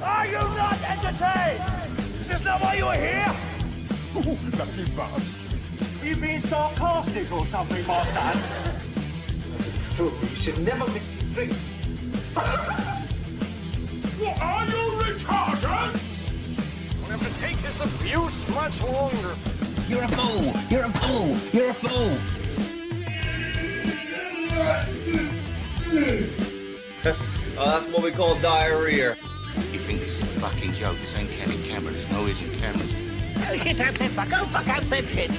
Are you not entertained? Is this not why you are here? Lucky bastard. Are you being sarcastic or something like that? You should never mix your drinks. What, are you retarded? We'll have to take this abuse much longer. You're a fool! You're a fool! You're a fool! Oh, that's what we call diarrhea. You think this is a fucking joke? This ain't Kenny camera. There's no hidden cameras. Oh shit, I've said fuck. Oh fuck, I've said shit.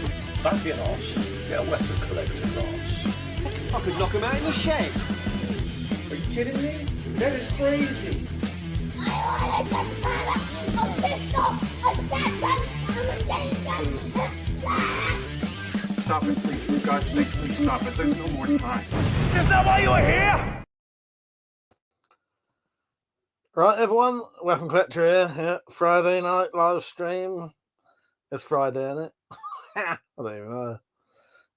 Don't be an arse. Get a weapon collector class. I could knock him out in the shed. Are you kidding me? That is crazy. Stop it, please. For God's sake, please stop it. There's no more time. Is this not why you are here? Right, everyone, WeaponCollector here. Yeah, Friday night live stream. It's Friday, isn't it? I don't even know.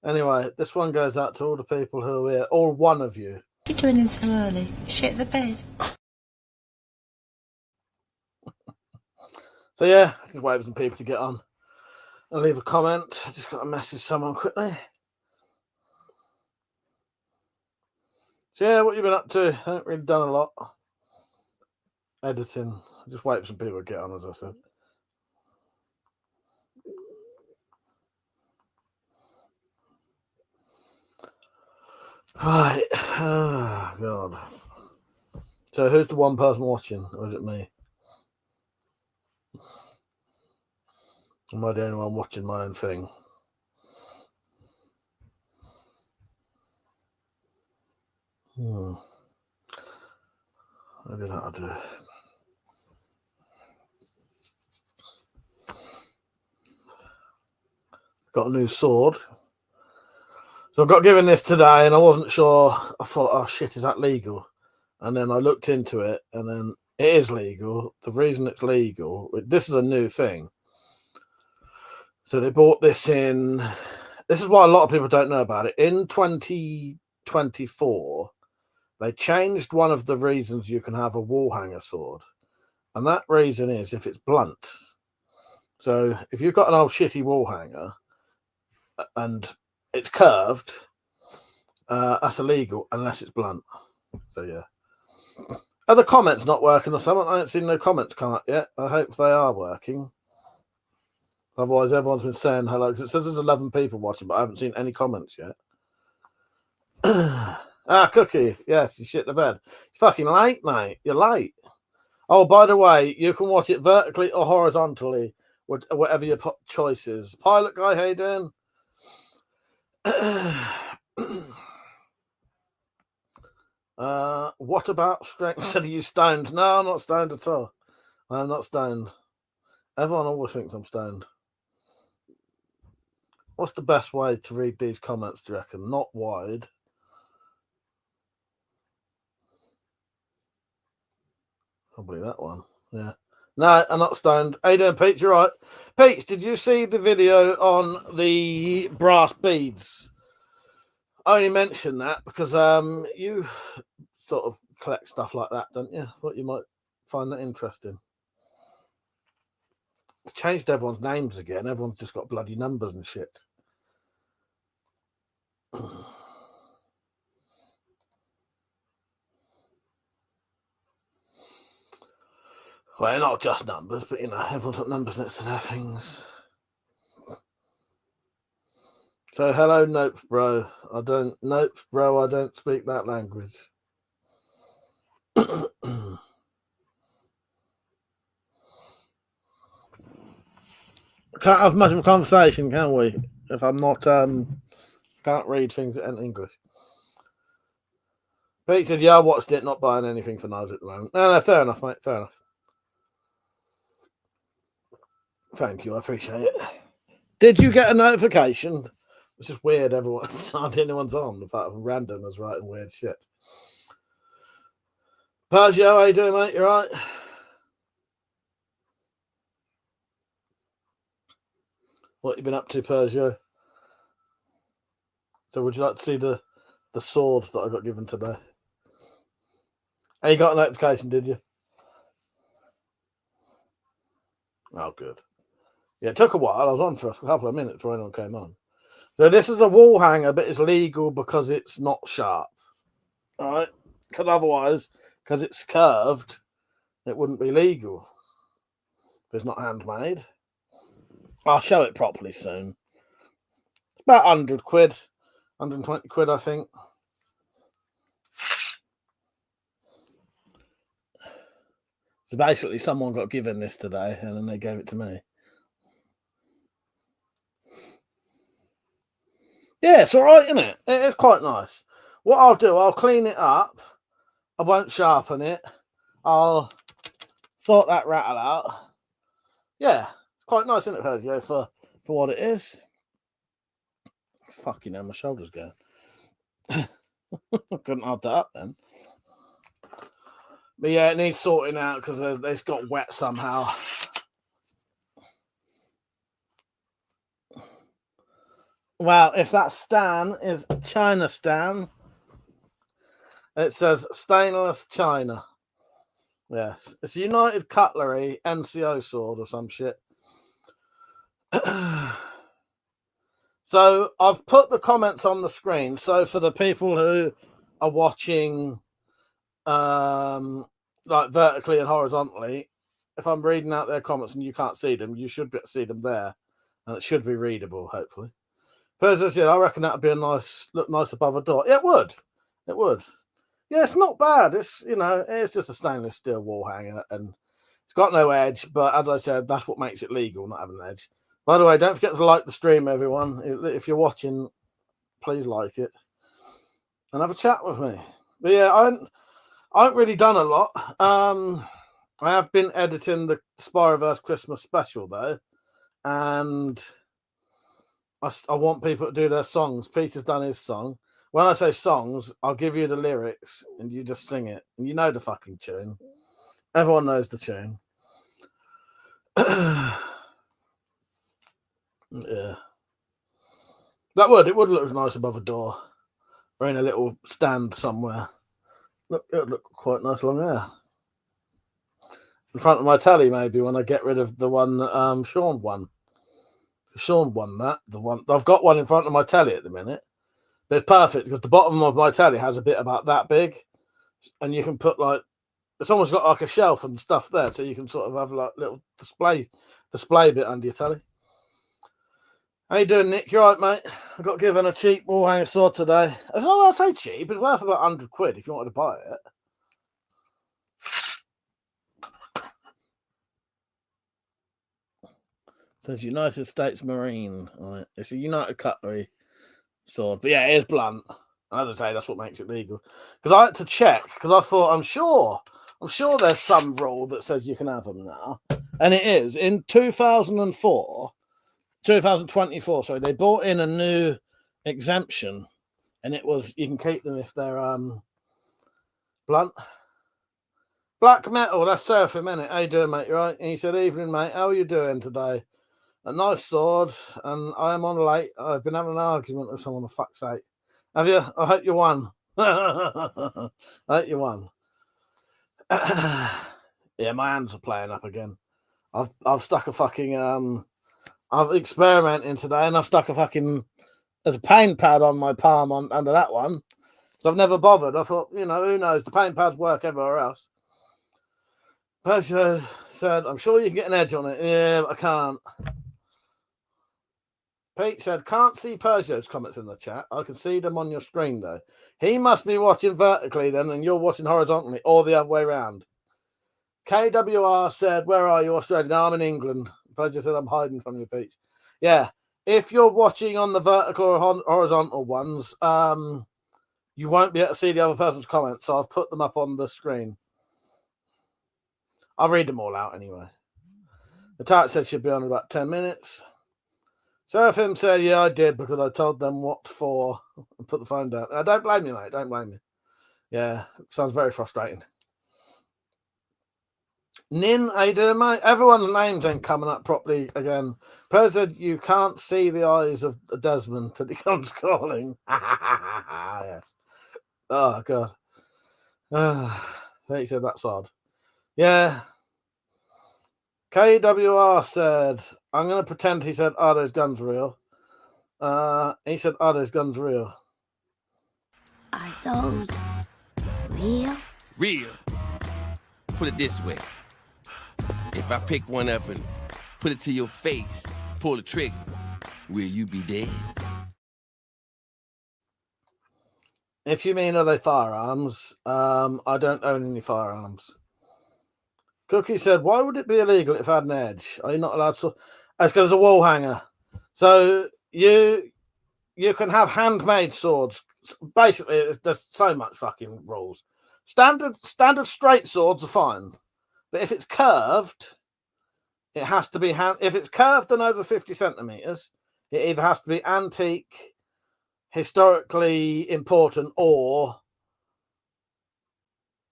Anyway, this one goes out to all the people who are here, all one of you. What are you doing in so early? Shit the bed. So yeah, I can wait for some people to get on and leave a comment. I just got to message someone quickly. So yeah, what you been up to? I haven't really done a lot. Editing. Just wait for some people to get on, as I said. Right. Oh, God. So who's the one person watching, or is it me? Am I the only one watching my own thing? Maybe that'll do. Got a new sword. So I got given this today and I wasn't sure. I thought, oh shit, is that legal? And then I looked into it and then it is legal. The reason it's legal, this is a new thing. So they bought this in, this is why a lot of people don't know about it. In 2024, they changed one of the reasons you can have a wall hanger sword. And that reason is if it's blunt. So if you've got an old shitty wall hanger and it's curved, that's illegal unless it's blunt. So yeah. Are the comments not working or something? I haven't seen no comments come up yet. I hope they are working. Otherwise, everyone's been saying hello because it says there's 11 people watching, but I haven't seen any comments yet. Cookie. Yes, you shit the bed. You're fucking late, mate. You're late. Oh, by the way, you can watch it vertically or horizontally, whatever your choice is. Pilot guy, how you doing? What about strength? Said, are you stoned? No, I'm not stoned at all. I'm not stoned. Everyone always thinks I'm stoned. What's the best way to read these comments, do you reckon? Not wide. Probably that one. Yeah. No, I'm not stoned. How you doing, Pete? You're right. Pete, did you see the video on the brass beads? I only mentioned that because you sort of collect stuff like that, don't you? I thought you might find that interesting. It's changed everyone's names again. Everyone's just got bloody numbers and shit. Well, not just numbers, but, you know, everyone's got numbers next to their things. So, hello, Nope, bro. I don't speak that language. Can't have much of a conversation, can we? If I'm not, can't read things in English. Pete said, yeah, I watched it, not buying anything for Nose at the moment. No, fair enough, mate, fair enough. Thank you, I appreciate it. Did you get a notification? It's just weird, anyone's on. In fact, random is writing weird shit. Persia, how you doing, mate? You right? What you been up to, Persia? So would you like to see the sword that I got given today? And you got a notification, did you? good. Yeah, it took a while. I was on for a couple of minutes when anyone came on. So this is a wall hanger, but it's legal because it's not sharp. All right? Because otherwise, because it's curved, it wouldn't be legal. If it's not handmade. I'll show it properly soon. About 100 quid. 120 quid, I think. So basically, someone got given this today, and then they gave it to me. Yeah, it's all right, isn't it? It's quite nice. What I'll do, I'll clean it up. I won't sharpen it. I'll sort that rattle out. Yeah, it's quite nice, isn't it, Persia, for what it is? Fucking hell, my shoulder's going. I couldn't hold that up then. But yeah, it needs sorting out because it's got wet somehow. Well, if that Stan is China Stan, it says stainless China. Yes, it's United Cutlery NCO sword or some shit. So I've put the comments on the screen. So for the people who are watching, like vertically and horizontally, if I'm reading out their comments and you can't see them, you should be able to see them there, and it should be readable, hopefully. Person said, I reckon that'd be look nice above a door. Yeah, it would. It would. Yeah, it's not bad. It's, it's just a stainless steel wall hanger and it's got no edge. But as I said, that's what makes it legal, not having an edge. By the way, don't forget to like the stream, everyone. If you're watching, please like it and have a chat with me. But yeah, I haven't really done a lot. I have been editing the Spyroverse Christmas special though, and I want people to do their songs. Peter's done his song. When I say songs, I'll give you the lyrics and you just sing it. And you know the fucking tune. Everyone knows the tune. Yeah. It would look nice above a door. Or in a little stand somewhere. Look, it would look quite nice along there. In front of my telly, maybe, when I get rid of the one that Sean won. Sean won that. The one I've got one in front of my telly at the minute. But it's perfect because the bottom of my telly has a bit about that big, and you can put it's almost got like a shelf and stuff there, so you can sort of have like little display bit under your telly. How you doing, Nick? You all right, mate? I got given a cheap wall hanger sword today. I say cheap. It's worth about 100 quid if you wanted to buy it. It says United States Marine on it. It's a United Cutlery sword, but yeah, it is blunt. As I say, that's what makes it legal. Because I had to check because I thought I'm sure there's some rule that says you can have them now, and it is in 2024. Sorry, they brought in a new exemption, and it was you can keep them if they're blunt. Black metal. That's Seraphim, innit? How you doing, mate? You right? And he said, "Evening, mate. How are you doing today?" A nice sword, and I am on late. I've been having an argument with someone, for fuck's sake. Have you? I hope you won. I hope you won. Yeah, my hands are playing up again. I've stuck a fucking I've experimenting today, and I've stuck a fucking there's a pain pad on my palm under that one. So I've never bothered. I thought, who knows? The pain pads work everywhere else. Persia said, "I'm sure you can get an edge on it." Yeah, but I can't. Pete said, "Can't see Persio's comments in the chat. I can see them on your screen, though. He must be watching vertically then, and you're watching horizontally, or the other way around." KWR said, "Where are you, Australia?" No, I'm in England. Persia said, "I'm hiding from you, Pete." Yeah, if you're watching on the vertical or horizontal ones, you won't be able to see the other person's comments, so I've put them up on the screen. I'll read them all out anyway. The target said she'll be on in about 10 minutes. Seraphim said, "Yeah, I did because I told them what for and put the phone down." Don't blame me, mate. Don't blame me. Yeah, sounds very frustrating. Nin, how you doing, mate? Everyone's names ain't coming up properly again. Per said, "You can't see the eyes of Desmond till he comes calling." Yes. Oh, God. He said that's odd. Yeah. KWR said, I'm going to pretend he said, are those guns real? He said, are those guns real? Are those real? Real. Put it this way. If I pick one up and put it to your face, pull the trigger, will you be dead? If you mean are they firearms, I don't own any firearms. Cookie said, why would it be illegal if it had an edge? Are you not allowed to? That's because it's a wall hanger. So you can have handmade swords. Basically, there's so much fucking rules. Standard straight swords are fine. But if it's curved, it has to be if it's curved and over 50 centimeters, it either has to be antique, historically important, or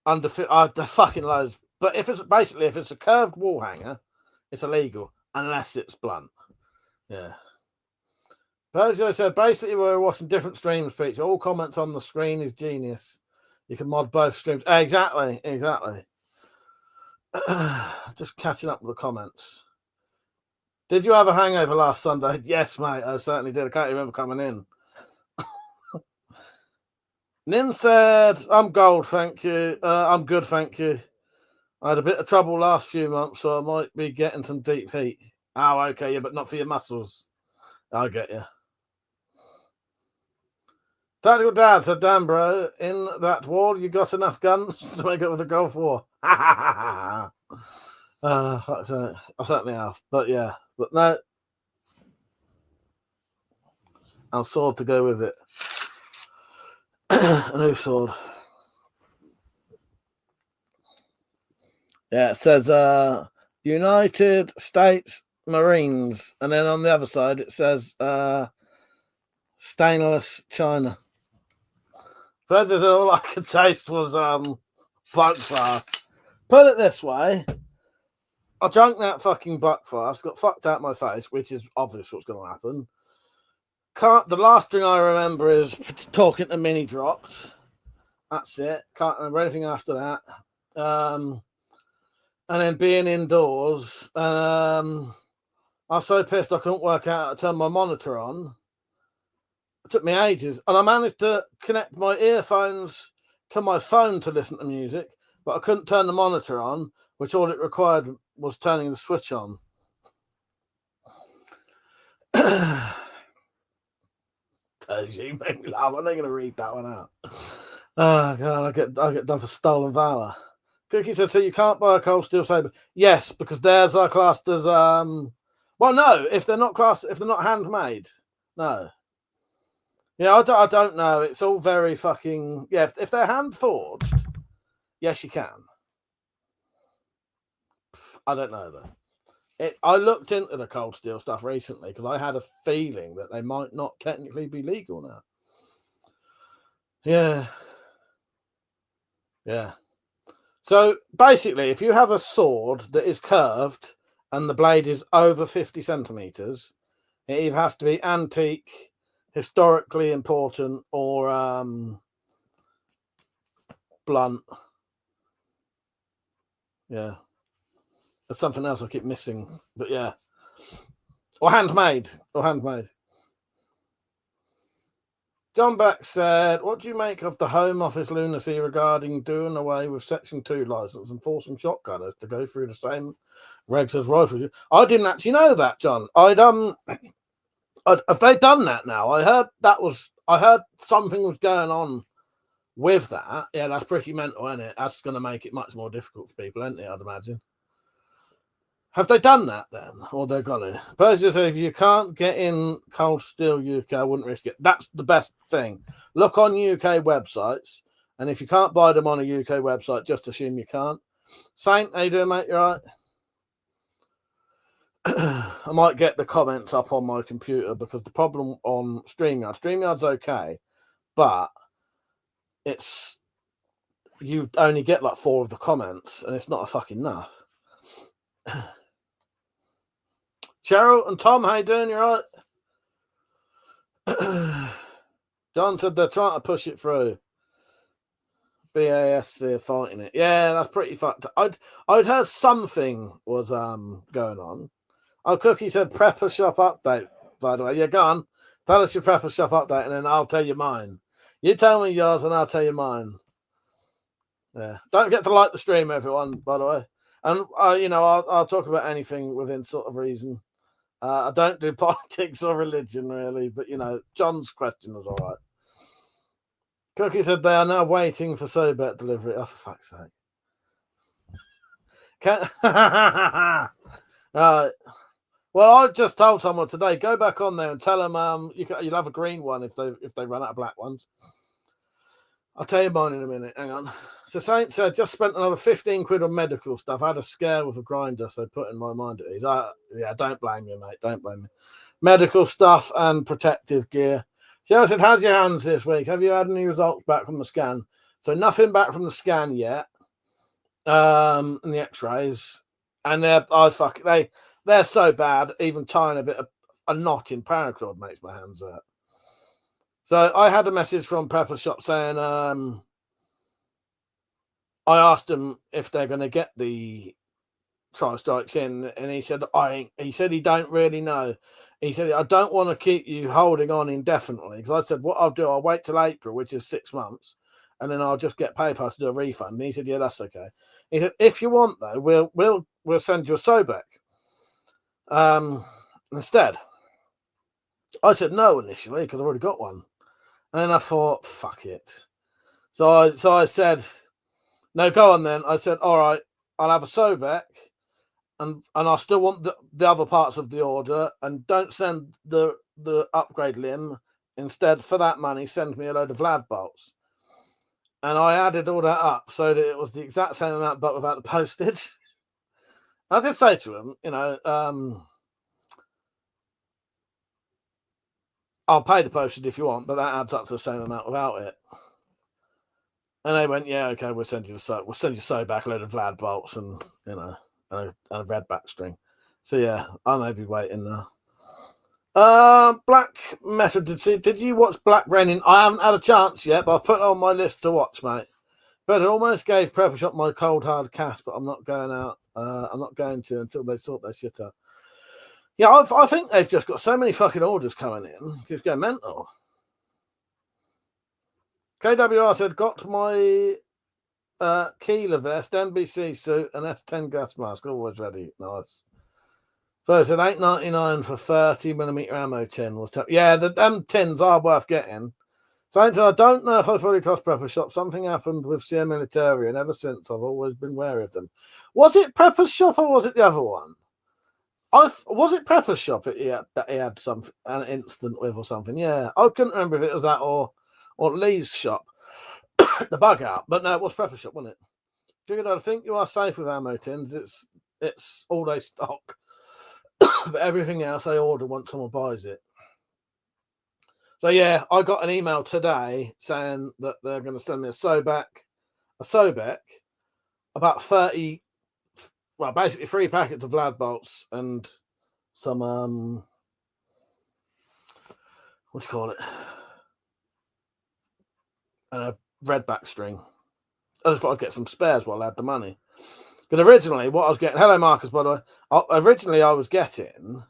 under the fucking loads. But if it's a curved wall hanger, it's illegal unless it's blunt. Yeah. Persia said basically we were watching different streams, Peach. All comments on the screen is genius. You can mod both streams. Exactly. Just catching up with the comments. Did you have a hangover last Sunday? Yes, mate, I certainly did. I can't remember coming in. Nin said, I'm gold, thank you. I'm good, thank you. I had a bit of trouble last few months, so I might be getting some deep heat. Oh, okay, yeah, but not for your muscles. I get you. Tactical Dad said, damn, bro, in that war, you got enough guns to make up with the Gulf War. I certainly have, but yeah. But no, I'll sword to go with it. A new sword. Yeah, it says United States Marines, and then on the other side it says stainless China. Fred said all I could taste was Buckfast. Put it this way, I drank that fucking Buckfast, got fucked out my face, which is obvious what's going to happen. The last thing I remember is talking to Mini Dropped. That's it. Can't remember anything after that. And then being indoors. I was so pissed I couldn't work out how to turn my monitor on. It took me ages. And I managed to connect my earphones to my phone to listen to music, but I couldn't turn the monitor on, which all it required was turning the switch on. You made me laugh. I'm not going to read that one out. Oh, God, I get done for stolen valor. Cookie said, so you can't buy a cold steel saber? Yes, because theirs are classed as well, no, if they're not handmade. No. Yeah, I don't know. It's all very fucking if they're hand forged, yes you can. I don't know though. I looked into the cold steel stuff recently because I had a feeling that they might not technically be legal now. Yeah. So basically, if you have a sword that is curved and the blade is over 50 centimeters, it either has to be antique, historically important, or blunt. Yeah. There's something else I keep missing, but yeah. Or handmade. John Beck said, what do you make of the Home Office lunacy regarding doing away with Section 2 license and forcing shotgunners to go through the same regs as rifles? I didn't actually know that, John. Have they done that now? I heard something was going on with that. Yeah, that's pretty mental, isn't it? That's going to make it much more difficult for people, isn't it, I'd imagine. Have they done that then? Or they're going to? Persia said, if you can't get in Cold Steel UK, I wouldn't risk it. That's the best thing. Look on UK websites, and if you can't buy them on a UK website, just assume you can't. Saint, how you doing, mate? You all right? I might get the comments up on my computer because the problem on StreamYard's okay, but you only get like 4 of the comments, and it's not a fucking enough. Cheryl and Tom, how you doing? You all right? John said they're trying to push it through. BASC are fighting it. Yeah, that's pretty fucked. I'd heard something was going on. Oh, Cookie said prepper shop update. By the way, yeah, go on. Tell us your prepper shop update, and then I'll tell you mine. You tell me yours, and I'll tell you mine. Yeah, don't forget to like the stream, everyone. By the way, and I'll talk about anything within sort of reason. I don't do politics or religion really, but John's question was all right. Cookie said they are now waiting for Sobet delivery. Oh, for fuck's sake! Well, I just told someone today, go back on there and tell them you'll have a green one if they run out of black ones. I'll tell you mine in a minute. Hang on. So Saint said, just spent another 15 quid on medical stuff. I had a scare with a grinder, so put in my mind at ease. Yeah, don't blame me, mate. Don't blame me. Medical stuff and protective gear. Cheryl said, how's your hands this week? Have you had any results back from the scan? So nothing back from the scan yet. And the x-rays. And they're so bad, even tying a knot in paracord makes my hands hurt. So I had a message from Prepper Shop saying, I asked them if they're going to get the tri-strikes in, and he said he don't really know. He said, I don't want to keep you holding on indefinitely, because I said, what I'll do, I'll wait till April, which is 6 months, and then I'll just get PayPal to do a refund. And he said, yeah, that's okay. He said, if you want though, we'll send you a Sobek instead. I said no initially because I've already got one. And then I thought, fuck it. So I said, no, go on then. I said, all right, I'll have a Sobek, and I still want the other parts of the order, and don't send the upgrade limb. Instead, for that money, send me a load of Vlad bolts. And I added all that up so that it was the exact same amount, but without the postage. I did say to him, I'll pay the postage if you want, but that adds up to the same amount without it. And they went, yeah, okay, we'll send you back a load of Vlad bolts and a red back string. So yeah, I may be waiting now. Black Method, did you watch Black Renin? I haven't had a chance yet, but I've put it on my list to watch, mate. But it almost gave Prepper Shop my cold hard cash, but I'm not going out. I'm not going to until they sort their shit out. Yeah, I think they've just got so many fucking orders coming in. Just go mental. KWR said, got my Keeler vest, NBC suit, and S10 gas mask. Always ready. Nice. First, at $8.99 for 30mm ammo tin was yeah, the tins are worth getting. Saint, I don't know if I fully trust Prepper Shop. Something happened with CM Military, and ever since I've always been wary of them. Was it Prepper Shop or was it the other one? Was it Prepper Shop that he had an incident with or something? Yeah, I couldn't remember if it was that or Lee's shop, the bug out. But no, it was Prepper Shop, wasn't it? Good, I think you are safe with ammo tins. It's all day stock. But everything else I order once someone buys it. So yeah, I got an email today saying that they're going to send me a Sobek, about 30, well, basically 3 packets of Vlad bolts and some what do you call it? And a red back string. I just thought I'd get some spares while I had the money. Because originally, what I was getting, hello Marcus, by the way. Originally, I was getting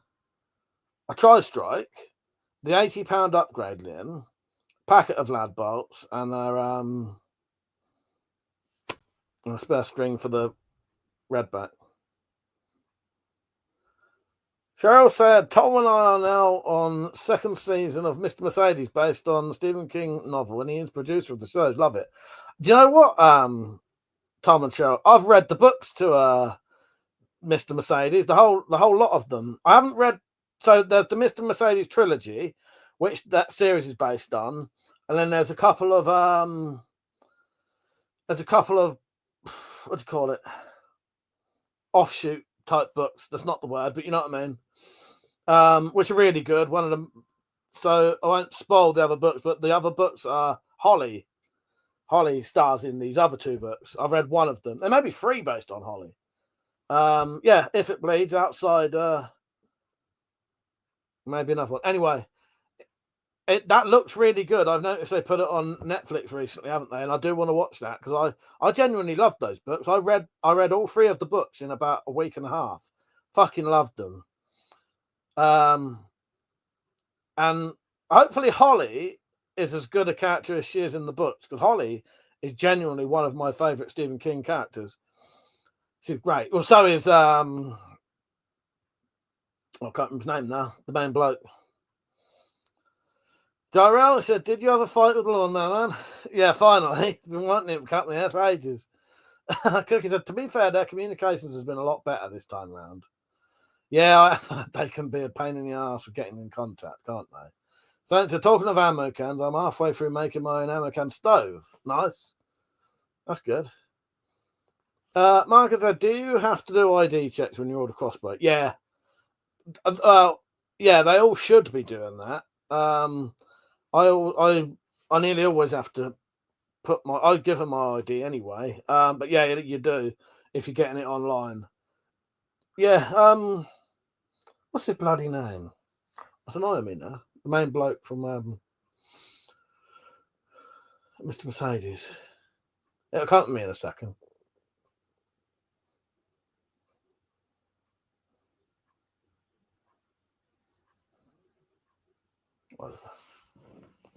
a tri-strike, the £80 upgrade limb, packet of Vlad bolts, and a spare string for the red back. Cheryl said, Tom and I are now on 2nd season of Mr. Mercedes, based on the Stephen King novel, and he is producer of the shows. Love it. Do you know what, Tom and Cheryl? I've read the books to Mr. Mercedes, the whole lot of them. I haven't read. So there's the Mr. Mercedes trilogy, which that series is based on, and then there's a couple of what do you call it? Offshoot type books. That's not the word, but you know what I mean. Which are really good. One of them. So I won't spoil the other books, but the other books are Holly. Holly stars in these other 2 books. I've read one of them. There may be 3 based on Holly. Yeah, If It Bleeds, outside, maybe another one. Anyway, that looks really good. I've noticed they put it on Netflix recently, haven't they? And I do want to watch that because I genuinely loved those books. I read all 3 of the books in about a week and a half. Fucking loved them. And hopefully Holly is as good a character as she is in the books, because Holly is genuinely one of my favourite Stephen King characters. She's great. Well, so is I can't remember his name now. The main bloke. Darrell said, "Did you have a fight with the lawnmower man?" Yeah, finally. Been wanting him to cut my hair for ages. Cookie said, "To be fair, their communications has been a lot better this time round." Yeah, they can be a pain in the ass for getting in contact, can't they? So talking of ammo cans, I'm halfway through making my own ammo can stove. Nice. That's good. Margaret said, "Do you have to do ID checks when you order crossbow?" Yeah. Yeah, they all should be doing that. I nearly always have to I give them my ID anyway. But yeah, you do if you're getting it online. Yeah. What's his bloody name? I don't know him now. The main bloke from Mr. Mercedes. It'll come to me in a second.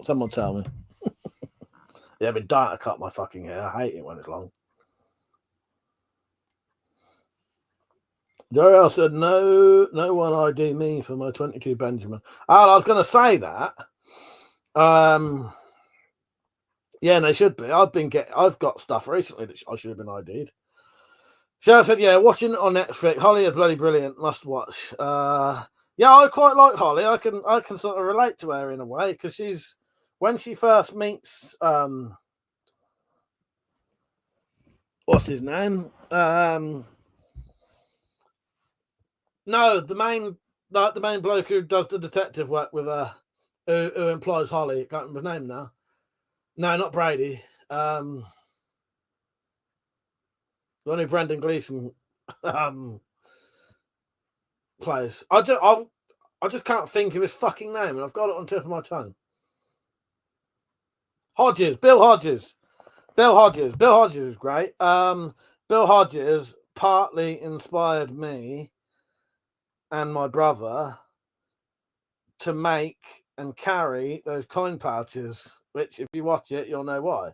Someone tell me. Yeah, I've been dying to cut my fucking hair. I hate it when it's long. Daryl said, no one ID me for my 22 Benjamin. Oh, I was going to say that. Yeah, and they should be. I've got stuff recently that I should have been ID'd. Cheryl said, "Yeah, watching it on Netflix. Holly is bloody brilliant. Must watch." Yeah, I quite like Holly. I can sort of relate to her in a way because when she first meets what's his name? No, the main bloke who does the detective work with her, who employs Holly. Can't remember his name now. No, not Brady. The one who Brendan Gleeson plays. I just can't think of his fucking name, and I've got it on the tip of my tongue. Bill Hodges. Bill Hodges is great. Bill Hodges partly inspired me and my brother to make and carry those coin pouches, which if you watch it, you'll know why.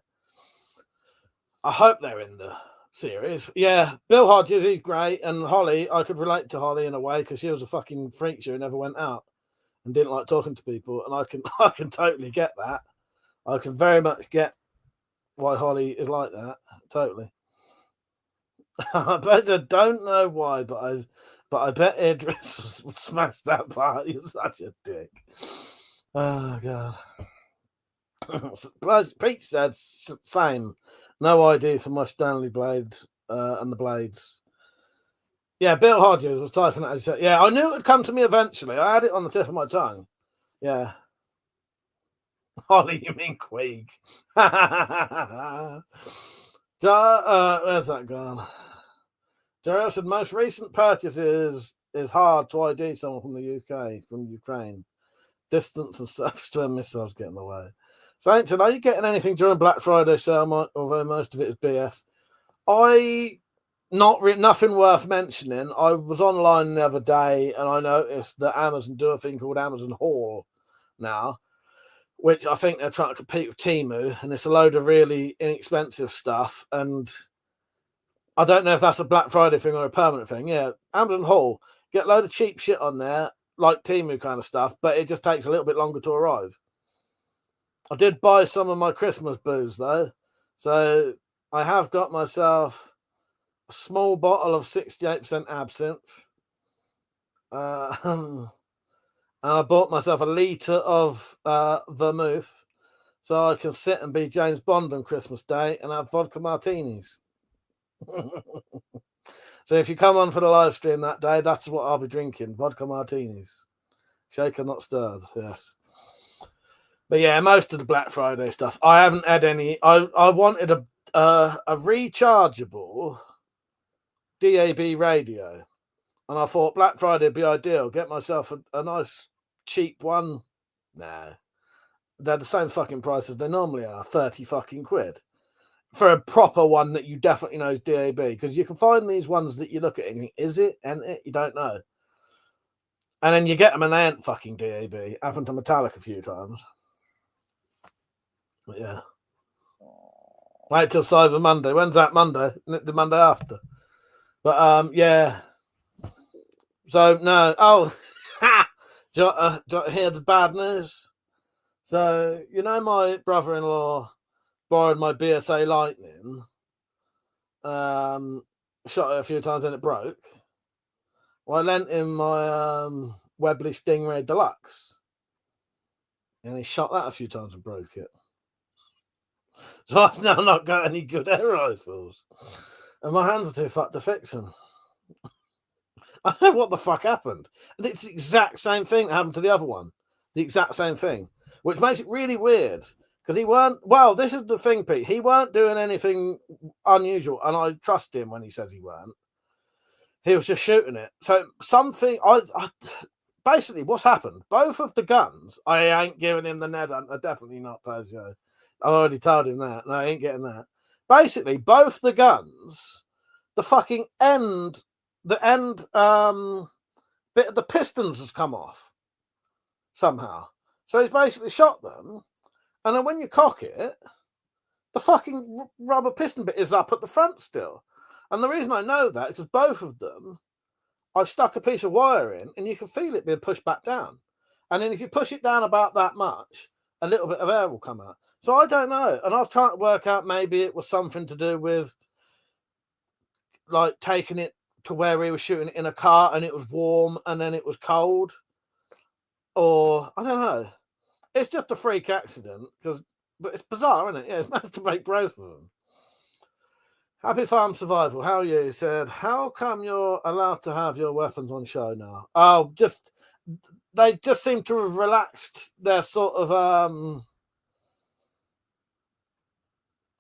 I hope they're in the series. Yeah, Bill Hodges, he's great. And Holly, I could relate to Holly in a way because she was a fucking freak show who never went out and didn't like talking to people. And I can totally get that. I can very much get why Holly is like that. Totally. But I don't know why, but I bet Idris would smash that part. You're such a dick. Oh, God. Pete said, same. No idea for my Stanley blade and the blades. Yeah, Bill Hodges was typing it. He said, yeah, I knew it would come to me eventually. I had it on the tip of my tongue. Yeah. Holly, you mean Queeg. Where's that gone? Daryl said, most recent purchases is hard to ID someone from the UK, from Ukraine. Distance and surface to missiles get in the way. Saint, are you getting anything during Black Friday sale? Although most of it is BS. Nothing worth mentioning. I was online the other day and I noticed that Amazon do a thing called Amazon Haul now, which I think they're trying to compete with Temu, and it's a load of really inexpensive stuff. And I don't know if that's a Black Friday thing or a permanent thing. Yeah, Amazon Haul, get a load of cheap shit on there, like Temu kind of stuff, but it just takes a little bit longer to arrive. I did buy some of my Christmas booze, though. So I have got myself a small bottle of 68% absinthe. And I bought myself a litre of vermouth so I can sit and be James Bond on Christmas Day and have vodka martinis. So if you come on for the live stream that day, that's what I'll be drinking, vodka martinis. Shaken, not stirred, yes. But yeah, most of the Black Friday stuff, I haven't had any. I wanted a rechargeable DAB radio. And I thought Black Friday would be ideal. Get myself a nice cheap one. No. they're the same fucking price as they normally are, 30 fucking quid. For a proper one that you definitely know is DAB, because you can find these ones that you look at and you think, is it? And you don't know. And then you get them and they ain't fucking DAB. Happened to Metallic a few times. But yeah. Wait till Cyber Monday. When's that Monday? The Monday after. But yeah. So no. Oh, do you want to hear the bad news? So you know my brother-in-law borrowed my BSA Lightning. Shot it a few times and it broke. Well, I lent him my Webley Stingray Deluxe, and he shot that a few times and broke it. So I've now not got any good air rifles, and my hands are too fucked to fix them. I don't know what the fuck happened, and it's the exact same thing that happened to the other one. The exact same thing, which makes it really weird. Because he weren't, well, this is the thing, Pete. He weren't doing anything unusual, and I trust him when he says he weren't. He was just shooting it. So something, basically, what's happened? Both of the guns, I ain't giving him the Ned Hunter, definitely not Pazio. I already told him that. No, I ain't getting that. Basically, both the guns, the fucking end bit of the pistons has come off somehow. So he's basically shot them. And then when you cock it, the fucking rubber piston bit is up at the front still. And the reason I know that is because both of them, I stuck a piece of wire in and you can feel it being pushed back down. And then if you push it down about that much, a little bit of air will come out. So I don't know. And I was trying to work out maybe it was something to do with like taking it to where he was shooting it in a car and it was warm and then it was cold. Or I don't know. It's just a freak accident, but it's bizarre, isn't it? Yeah, it's managed to make both of them. Happy Farm Survival, how are you? He said, how come you're allowed to have your weapons on show now? Oh, they just seem to have relaxed their sort of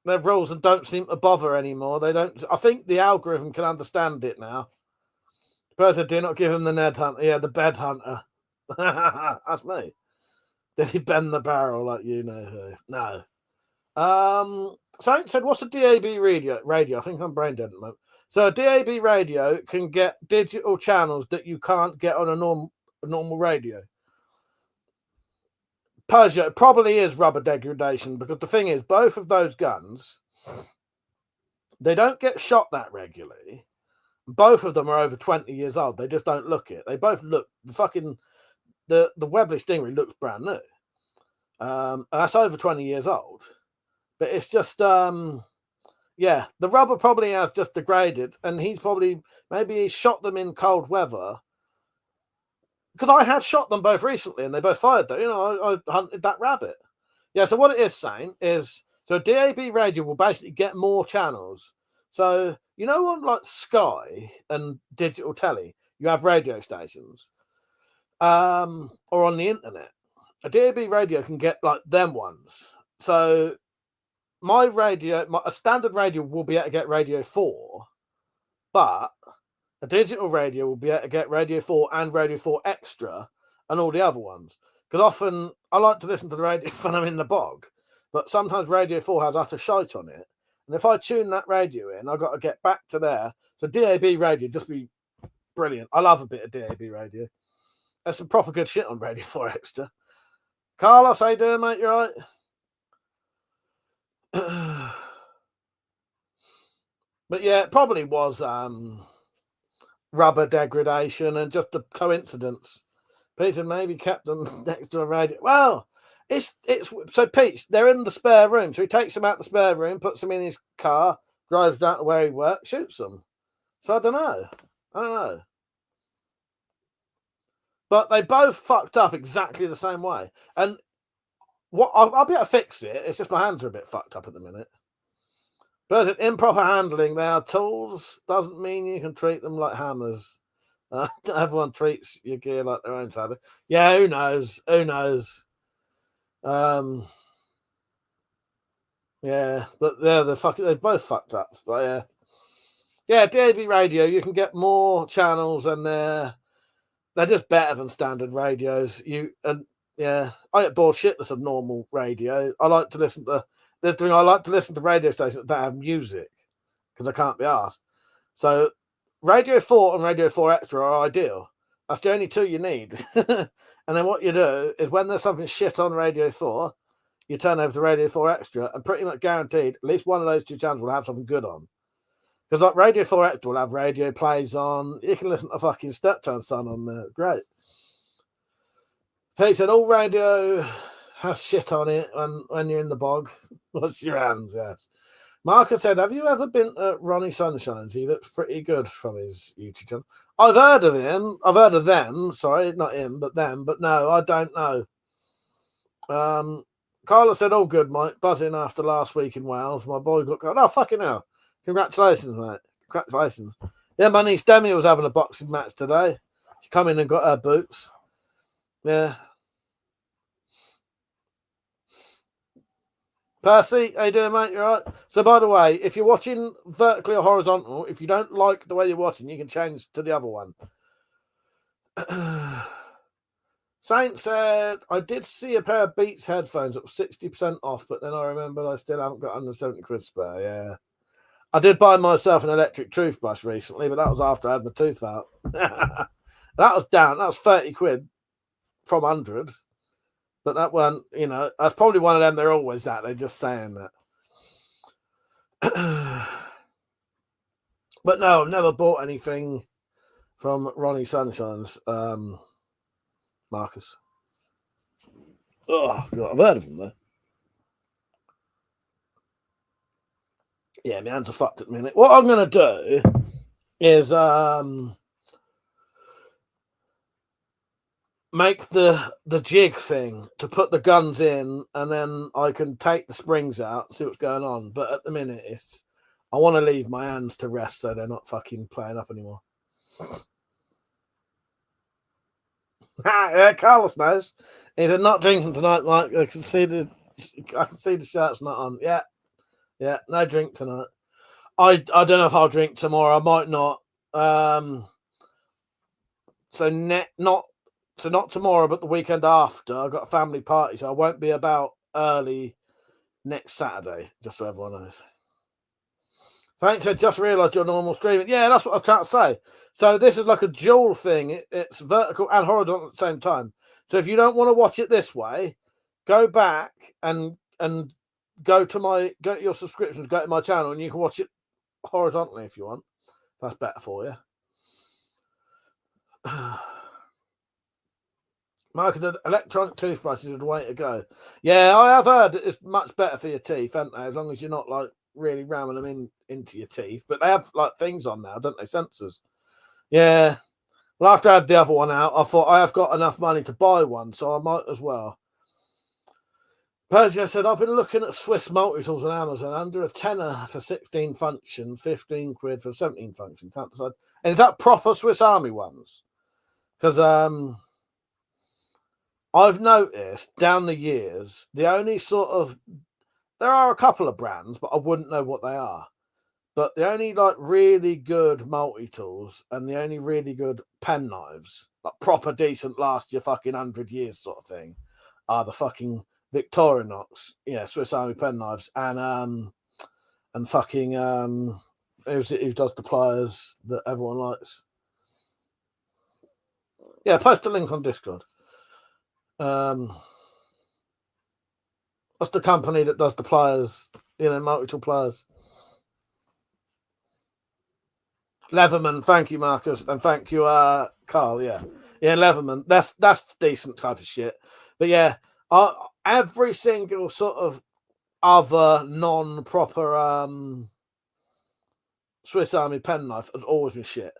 their rules and don't seem to bother anymore. They don't. I think the algorithm can understand it now. Person, do not give him the Ned Hunter. Yeah, the Bed Hunter. That's me. Did he bend the barrel like you know who? No. Saint said, what's a DAB radio? I think I'm brain dead at the moment. So a DAB radio can get digital channels that you can't get on a normal radio. Peugeot probably is rubber degradation because the thing is, both of those guns, they don't get shot that regularly. Both of them are over 20 years old. They just don't look it. They both look the Webley Stingray looks brand new. And that's over 20 years old. But it's just, the rubber probably has just degraded. And maybe he shot them in cold weather. Because I had shot them both recently and they both fired though. You know, I hunted that rabbit. Yeah, so what it is saying is, so DAB radio will basically get more channels. So, you know, on like Sky and digital telly, you have radio stations. Or on the internet, a DAB radio can get like them ones. So a standard radio will be able to get Radio 4, but a digital radio will be able to get Radio 4 and Radio 4 Extra and all the other ones. Because often I like to listen to the radio when I'm in the bog, but sometimes Radio 4 has utter shite on it. And if I tune that radio in, I've got to get back to there. So DAB radio just be brilliant. I love a bit of DAB radio. There's some proper good shit on Radio 4 Extra. Carlos, how you doing, mate? You all right? But yeah, it probably was rubber degradation and just a coincidence. Peter maybe kept them next to a radio. Well, it's so Pete, they're in the spare room. So he takes them out the spare room, puts them in his car, drives down to where he works, shoots them. So I don't know. But they both fucked up exactly the same way. And what I'll be able to fix it. It's just my hands are a bit fucked up at the minute. But improper handling, they are tools. Doesn't mean you can treat them like hammers. Everyone treats your gear like their own saber. Yeah, who knows? Yeah, but they're both fucked up. But yeah, DAB radio, you can get more channels and they're just better than standard radios. And Yeah, I get bored shitless of normal radio. I like to listen to I like to listen to radio stations that don't have music because I can't be asked. So Radio 4 and Radio 4 Extra are ideal. That's the only two you need. And then what you do is when there's something shit on Radio 4, you turn over to Radio 4 Extra, and pretty much guaranteed at least one of those two channels will have something good on. Because like Radio 4 Extra will have radio plays on. You can listen to fucking Steptown Son on there. Great. Pete said, all radio has shit on it when you're in the bog. Wash your hands, yes. Marcus said, have you ever been to Ronnie Sunshine's? He looks pretty good from his YouTube channel. I've heard of him. I've heard of them. Sorry, not him, but them. But no, I don't know. Carla said, all good, Mike. Buzzing after last week in Wales. My boy got... Oh, fucking hell. Congratulations, mate. Congratulations. Yeah, my niece Demi was having a boxing match today. She come in and got her boots. Yeah. Percy, how you doing, mate? You all right? So, by the way, if you're watching vertically or horizontal, if you don't like the way you're watching, you can change to the other one. Saint said, I did see a pair of Beats headphones that were 60% off, but then I remembered I still haven't got under 70 quid spare. Yeah. I did buy myself an electric toothbrush recently, but that was after I had my tooth out. That was down. That was 30 quid from 100. But that one, you know, that's probably one of them. They're always at. They're just saying that. But no, I've never bought anything from Ronnie Sunshine's, Marcus. Oh, God, I've heard of him, though. Yeah, my hands are fucked at the minute. What I'm going to do is make the jig thing to put the guns in, and then I can take the springs out and see what's going on. But at the minute, I want to leave my hands to rest so they're not fucking playing up anymore. Yeah, Carlos knows. He said, not drinking tonight, Mike. I can see the shirt's not on. Yeah, no drink tonight. I don't know if I'll drink tomorrow. I might not. So not tomorrow, but the weekend after. I've got a family party, so I won't be about early next Saturday, just so everyone knows. Thanks, I just realised you're normal streaming. Yeah, that's what I was trying to say. So this is like a dual thing. It's vertical and horizontal at the same time. So if you don't want to watch it this way, go back and go to your subscriptions, go to my channel, and you can watch it horizontally if you want. That's better for you. Marketed electronic toothbrushes are the way to go. Yeah, I have heard that it's much better for your teeth, haven't they? As long as you're not like really ramming them into your teeth. But they have like things on now, don't they? Sensors. Yeah. Well, after I had the other one out, I thought I have got enough money to buy one, so I might as well. Persia said, I've been looking at Swiss multi-tools on Amazon under a tenner for 16 function, 15 quid for 17 function. Can't decide. And is that proper Swiss Army ones? Because I've noticed down the years, the only sort of, there are a couple of brands, but I wouldn't know what they are. But the only like really good multi-tools and the only really good pen knives, like proper decent last your fucking 100 years sort of thing, are the fucking Victorinox, Swiss Army pen knives, and fucking who does the pliers that everyone likes. Yeah, post a link on Discord. What's the company that does the pliers, multi-tool pliers? Leatherman, thank you, Marcus, and thank you, Carl. Yeah, Leatherman. That's decent type of shit. But yeah, every single sort of other non-proper Swiss Army pen knife has always been shit.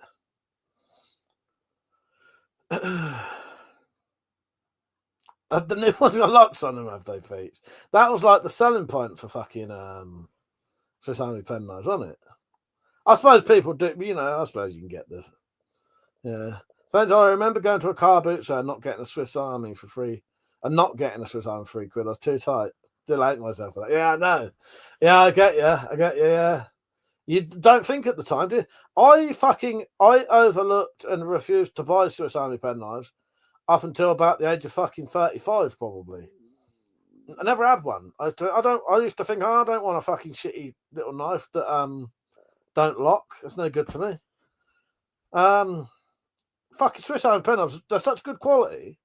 The new ones got locks on them, have they, feet? That was like the selling point for fucking Swiss Army pen knives, wasn't it? I suppose people do, I suppose you can get the... Yeah. Thanks, I remember going to a car boot sale and not getting a Swiss Army for free. And not getting a Swiss Army for £3. I was too tight. Still hate myself for that. Yeah, I know. Yeah, I get you, yeah. You don't think at the time, do you? I overlooked and refused to buy Swiss Army pen knives up until about the age of fucking 35, probably. I never had one. I used to think, oh, I don't want a fucking shitty little knife that don't lock. It's no good to me. Fucking Swiss Army penknives, they're such good quality.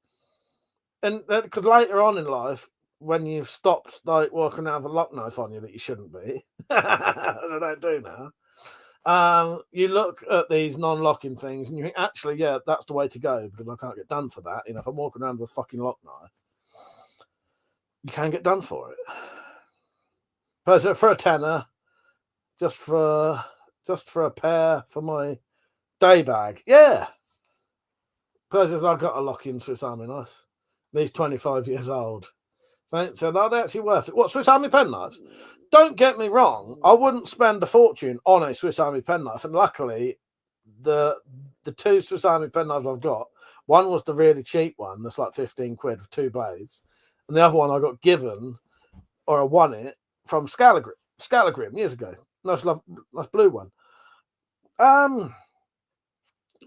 And because later on in life, when you've stopped like walking around with a lock knife on you that you shouldn't be, as I don't do now, you look at these non-locking things and you think, actually, yeah, that's the way to go because I can't get done for that. You know, if I'm walking around with a fucking lock knife, you can get done for it. But for a tenner, just for a pair for my day bag, yeah. I've got a lock-in Swiss Army knife. He's 25 years old. So are they actually worth it? What, Swiss Army penknives? Don't get me wrong. I wouldn't spend a fortune on a Swiss Army penknife. And luckily, the two Swiss Army penknives I've got, one was the really cheap one that's like 15 quid for 2 blades. And the other one I got given, or I won it, from Scalagrim years ago. Nice blue one.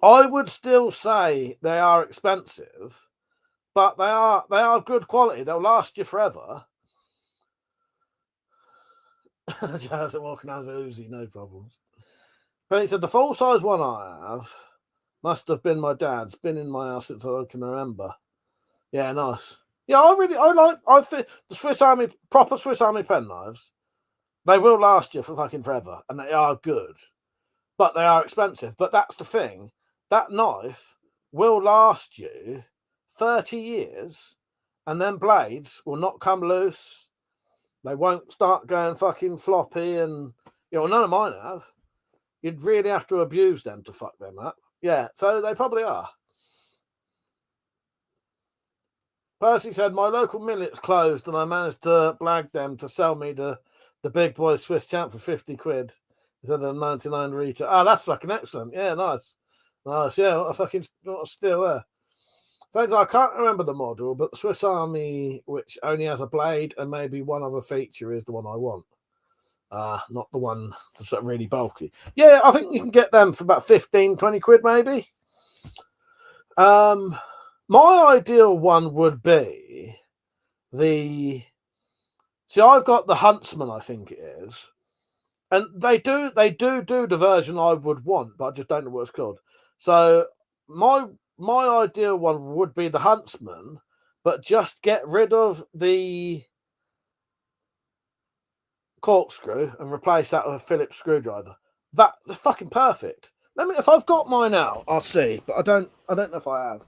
I would still say they are expensive, but they are good quality. They'll last you forever. Just walking out of Uzi, no problems. But he said the full size one I have must have been my dad's. Been in my house since I can remember. Yeah, nice. Yeah, I think the proper Swiss Army penknives, they will last you for fucking forever, and they are good, but they are expensive. But that's the thing. That knife will last you 30 years, and then blades will not come loose. They won't start going fucking floppy, and none of mine have. You'd really have to abuse them to fuck them up. Yeah, so they probably are. Percy said, my local millet's closed, and I managed to blag them to sell me the big boy Swiss champ for 50 quid instead of 99 retail. Oh, that's fucking excellent. Yeah, nice. Nice, yeah, what a steal there. So I can't remember the model, but the Swiss Army, which only has a blade and maybe one other feature, is the one I want. Not the one that's sort of really bulky. Yeah, I think you can get them for about 15, 20 quid maybe. My ideal one would be see, I've got the Huntsman, I think it is. And they do the version I would want, but I just don't know what it's called. So my ideal one would be the Huntsman, but just get rid of the corkscrew and replace that with a Phillips screwdriver. That's fucking perfect. If I've got mine out, I'll see, but I don't know if I have.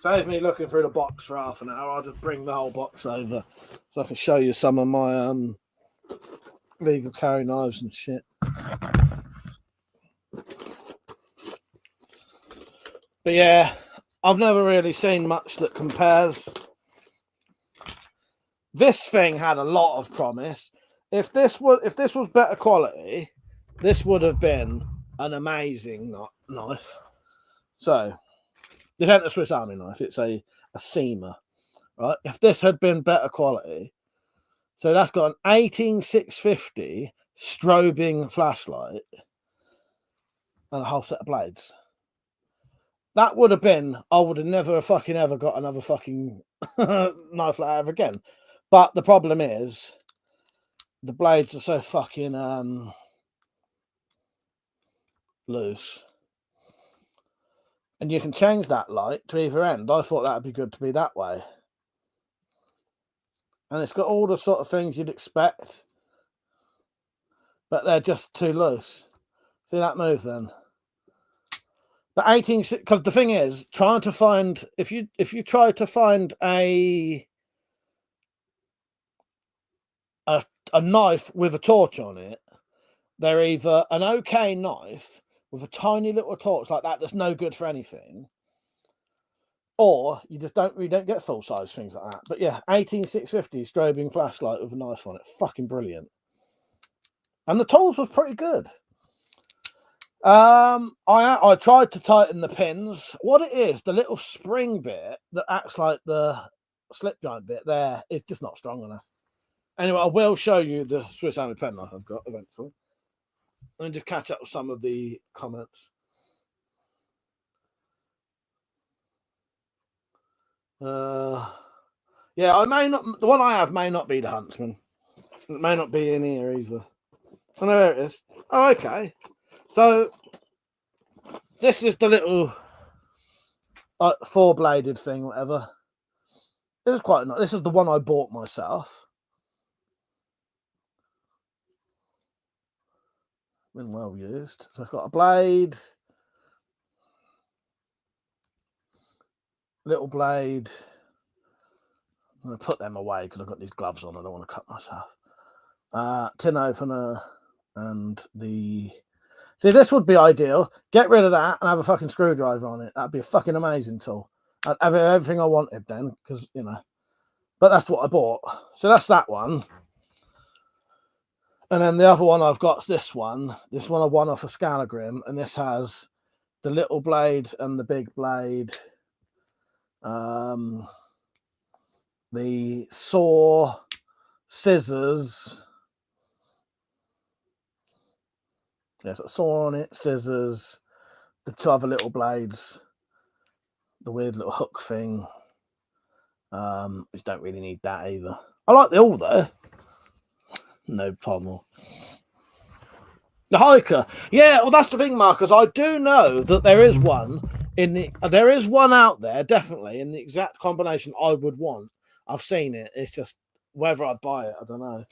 Save me looking through the box for half an hour. I'll just bring the whole box over so I can show you some of my legal carry knives and shit. But yeah, I've never really seen much that compares. This thing had a lot of promise. If this was better quality, this would have been an amazing knife. So this ain't a Swiss Army knife, it's a Seamer, right? If this had been better quality, so that's got an 18650 strobing flashlight and a whole set of blades. That would have been, I would have never fucking ever got another fucking knife like that ever again. But the problem is, the blades are so fucking loose. And you can change that light to either end. I thought that would be good to be that way. And it's got all the sort of things you'd expect. But they're just too loose. See that move then? The 18, because the thing is, trying to find, if you try to find a knife with a torch on it, they're either an okay knife with a tiny little torch like that that's no good for anything, or you don't get full size things like that. But yeah, 18650 strobing flashlight with a knife on it, fucking brilliant. And the tools was pretty good. I tried to tighten the pins. What it is, the little spring bit that acts like the slip joint bit there is just not strong enough. Anyway, I will show you the Swiss Army penknife I've got eventually. And just catch up with some of the comments. Yeah, I may not. The one I have may not be the Huntsman. It may not be in here either. So there it is. Oh, okay. So this is the little four-bladed thing, whatever. This is quite nice. This is the one I bought myself. Been well used. So it's got a blade, little blade. I'm going to put them away because I've got these gloves on. I don't want to cut myself. Tin opener and the... See, this would be ideal. Get rid of that and have a fucking screwdriver on it. That'd be a fucking amazing tool. I'd have everything I wanted then because, you know. But that's what I bought. So that's that one. And then the other one I've got is this one. This one I won off a Scalagrim. And this has the little blade and the big blade. The saw, scissors. There's a saw on it, scissors, the two other little blades, the weird little hook thing. Which don't really need that either. I like the all there. No pommel. The hiker. Yeah, well that's the thing, Marcus. I do know that there is one out there, definitely, in the exact combination I would want. I've seen it. It's just whether I'd buy it, I don't know.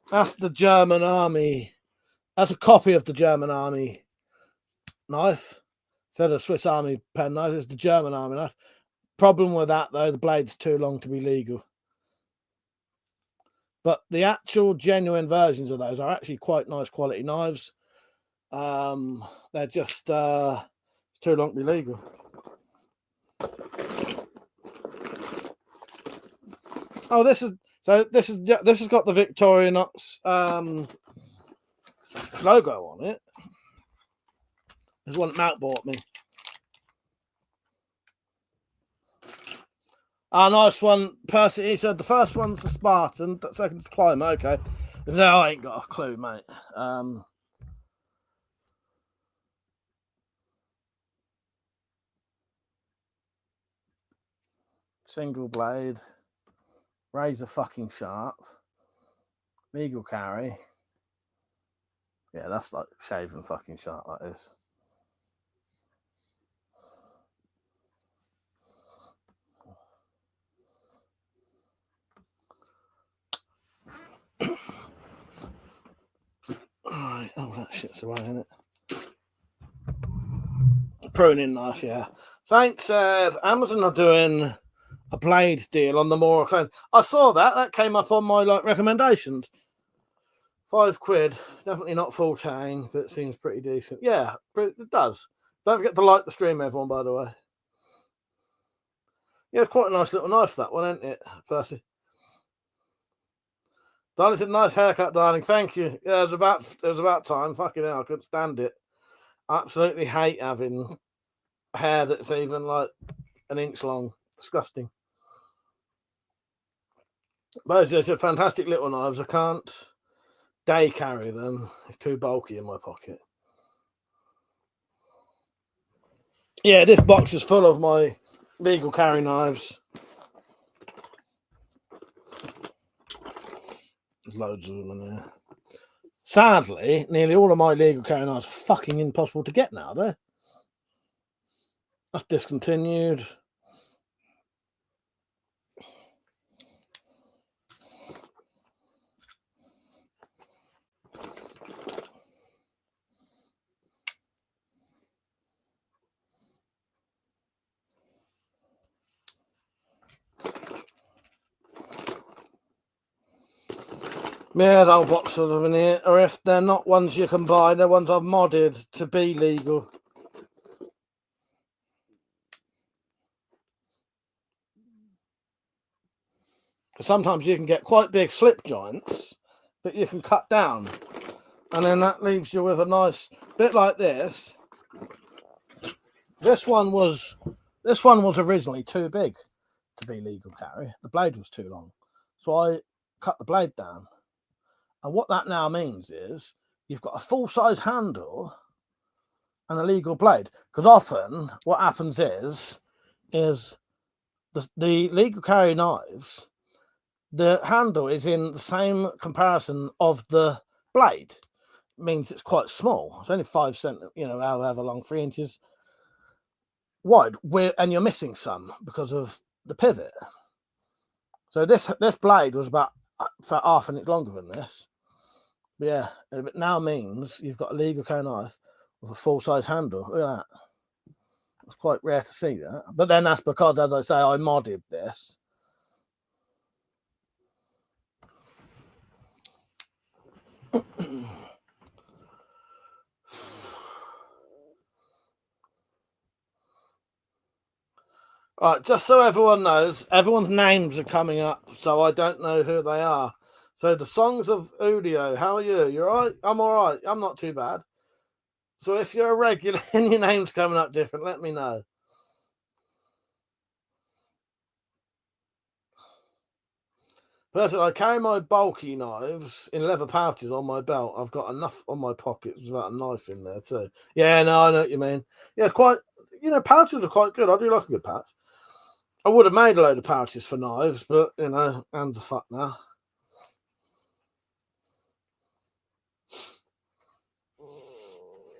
That's the German army. That's a copy of the German army knife. Instead of Swiss army pen knife, it's the German army knife. Problem with that, though, the blade's too long to be legal. But the actual genuine versions of those are actually quite nice quality knives. They're just it's too long to be legal. Oh, this has got the Victorinox logo on it. There's one Matt bought me. Nice one. Percy, he said the first one's the Spartan, the second's the Climber. Okay. So I ain't got a clue, mate. Single blade. Razor fucking sharp. Legal carry. Yeah, that's like shaving fucking sharp, that is. Alright, oh, that shit's away, isn't it? Pruning knife, yeah. Saint said Amazon are doing a blade deal on the more acclaimed. I saw that. That came up on my recommendations. £5. Definitely not full chain, but it seems pretty decent. Yeah, it does. Don't forget to like the stream, everyone, by the way. Yeah, quite a nice little knife, that one, isn't it, Percy? Darling said, nice haircut, darling. Thank you. Yeah, it was about time. Fucking hell, I couldn't stand it. I absolutely hate having hair that's even like an inch long. Disgusting. But I said, fantastic little knives. I can't day carry them. It's too bulky in my pocket. Yeah, this box is full of my legal carry knives. There's loads of them in there. Sadly, nearly all of my legal carry knives are fucking impossible to get now. That's discontinued. Yeah, the whole box of them in here. Or if they're not ones you can buy, they're ones I've modded to be legal. Because sometimes you can get quite big slip joints that you can cut down. And then that leaves you with a nice bit like this. This one was originally too big to be legal carry. The blade was too long. So I cut the blade down. And what that now means is you've got a full-size handle and a legal blade. Because often what happens is the legal carry knives, the handle is in the same comparison of the blade. It means it's quite small. It's only 5 centimeters, however long, 3 inches wide. And you're missing some because of the pivot. So this blade was about half an inch longer than this. But yeah, it now means you've got a legal carry knife with a full-size handle. Look at that. It's quite rare to see that. But then that's because, as I say, I modded this. All right, just so everyone knows, everyone's names are coming up, so I don't know who they are. So the Songs of Udio, how are you? You all right? I'm all right. I'm not too bad. So if you're a regular and your name's coming up different, let me know. Personally, I carry my bulky knives in leather pouches on my belt. I've got enough on my pockets without a knife in there too. Yeah, no, I know what you mean. Yeah, quite. Pouches are quite good. I do like a good pouch. I would have made a load of pouches for knives, but hands are fucked now.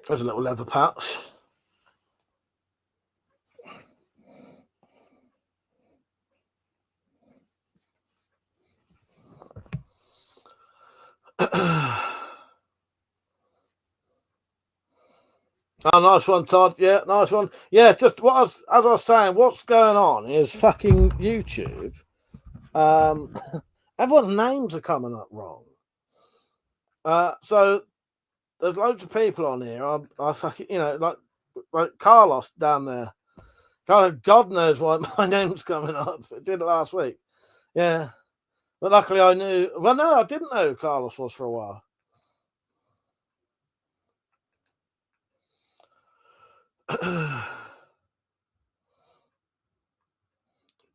There's a little leather pouch. Oh, nice one, Todd. Yeah, nice one. Yeah, it's just as I was saying, what's going on is fucking YouTube. Everyone's names are coming up wrong. So there's loads of people on here. I fucking, like Carlos down there. God knows why my name's coming up. It did it last week. Yeah. But luckily I knew. Well, no, I didn't know who Carlos was for a while.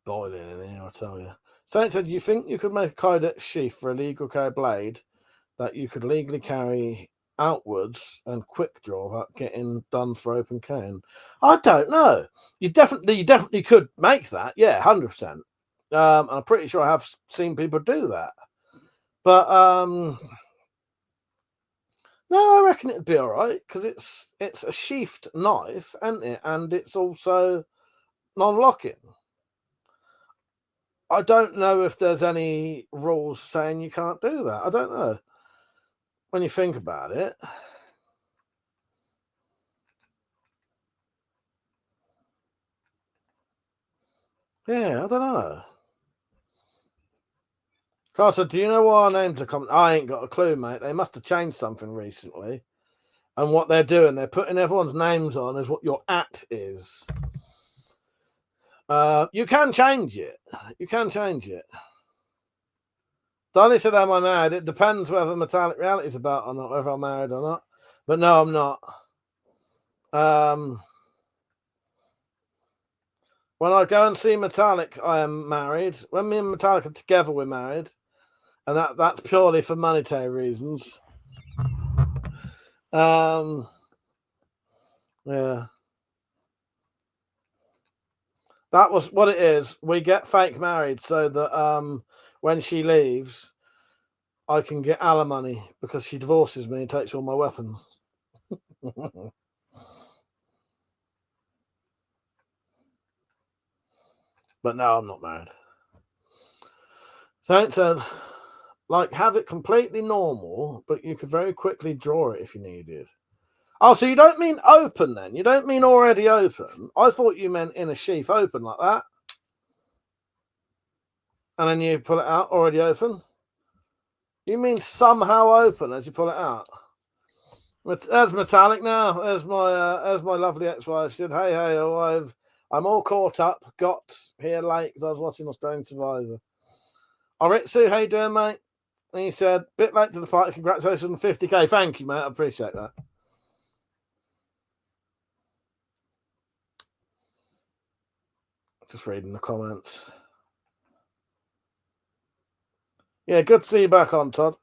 Boiling in here, I tell you. Saint said, you think you could make a kydex sheath for a legal carry blade that you could legally carry outwards and quick draw without getting done for open carrying? I don't know. You definitely could make that. Yeah, 100%. I'm pretty sure I have seen people do that. But no, I reckon it'd be all right because it's a sheathed knife, isn't it? And it's also non-locking. I don't know if there's any rules saying you can't do that. I don't know. When you think about it. Yeah, I don't know. Carter, do you know why our names are coming? I ain't got a clue, mate. They must have changed something recently. And what they're doing, they're putting everyone's names on as what your @ is. You can change it. You can change it. Donnie said, am I married? It depends whether Metallic Reality is about or not, whether I'm married or not. But no, I'm not. When I go and see Metallic, I am married. When me and Metallic are together, we're married. And that's purely for monetary reasons. Yeah. That was what it is. We get fake married so that when she leaves, I can get alimony because she divorces me and takes all my weapons. But no, I'm not married. Saint said, like, have it completely normal, but you could very quickly draw it if you needed. Oh, so you don't mean open then? You don't mean already open? I thought you meant in a sheath open like that. And then you pull it out already open? You mean somehow open as you pull it out? There's Metallic now. There's my lovely ex-wife. She said, hey, I'm all caught up. Got here late because I was watching Australian Survivor. Aritsu, how you doing, mate? And he said, bit late to the party. Congratulations on 50k. Thank you, mate. I appreciate that. Just reading the comments. Yeah, good to see you back on, Todd.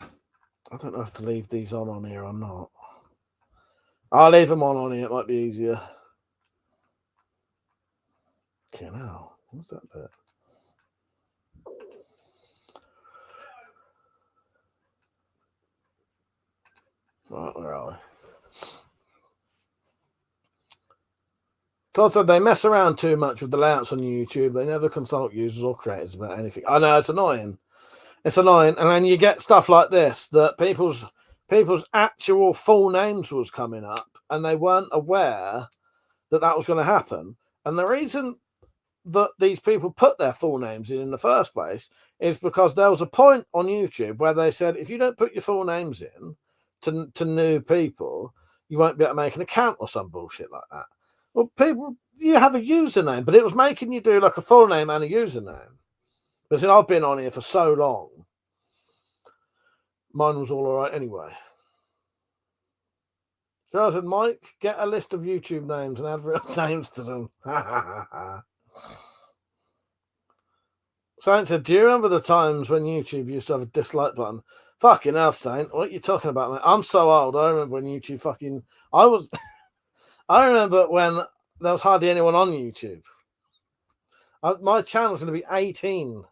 I don't know if to leave these on here or not. I'll leave them on here. It might be easier. Okay, now what's that bit? Right, where are we? Todd said they mess around too much with the layouts on YouTube. They never consult users or creators about anything. I know, it's annoying. It's annoying. And then you get stuff like this, that people's actual full names was coming up and they weren't aware that that was going to happen. And the reason that these people put their full names in the first place is because there was a point on YouTube where they said, if you don't put your full names in to new people, you won't be able to make an account or some bullshit like that. Well, people, you have a username, but it was making you do like a full name and a username. Because I've been on here for so long. Mine was all right anyway. So I said, Mike, get a list of YouTube names and add real names to them. Saint said, do you remember the times when YouTube used to have a dislike button? Fucking hell, Saint. What are you talking about, mate? I'm so old. I remember when YouTube fucking... I remember when there was hardly anyone on YouTube. My channel's going to be 18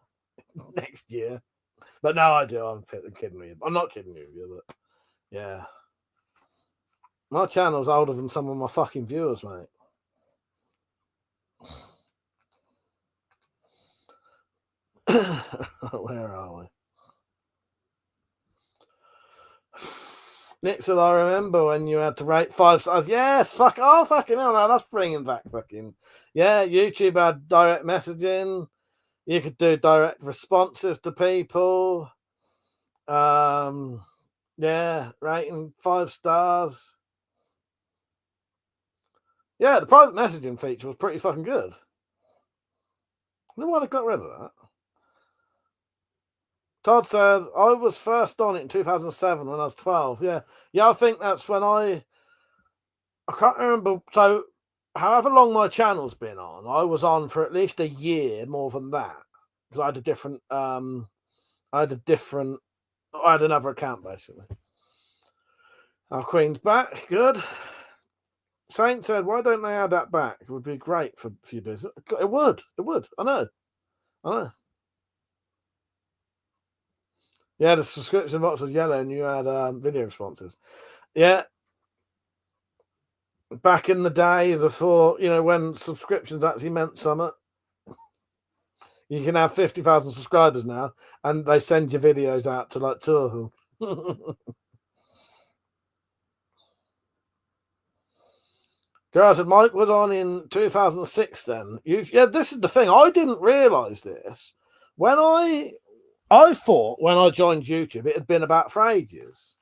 next year. But no, I do. I'm kidding with you. I'm not kidding with you, but yeah. My channel's older than some of my fucking viewers, mate. Where are we? Nick said, I remember when you had to rate 5 stars. Yes, fucking hell, now that's bringing back fucking... Yeah, YouTube had direct messaging. You could do direct responses to people. Yeah, rating 5 stars. Yeah, the private messaging feature was pretty fucking good. I don't know why they got rid of that. Todd said, I was first on it in 2007 when I was 12. Yeah, I think that's when I can't remember. So, however long my channel's been on, I was on for at least a year more than that. Because I had a different, I had another account, basically. Our Queen's back. Good. Saint said, why don't they add that back? It would be great for your business. It would. I know. Yeah, the subscription box was yellow and you had video responses. Yeah. Back in the day before, when subscriptions actually meant something. You can have 50,000 subscribers now and they send your videos out to like 2 of them. Gerard said, Mike was on in 2006 then. Yeah, this is the thing. I didn't realise this. When I thought when I joined YouTube, it had been about for ages.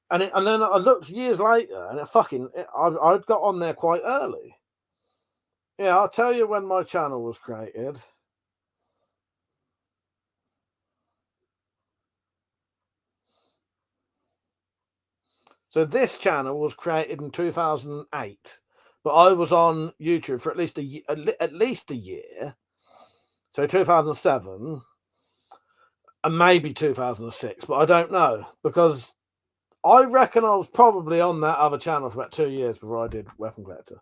And then I looked years later and I'd got on there quite early. Yeah, I'll tell you when my channel was created. So this channel was created in 2008, but I was on YouTube for at least a year. So 2007 and maybe 2006, but I don't know because I reckon I was probably on that other channel for about 2 years before I did WeaponCollector.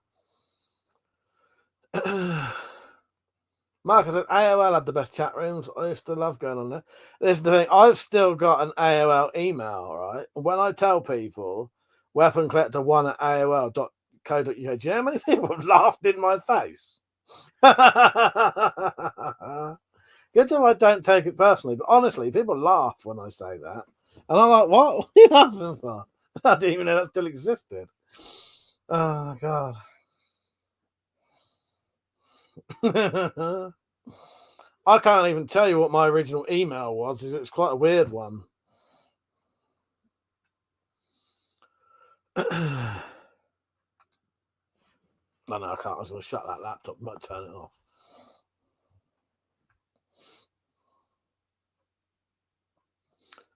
Marcus said AOL had the best chat rooms. I used to love going on there. This is the thing. I've still got an AOL email, right? When I tell people WeaponCollector1 at AOL.co.uk, do you know how many people have laughed in my face? Good job I don't take it personally, but honestly, people laugh when I say that. And I'm like, what are you laughing for? I didn't even know that still existed. Oh, God. I can't even tell you what my original email was. It's quite a weird one. No, I can't. I was going to shut that laptop. I might turn it off.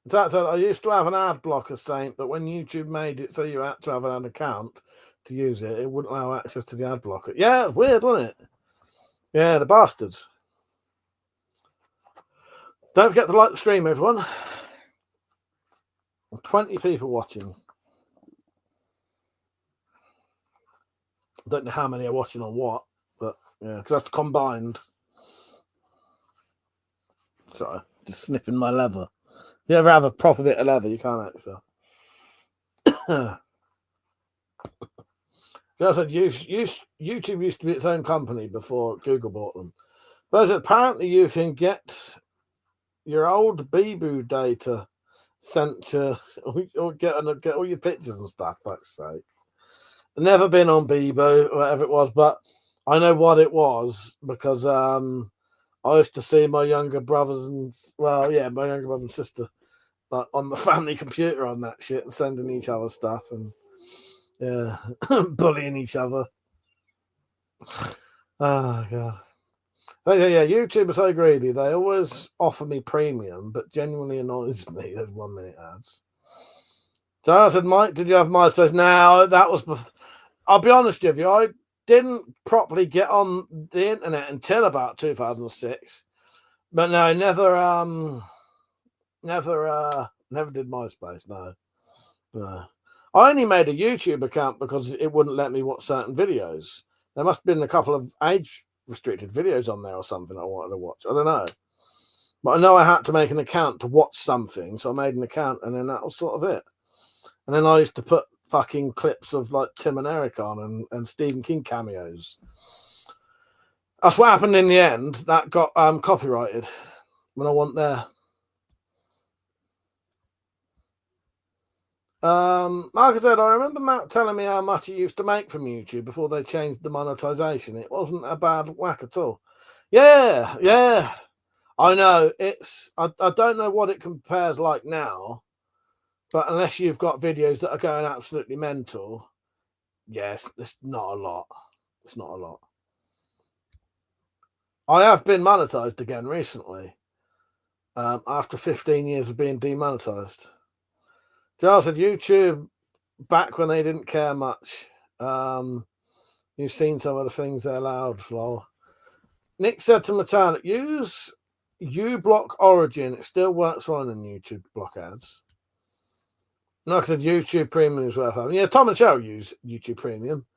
That said, I used to have an ad blocker, Saint, but when YouTube made it so you had to have an account to use it, it wouldn't allow access to the ad blocker. Yeah, it's weird, wasn't it? Yeah, the bastards. Don't forget to like the stream, everyone. 20 people watching. Don't know how many are watching on what, but yeah, because that's combined. Sorry, just sniffing my leather. If you ever have a proper bit of leather, you can't actually. I said YouTube used to be its own company before Google bought them. But apparently you can get your old Bebo data sent to, or get all your pictures and stuff, fuck's sake. Never been on Bebo or whatever it was, but I know what it was because I used to see my younger brothers and my younger brother and sister like on the family computer on that shit and sending each other stuff and bullying each other. Oh god. Oh, yeah, YouTube is so greedy. They always offer me premium, but genuinely annoys me. Those 1 minute ads. So I said, Mike, did you have MySpace? No, that was. I'll be honest with you, I didn't properly get on the internet until about 2006. But no, never did MySpace. No. I only made a YouTube account because it wouldn't let me watch certain videos. There must have been a couple of age restricted videos on there or something I wanted to watch. I don't know. But I know I had to make an account to watch something, so I made an account and then that was sort of it. And then I used to put fucking clips of like Tim and Eric on and Stephen King cameos. That's what happened in the end. That got copyrighted when I wasn't there. Like I said, I remember Matt telling me how much he used to make from YouTube before they changed the monetization. It wasn't a bad whack at all. Yeah. I know. I don't know what it compares like now, but unless you've got videos that are going absolutely mental, yes, it's not a lot. It's not a lot. I have been monetized again recently, after 15 years of being demonetized. Giles said YouTube back when they didn't care much. You've seen some of the things they allowed, Flo. Nick said to Matan, use uBlock Origin. It still works fine in YouTube block ads. Like I said, YouTube Premium is worth having. Yeah, Tom and Cheryl use YouTube Premium.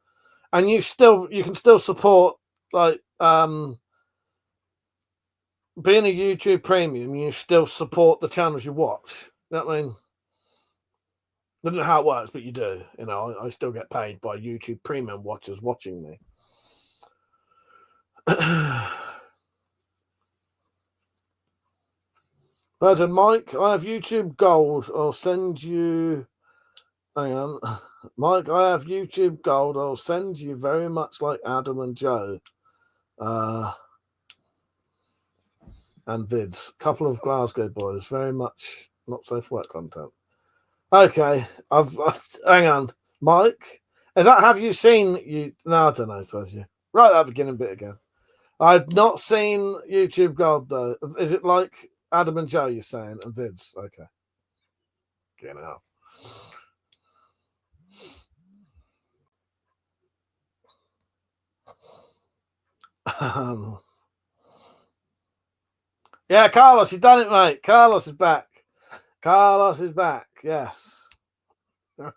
And you can still support like being a YouTube Premium, you still support the channels you watch. You know what I mean? I don't know how it works, but you do. You know, I still get paid by YouTube Premium watchers watching me. But Mike, I have YouTube Gold. I'll send you. Hang on, Mike. I have YouTube Gold. I'll send you very much like Adam and Joe. And vids. Couple of Glasgow boys. Very much not safe work content. Okay, I've hang on, Mike. Have you seen you? No, I don't know. Suppose you right at that beginning bit again. I've not seen YouTube Gold though. Is it like Adam and Joe? You're saying and vids? Okay, get out. Yeah, Carlos, you done it, mate. Carlos is back. Carlos is back. Yes. Nice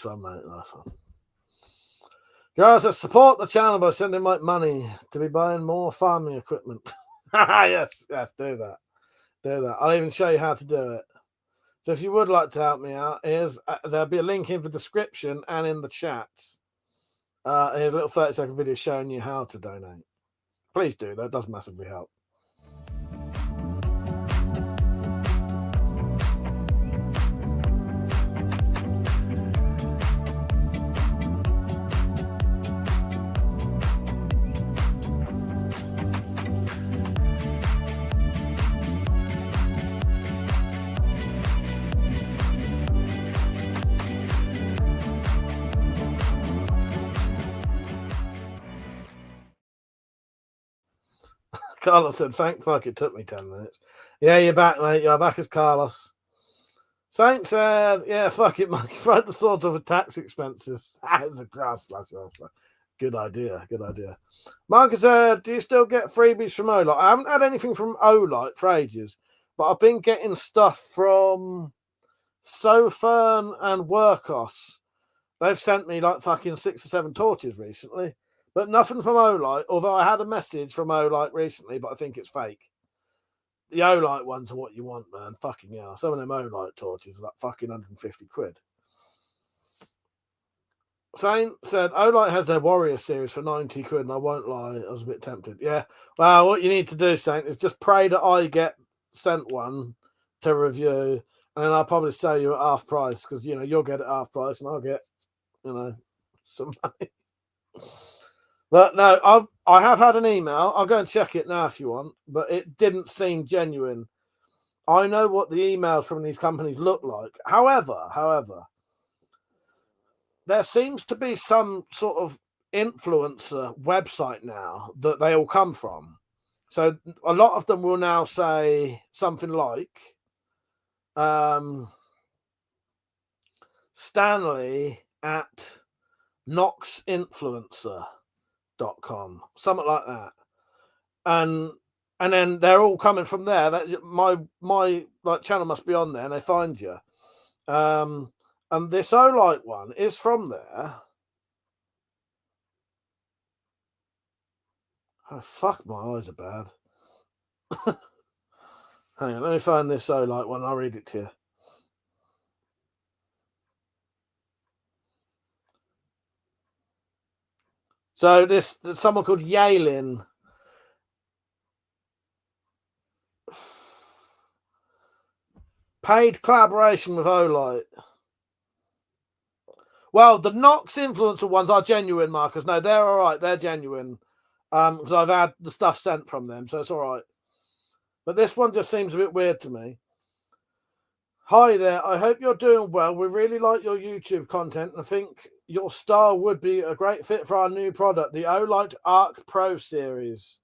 one, mate. Nice one. Carlos says, support the channel by sending Mike money to be buying more farming equipment. yes, do that. Do that. I'll even show you how to do it. So if you would like to help me out, there'll be a link in the description and in the chat. Here's a little 30-second video showing you how to donate. Please do. That does massively help. Carlos said, thank fuck, it took me 10 minutes. Yeah, you're back, mate. You're back as Carlos. Saint said, yeah, fuck it, Mike. Throw the swords over tax expenses. It's a grass slash. Good idea. Good idea. Marcus said, do you still get freebies from Olight? I haven't had anything from Olight for ages, but I've been getting stuff from Sofern and Workos. They've sent me like fucking 6 or 7 torches recently, but nothing from Olight, although I had a message from Olight recently, but I think it's fake. The Olight ones are what you want, man. Fucking hell. Some of them Olight torches are like fucking 150 quid. Saint said, Olight has their Warrior series for 90 quid, and I won't lie, I was a bit tempted. Yeah. Well, what you need to do, Saint, is just pray that I get sent one to review, and then I'll probably sell you at half price, because, you know, you'll get it half price, and I'll get, you know, some money. But no, I have had an email. I'll go and check it now if you want, but it didn't seem genuine. I know what the emails from these companies look like. However, there seems to be some sort of influencer website now that they all come from. So a lot of them will now say something like Stanley at noxinfluencer.com, something like that. And then they're all coming from there. That my like channel must be on there, and they find you. And this Olight one is from there. Oh, fuck, my eyes are bad. Hang on, let me find this Olight one. I'll read it to you. So there's someone called Yalin. Paid collaboration with Olight. Well, the Nox influencer ones are genuine, Marcus. No, they're all right. They're genuine. Because I've had the stuff sent from them, so it's all right. But this one just seems a bit weird to me. Hi there. I hope you're doing well. We really like your YouTube content, and I think your style would be a great fit for our new product, the Olight Arc Pro Series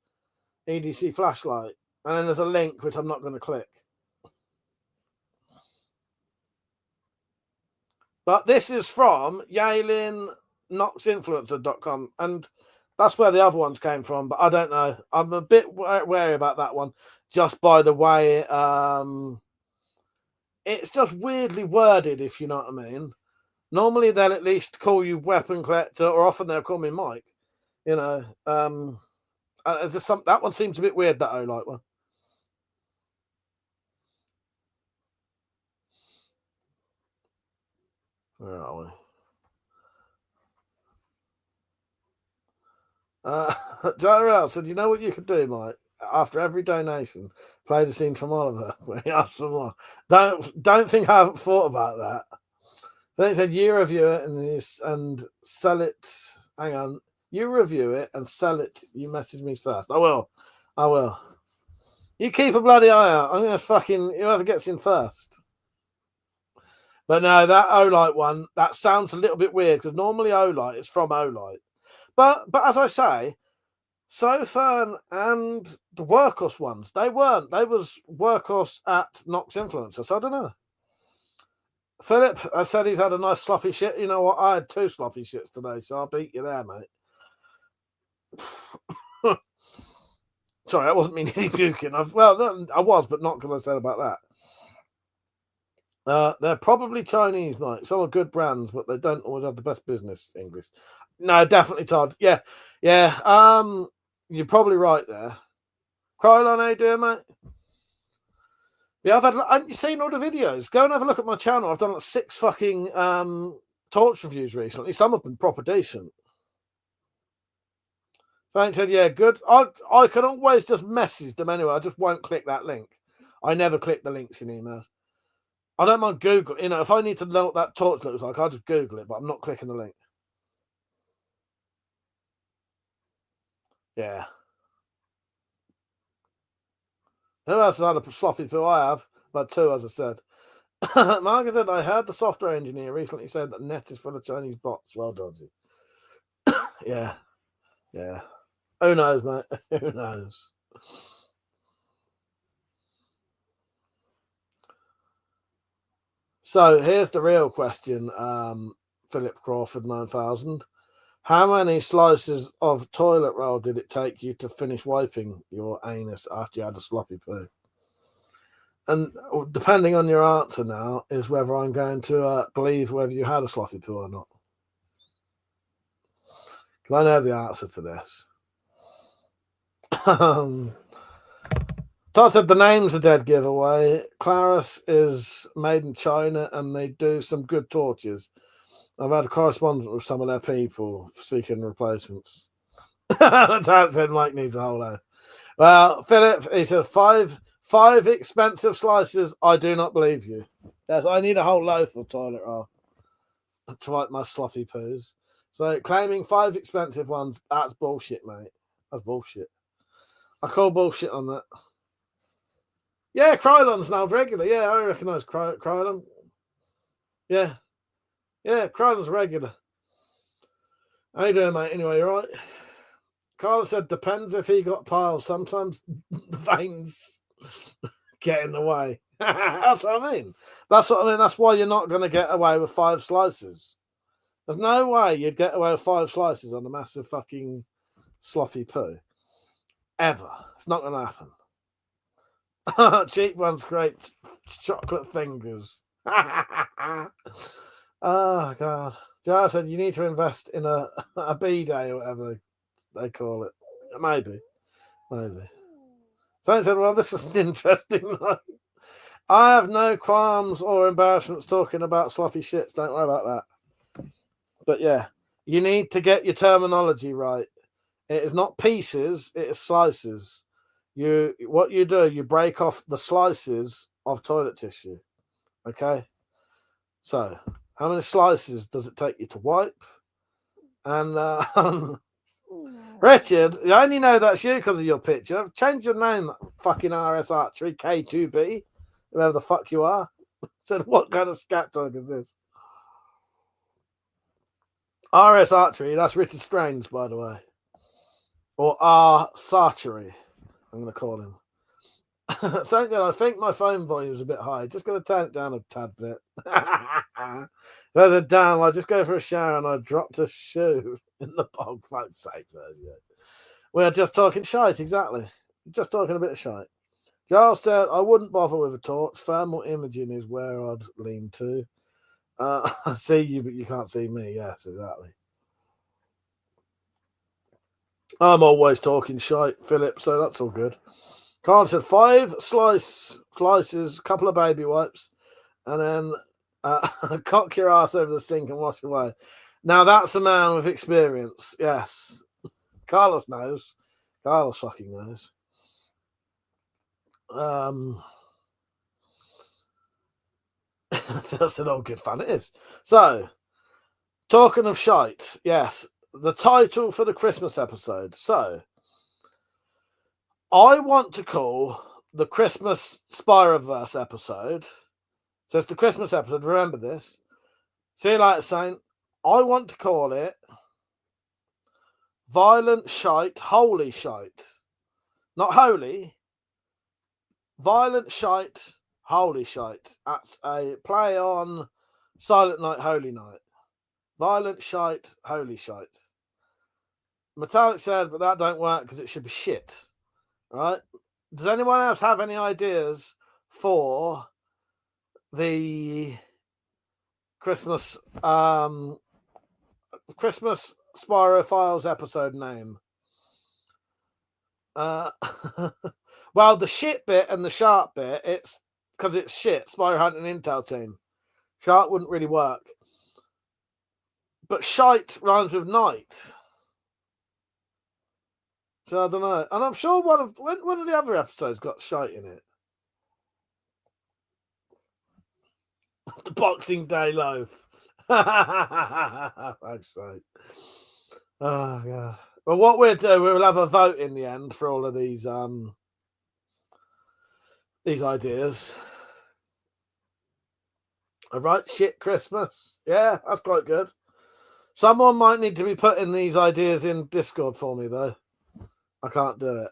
EDC flashlight. And then there's a link, which I'm not going to click. But this is from YalinNoxInfluencer.com, and that's where the other ones came from, but I don't know. I'm a bit wary about that one, just by the way it's just weirdly worded, if you know what I mean. Normally they'll at least call you Weapon Collector, or often they'll call me Mike. You know, that one seems a bit weird, that Olight one. Where are we? Joe said, you know what you could do, Mike? After every donation, play the scene from Oliver when he asks for more. Don't think I haven't thought about that. Then he said, you review it and sell it. Hang on. You review it and sell it. You message me first. I will. You keep a bloody eye out. I'm going to fucking, whoever gets in first. But no, that Olight one, that sounds a little bit weird, because normally Olight is from Olight. But as I say, Sofern and the Workos ones, they weren't. They was Workos at Nox Influencer. So I don't know. Philip, I said he's had a nice sloppy shit. You know what? I had 2 sloppy shits today, so I'll beat you there, mate. Sorry, that wasn't me nearly puking. I was, but not because I said about that. They're probably Chinese, Mike. Some are good brands, but they don't always have the best business English. No, definitely Todd. Yeah. You're probably right there. Krylon, how you doing, mate? Yeah, have you seen all the videos? Go and have a look at my channel. I've done like 6 fucking torch reviews recently. Some have been proper decent. Saint said, yeah, good. I can always just message them anyway. I just won't click that link. I never click the links in emails. I don't mind Google. You know, if I need to know what that torch looks like, I'll just Google it, but I'm not clicking the link. Yeah. Who else has had a sloppy poo? I have. About 2, as I said. Margaret said, I heard the software engineer recently said that net is full of Chinese bots. Well done, Yeah. Who knows, mate? Who knows? So here's the real question, Philip Crawford 9000. How many slices of toilet roll did it take you to finish wiping your anus after you had a sloppy poo? And depending on your answer now is whether I'm going to believe whether you had a sloppy poo or not. Because I know the answer to this. Todd said the name's a dead giveaway. Claris is made in China and they do some good torches. I've had a correspondence with some of their people seeking replacements. Todd said Mike needs a whole load. Well, Philip, he said five expensive slices. I do not believe you. Yes, I need a whole loaf of toilet roll to wipe my sloppy poos. So claiming 5 expensive ones, that's bullshit, mate. That's bullshit. I call bullshit on that. Yeah, Krylon's now regular. Yeah, I recognise Krylon. Yeah. Yeah, Krylon's regular. How you doing, mate? Anyway, you right? Carl said, depends if he got piles. Sometimes the veins get in the way. That's what I mean. That's what I mean. That's why you're not going to get away with 5 slices. There's no way you'd get away with 5 slices on a massive fucking sloppy poo. Ever. It's not going to happen. Cheap one's great. Chocolate fingers. Oh, God. Jar said you need to invest in a B-day or whatever they call it. Maybe. Someone said, well, this is an interesting night. I have no qualms or embarrassments talking about sloppy shits. Don't worry about that. But yeah, you need to get your terminology right. It is not pieces, it is slices. What you do, you break off the slices of toilet tissue. Okay? So, how many slices does it take you to wipe? And Richard, I only know that's you because of your picture. I've changed your name, fucking RS Archery, K2B, whoever the fuck you are. Said, what kind of scat talk is this? RS Archery, that's Richard Strange, by the way. Or R Sarchery, I'm going to call him. So I think my phone volume is a bit high. Just going to turn it down a tad bit. Let it down. I just go for a shower and I dropped a shoe in the bog. Fuck's sake, we're just talking shite, exactly. Just talking a bit of shite. Giles said, I wouldn't bother with a torch. Thermal imaging is where I'd lean to. I see you, but you can't see me. Yes, exactly. I'm always talking shite, Philip, so that's all good. Carl said 5 slices, a couple of baby wipes, and then cock your ass over the sink and wash away. Now that's a man with experience. Yes. Carlos knows. Carlos fucking knows. That's an all good fun. It is. So, talking of shite, yes, the title for the Christmas episode. So, I want to call the Christmas Spyroverse episode. So it's the Christmas episode. Remember this. See you later, Saint. I want to call it Violent Shite, Holy Shite. Not holy. Violent Shite, Holy Shite. That's a play on Silent Night, Holy Night. Violent Shite, Holy Shite. Metallic said, but that don't work because it should be shit. Right? Does anyone else have any ideas for the Christmas Spyro Files episode name? Well, the shit bit and the sharp bit, it's because it's shit. Spyro Hunting Intel Team. Sharp wouldn't really work. But shite rhymes with night. So I don't know. And I'm sure one of the other episodes got shite in it. The Boxing Day loaf. That's right. Oh god. Well, what we'll do, we'll have a vote in the end for all of these ideas. All right, shit Christmas. Yeah, that's quite good. Someone might need to be putting these ideas in Discord for me, though. I can't do it.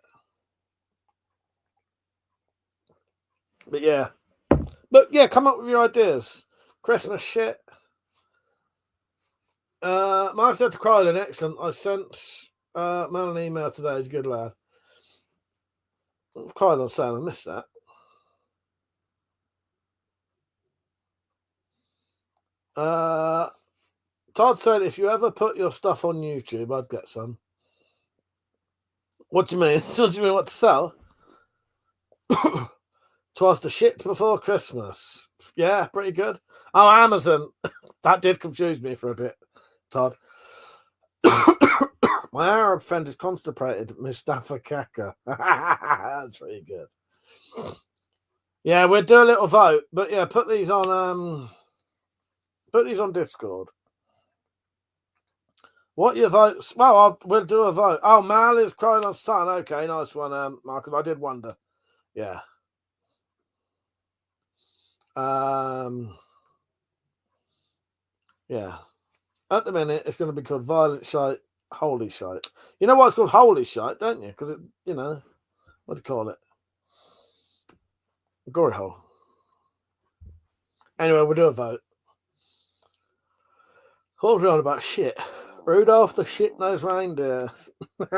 But yeah, come up with your ideas. Christmas shit. Mark said to Krylan, excellent. I sent man an email today. He's a good lad. Krylan saying I missed that. Todd said if you ever put your stuff on YouTube, I'd get some. What do you mean? What do you mean? What to sell? 'Twas the shit before Christmas. Yeah, pretty good. Oh, Amazon. That did confuse me for a bit, Todd. My Arab friend is constipated, Mustafa Kaka. That's really good. Yeah, we'll do a little vote, but yeah, put these on Discord. What your votes? Well, we'll do a vote. Oh, Mal is crying on son. Okay, nice one, Marcus. I did wonder. Yeah. Yeah. At the minute, it's going to be called Violent Shite, Holy Shite. You know why it's called Holy Shite, don't you? Because, what do you call it? Glory hole. Anyway, we'll do a vote. What are we on about shit? Rudolph the shit-nosed reindeer. Maybe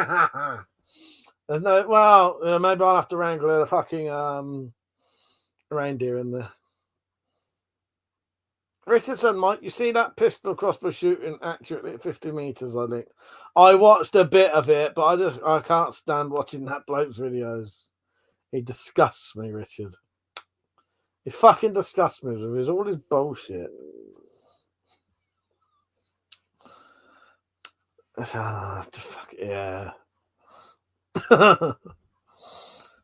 I'll have to wrangle a fucking reindeer in there. Richardson, Mike, you see that pistol crossbow shooting accurately at 50 meters, I think. I watched a bit of it, but I can't stand watching that bloke's videos. He disgusts me, Richard. He fucking disgusts me with all his bullshit. Yeah.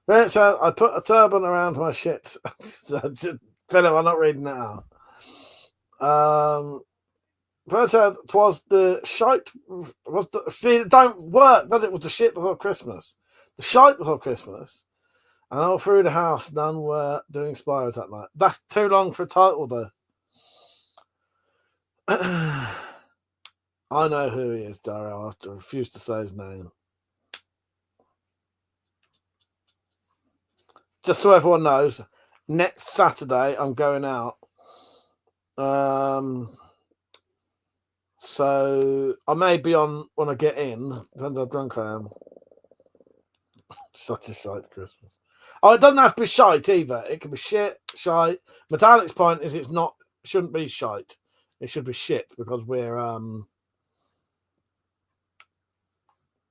Right, so I put a turban around my shit. Philip, I'm not reading that out. First said twas the shite. See, it don't work, does it? Was the shit before Christmas. The shite before Christmas. And all through the house, none were doing Spyros that night. That's too long for a title, though. I know who he is, Daryl. I have to refuse to say his name. Just so everyone knows, next Saturday I'm going out. So I may be on when I get in. Depends how drunk I am. Such a shite Christmas. Oh, it doesn't have to be shite either. It can be shit, shite. Metallic's point is shouldn't be shite. It should be shit because we're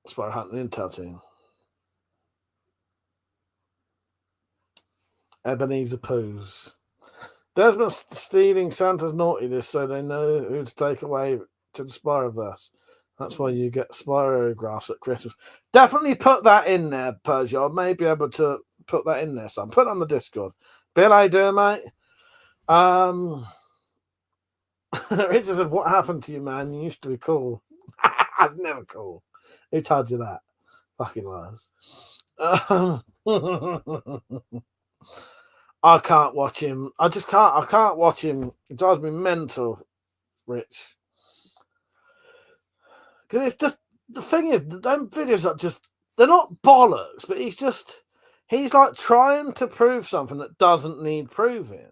Spyro Hunting Intel team. Ebenezer Poos. Desmond stealing Santa's naughty list so they know who to take away to the Spyroverse. That's why you get Spyrographs at Christmas. Definitely put that in there, Persia. I may be able to put that in there, son. Put it on the Discord. Bill, how you doing, mate? Richard said, what happened to you, man? You used to be cool. I was never cool. Who told you that? Fucking lies. I can't watch him. I can't watch him. It drives me mental, Rich. Because it's just, the thing is, them videos are just, they're not bollocks, but he's like trying to prove something that doesn't need proving.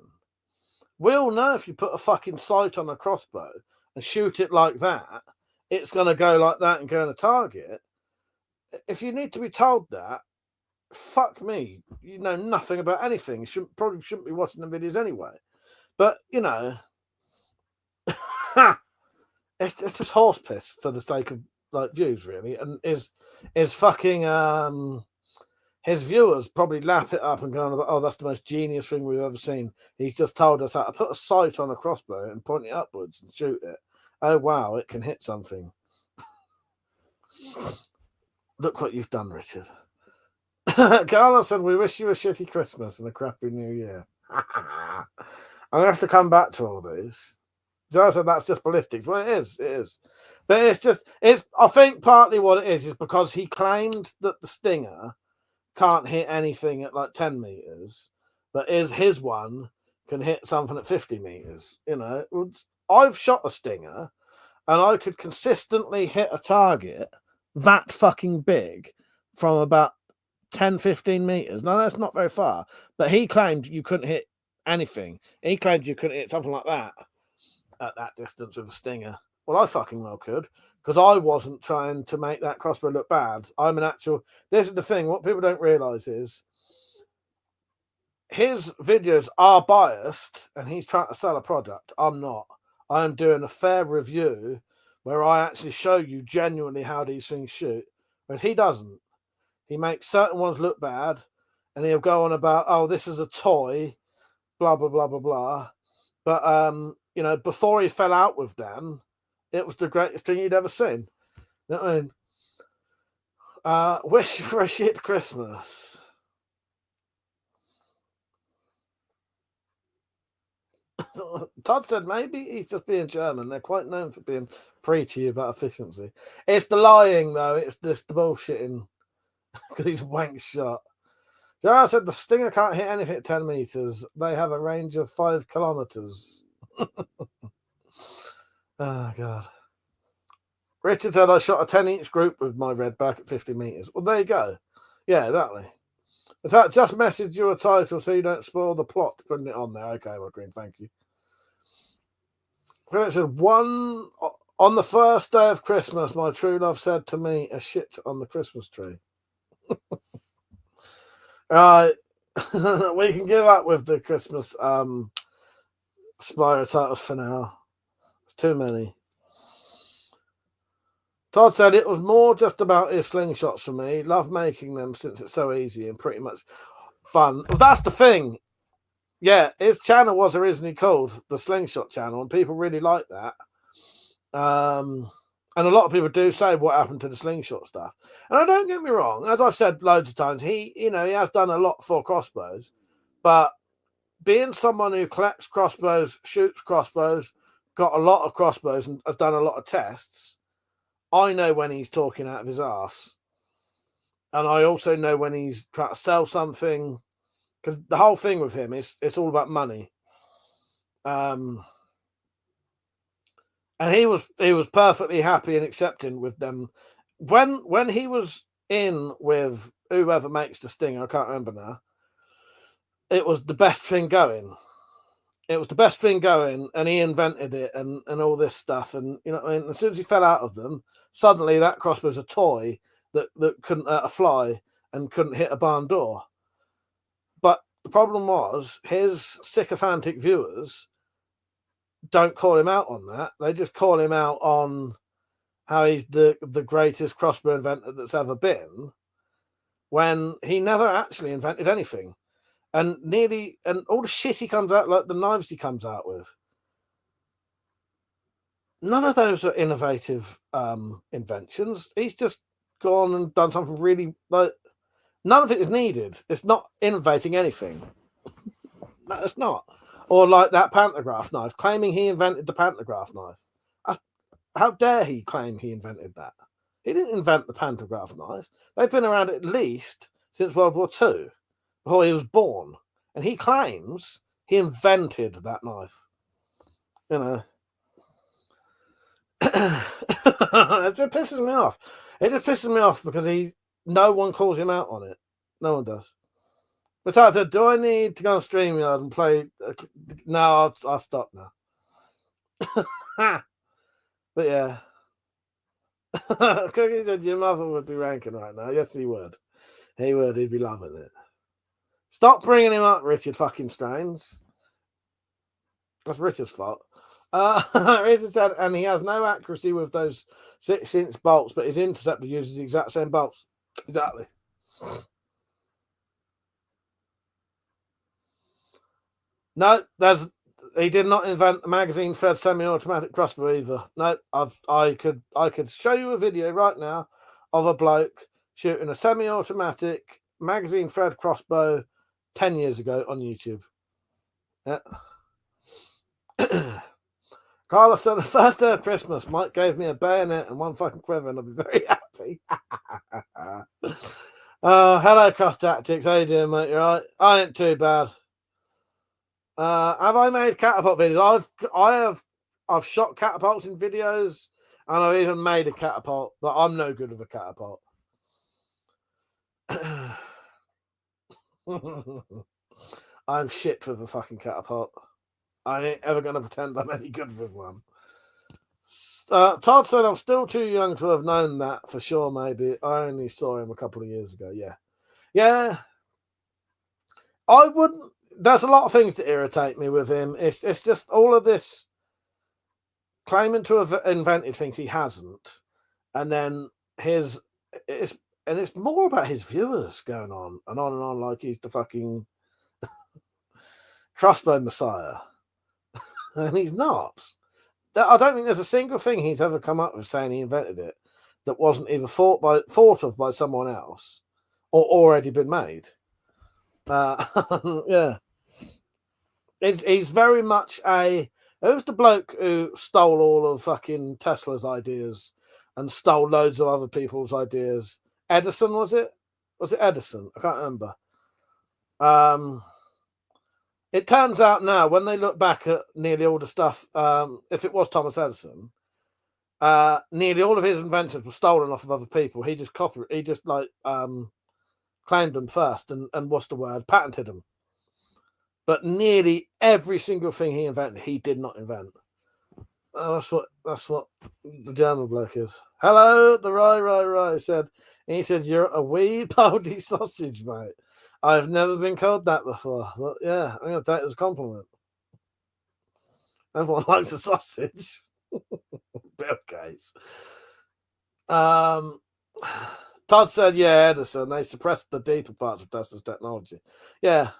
We all know if you put a fucking sight on a crossbow and shoot it like that, it's going to go like that and go on a target. If you need to be told that, fuck me. You know nothing about anything. You probably shouldn't be watching the videos anyway. But, it's just horse piss for the sake of like views, really. And is fucking his viewers probably lap it up and go on about, oh, that's the most genius thing we've ever seen. He's just told us how to put a sight on a crossbow and point it upwards and shoot it. Oh wow, it can hit something. Look what you've done, Richard. Carlos said, we wish you a shitty Christmas and a crappy New Year. I'm going to have to come back to all these. Joe said that's just ballistics. Well, it is. But I think partly what it is because he claimed that the Stinger can't hit anything at like 10 meters, but his one can hit something at 50 meters. I've shot a Stinger and I could consistently hit a target that fucking big from about 10, 15 meters. No, that's not very far. But he claimed you couldn't hit anything. He claimed you couldn't hit something like that at that distance with a Stinger. Well, I fucking well could, because I wasn't trying to make that crossbow look bad. I'm an actual. This is the thing. What people don't realise is his videos are biased, and he's trying to sell a product. I'm not. I'm doing a fair review where I actually show you genuinely how these things shoot, whereas he doesn't. He makes certain ones look bad, and he'll go on about, oh, this is a toy, blah blah blah blah blah. But you know, before he fell out with them, it was the greatest thing you'd ever seen. You know what I mean? Wish for a shit Christmas. Todd said maybe he's just being German. They're quite known for being preachy about efficiency. It's the lying, though. It's just the bullshitting because he's wank shot. Gerard said the Stinger can't hit anything at 10 meters. They have a range of 5 kilometers. Oh, God. Richard said I shot a 10-inch group with my redback at 50 meters. Well, there you go. Yeah, exactly. In fact, just message you a title so you don't spoil the plot putting it on there. Okay, well, Green, thank you. It said, on the first day of Christmas, my true love said to me, a shit on the Christmas tree. Right. We can give up with the Christmas Spyro titles for now. It's too many. Todd said it was more just about his slingshots for me. Love making them since it's so easy and pretty much fun. Well, that's the thing. Yeah, his channel was originally called the Slingshot Channel, and people really like that. And a lot of people do say what happened to the slingshot stuff. And I don't get me wrong, as I've said loads of times, he has done a lot for crossbows, but being someone who collects crossbows, shoots crossbows, got a lot of crossbows, and has done a lot of tests, I know when he's talking out of his ass. And I also know when he's trying to sell something, because the whole thing with him is it's all about money. And he was perfectly happy and accepting with them. When he was in with whoever makes the Stinger, I can't remember now, it was the best thing going. It was the best thing going, and he invented it and all this stuff. And you know what I mean? As soon as he fell out of them, suddenly that crossbow was a toy that couldn't hurt a fly and couldn't hit a barn door. But the problem was his sycophantic viewers don't call him out on that. They just call him out on how he's the greatest crossbow inventor that's ever been, when he never actually invented anything. And all the shit he comes out, like the knives he comes out with, none of those are innovative inventions. He's just gone and done something really, like, none of it is needed. It's not innovating anything. No, it's not. Or like that pantograph knife, claiming he invented the pantograph knife. How dare he claim he invented that? He didn't invent the pantograph knife. They've been around at least since World War II, before he was born. And he claims he invented that knife. You know. It just pisses me off. It just pisses me off because no one calls him out on it. No one does. But I said, do I need to go on StreamYard and play? No, I'll stop now. But yeah. Cookie said your mother would be ranking right now. Yes, he would. He would. He'd be loving it. Stop bringing him up, Richard fucking Strange. That's Richard's fault. Richard said, and he has no accuracy with those 6-inch bolts, but his interceptor uses the exact same bolts. Exactly. No, he did not invent the magazine-fed semi-automatic crossbow either. No, I could show you a video right now of a bloke shooting a semi-automatic magazine-fed crossbow 10 years ago on YouTube. Yeah. Carlos said, the first day of Christmas, Mike gave me a bayonet and one fucking quiver, and I'll be very happy. Hello, Cross Tactics. How you doing, mate? You all right? I ain't too bad. Have I made catapult videos? I've shot catapults in videos, and I've even made a catapult, but I'm no good with a catapult. I'm shit with a fucking catapult. I ain't ever gonna pretend I'm any good with one. Todd said, I'm still too young to have known that for sure, maybe. I only saw him a couple of years ago. Yeah. Yeah. I wouldn't. There's a lot of things that irritate me with him. It's just all of this claiming to have invented things he hasn't. And then it's more about his viewers going on and on and on, like he's the fucking crossbow messiah. And he's not. I don't think there's a single thing he's ever come up with saying he invented it that wasn't either thought of by someone else or already been made. Yeah. He's very much who's the bloke who stole all of fucking Tesla's ideas and stole loads of other people's ideas? Edison, was it? Was it Edison? I can't remember. It turns out now, when they look back at nearly all the stuff, if it was Thomas Edison, nearly all of his inventions were stolen off of other people. He just claimed them first and what's the word? Patented them. But nearly every single thing he invented, he did not invent. That's what the German bloke is. Hello, the Rye said. And he said, "You're a wee baldy sausage, mate. I've never been called that before." But yeah, I'm going to take it as a compliment. Everyone likes a sausage. Bill Gates. Todd said, "Yeah, Edison. They suppressed the deeper parts of Tesla's technology." Yeah,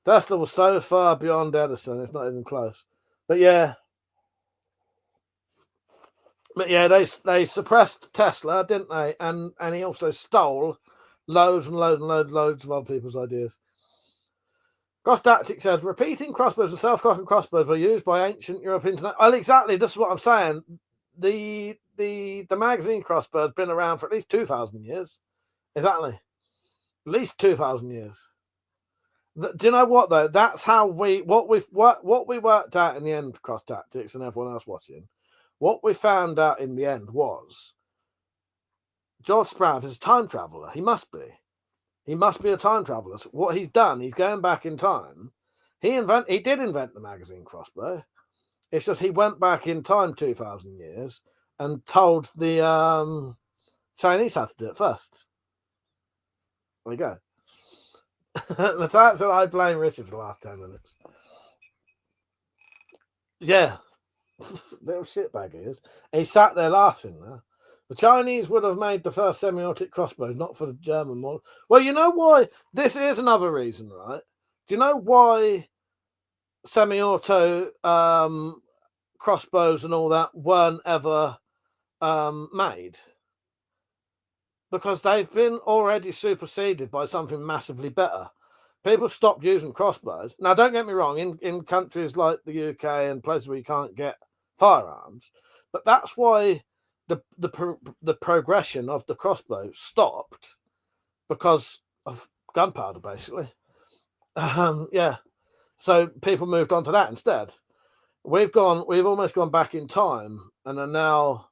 Tesla was so far beyond Edison, it's not even close. But yeah, they suppressed Tesla, didn't they? And he also stole loads and loads of other people's ideas. Cross Tactic said, "Repeating crossbows and self-cocking crossbows were used by ancient Europeans." Well, exactly. This is what I'm saying. The magazine crossbow has been around for at least 2,000 years. Exactly, at least 2,000 years. Do you know what though? That's how what we worked out in the end. Cross Tactics and everyone else watching. What we found out in the end was George Spratt is a time traveler. He must be. He must be a time traveler. So what he's done, he's going back in time. He did invent the magazine crossbow. It's just he went back in time 2,000 years and told the Chinese how to do it first. There we go. The time said, "I blame Richard for the last 10 minutes." Yeah. Little shitbag he is. He sat there laughing now. The Chinese would have made the first semiotic crossbow, not for the German model. Well, you know why? This is another reason, right? Do you know why semi-auto crossbows and all that weren't ever made? Because they've been already superseded by something massively better. People stopped using crossbows. Now, don't get me wrong, in countries like the UK and places where you can't get firearms, but that's why the progression of the crossbow stopped, because of gunpowder, basically. Yeah. So people moved on to that instead. We've almost gone back in time and are now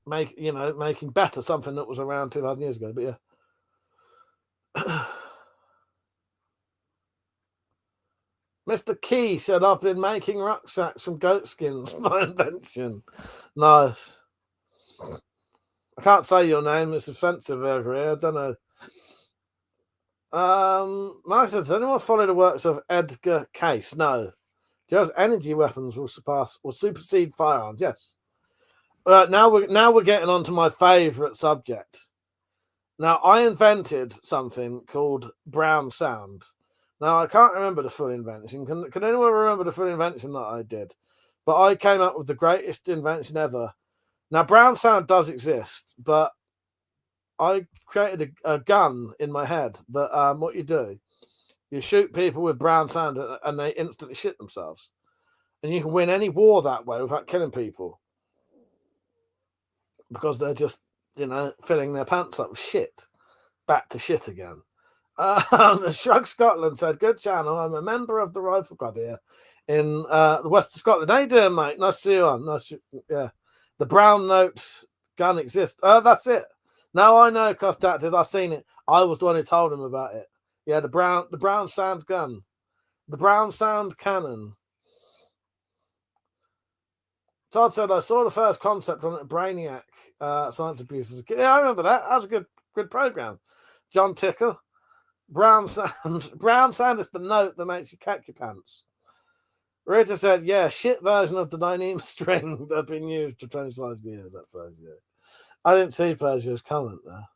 making better something that was around 2,000 years ago. But yeah. Mr. Key said, "I've been making rucksacks from goat skins. My invention." Nice. I can't say your name. It's offensive over here. I don't know. Mark said, "Does anyone follow the works of Edgar Cayce?" No. Just energy weapons will supersede firearms. Yes. Now we're getting on to my favourite subject. Now, I invented something called brown sound. Now, I can't remember the full invention. Can anyone remember the full invention that I did? But I came up with the greatest invention ever. Now, brown sound does exist, but I created a gun in my head that what you do, you shoot people with brown sound and they instantly shit themselves. And you can win any war that way without killing people, because they're just, filling their pants up with shit. Back to shit again. Shrug Scotland said, "Good channel. I'm a member of the Rifle Club here in the west of Scotland. How you doing, mate? Nice to see you on." Yeah. The brown note gun exists. That's it. Now I know, Costated. I've seen it. I was the one who told him about it. Yeah, the brown sound gun. The brown sound cannon. Todd said, I saw the first concept on it, Brainiac, Science Abuse as a kid. Yeah, I remember that. That was a good program. John Tickle. Brown sound. Brown sound is the note that makes you cack your pants. Rita said, yeah, shit version of the Dyneema string that had been used for 25 years. That first year. I didn't see Persio's comment there.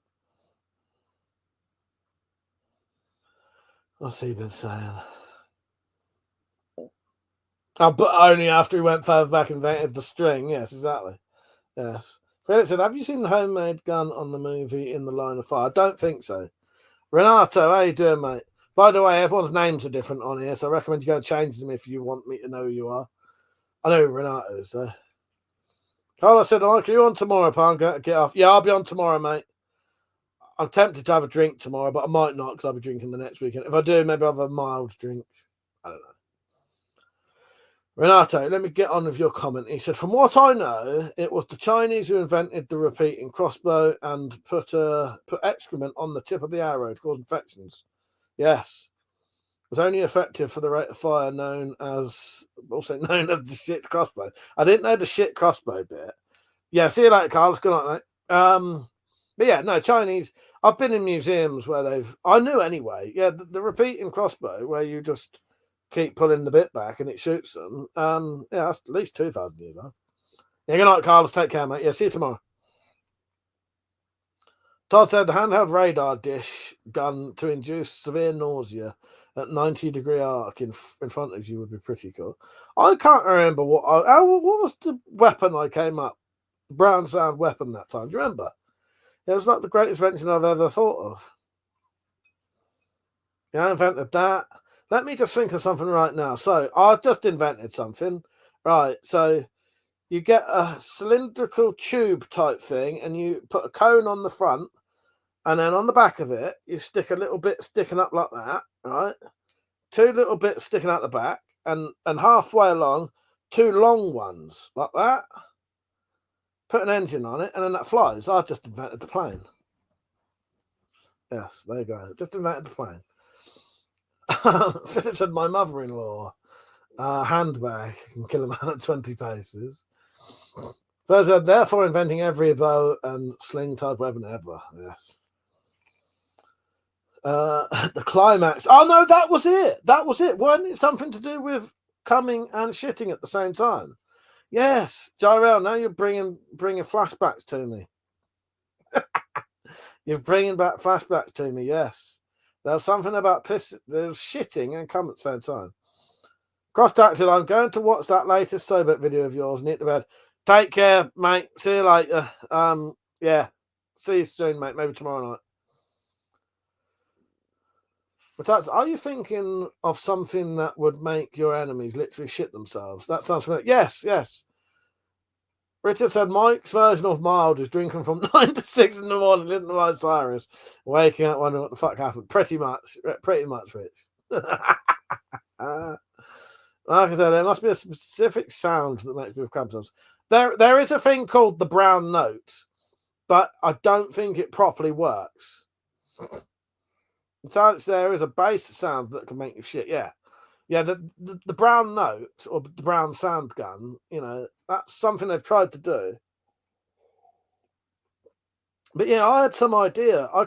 What's he been saying? Oh, but only after he went further back and invented the string. Yes, exactly. Yes. Philip said, have you seen the homemade gun on the movie In the Line of Fire? I don't think so. Renato, how you doing, mate? By the way, everyone's names are different on here, so I recommend you go and change them if you want me to know who you are. I know who Renato is, though. Carlos said, Mike, are you on tomorrow, pal? Get off. Yeah, I'll be on tomorrow, mate. I'm tempted to have a drink tomorrow, but I might not because I'll be drinking the next weekend. If I do, maybe I'll have a mild drink. I don't know. Renato, let me get on with your comment. He said, from what I know, it was the Chinese who invented the repeating crossbow and put excrement on the tip of the arrow to cause infections. Yes. It was only effective for the rate of fire also known as the shit crossbow. I didn't know the shit crossbow bit. Yeah, see you later, Carlos. Good night, mate. But yeah, no, Chinese. I've been in museums where I knew anyway. Yeah, the repeating crossbow where you just keep pulling the bit back and it shoots them. Yeah, that's at least 2,000 years old. Yeah, good night, Carlos. Take care, mate. Yeah, see you tomorrow. Todd said the handheld radar dish gun to induce severe nausea at 90-degree arc in front of you would be pretty cool. I can't remember what was the weapon I came up, brown sound weapon that time. Do you remember? It was like the greatest invention I've ever thought of. Yeah, I invented that. Let me just think of something right now. So I've just invented something. Right, so you get a cylindrical tube type thing and you put a cone on the front and then on the back of it, you stick a little bit sticking up like that, right? 2 little bits sticking out the back and halfway along, 2 long ones like that. Put an engine on it and then that flies. I just invented the plane. Yes, there you go. Just invented the plane. Philip said, my mother-in-law, handbag can kill a man at 20 paces. First said, therefore inventing every bow and sling type weapon ever. Yes. The climax. Oh no, that was it. That was it. Wasn't it something to do with coming and shitting at the same time? Yes, Jyrell. Now you're bringing flashbacks to me. You're bringing back flashbacks to me. Yes, there was something about there was shitting and coming at the same time. Cross-tacted. I'm going to watch that latest Sobek video of yours and hit the bed. Take care, mate. See you later. Yeah. See you soon, mate. Maybe tomorrow night. But are you thinking of something that would make your enemies literally shit themselves? That sounds familiar. Yes, yes. Richard said Mike's version of mild is drinking from 9 to 6 in the morning, listening to Osiris, waking up wondering what the fuck happened. Pretty much, Rich. Like I said, there must be a specific sound that makes people cramp themselves. There is a thing called the brown note, but I don't think it properly works. There is a bass sound that can make you shit. Yeah. The brown note or the brown sound gun, that's something they've tried to do. But yeah, I had some idea. I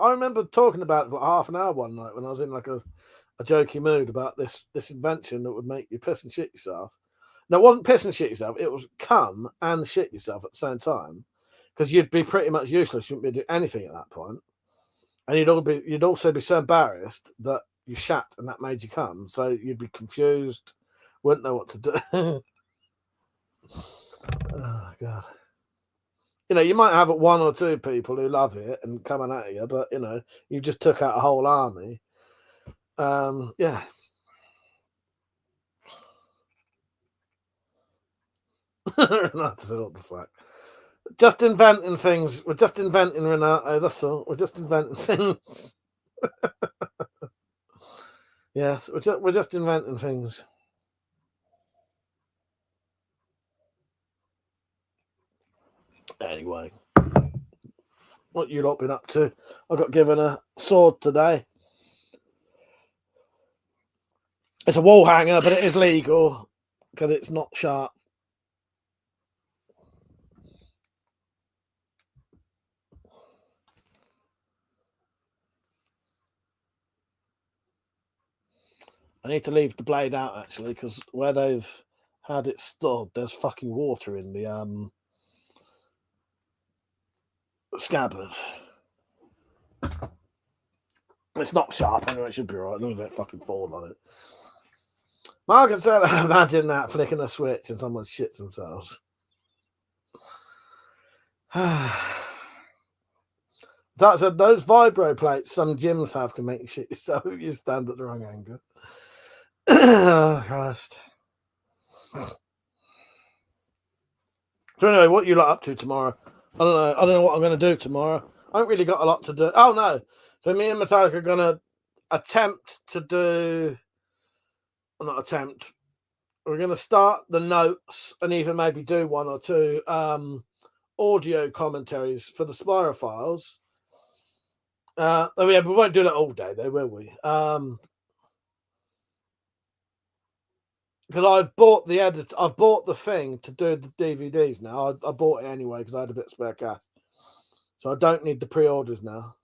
remember talking about it for like half an hour one night when I was in like a jokey mood about this invention that would make you piss and shit yourself. No, it wasn't piss and shit yourself. It was come and shit yourself at the same time because you'd be pretty much useless. You wouldn't be doing anything at that point. And you'd also be so embarrassed that you shat and that made you come. So you'd be confused, wouldn't know what to do. Oh, God. You might have 1 or 2 people who love it and coming at you, but, you just took out a whole army. Yeah. That's what the fuck. Just inventing things. We're just inventing, Renato. That's all. We're just inventing things. Yes, we're just inventing things. Anyway, what you lot been up to? I got given a sword today. It's a wall hanger, but it is legal because it's not sharp. I need to leave the blade out actually, because where they've had it stored, there's fucking water in the scabbard. It's not sharp anyway, it should be alright. Don't let it fucking fall on it. Margaret said, imagine that, flicking a switch and someone shits themselves. That said, those vibro plates some gyms have can make you shit yourself if you stand at the wrong angle. Oh, Christ. So anyway, what you lot up to tomorrow? I don't know what I'm going to do tomorrow. I haven't really got a lot to do. Oh, no. So me and Metallica are going to attempt to do... Well, not attempt. We're going to start the notes and even maybe do one or two audio commentaries for the Spyro files. Yeah, we won't do that all day, though, will we? Because I've bought the edit. I've bought the thing to do the DVDs now. I bought it anyway because I had a bit of spare cash, so I don't need the pre-orders now.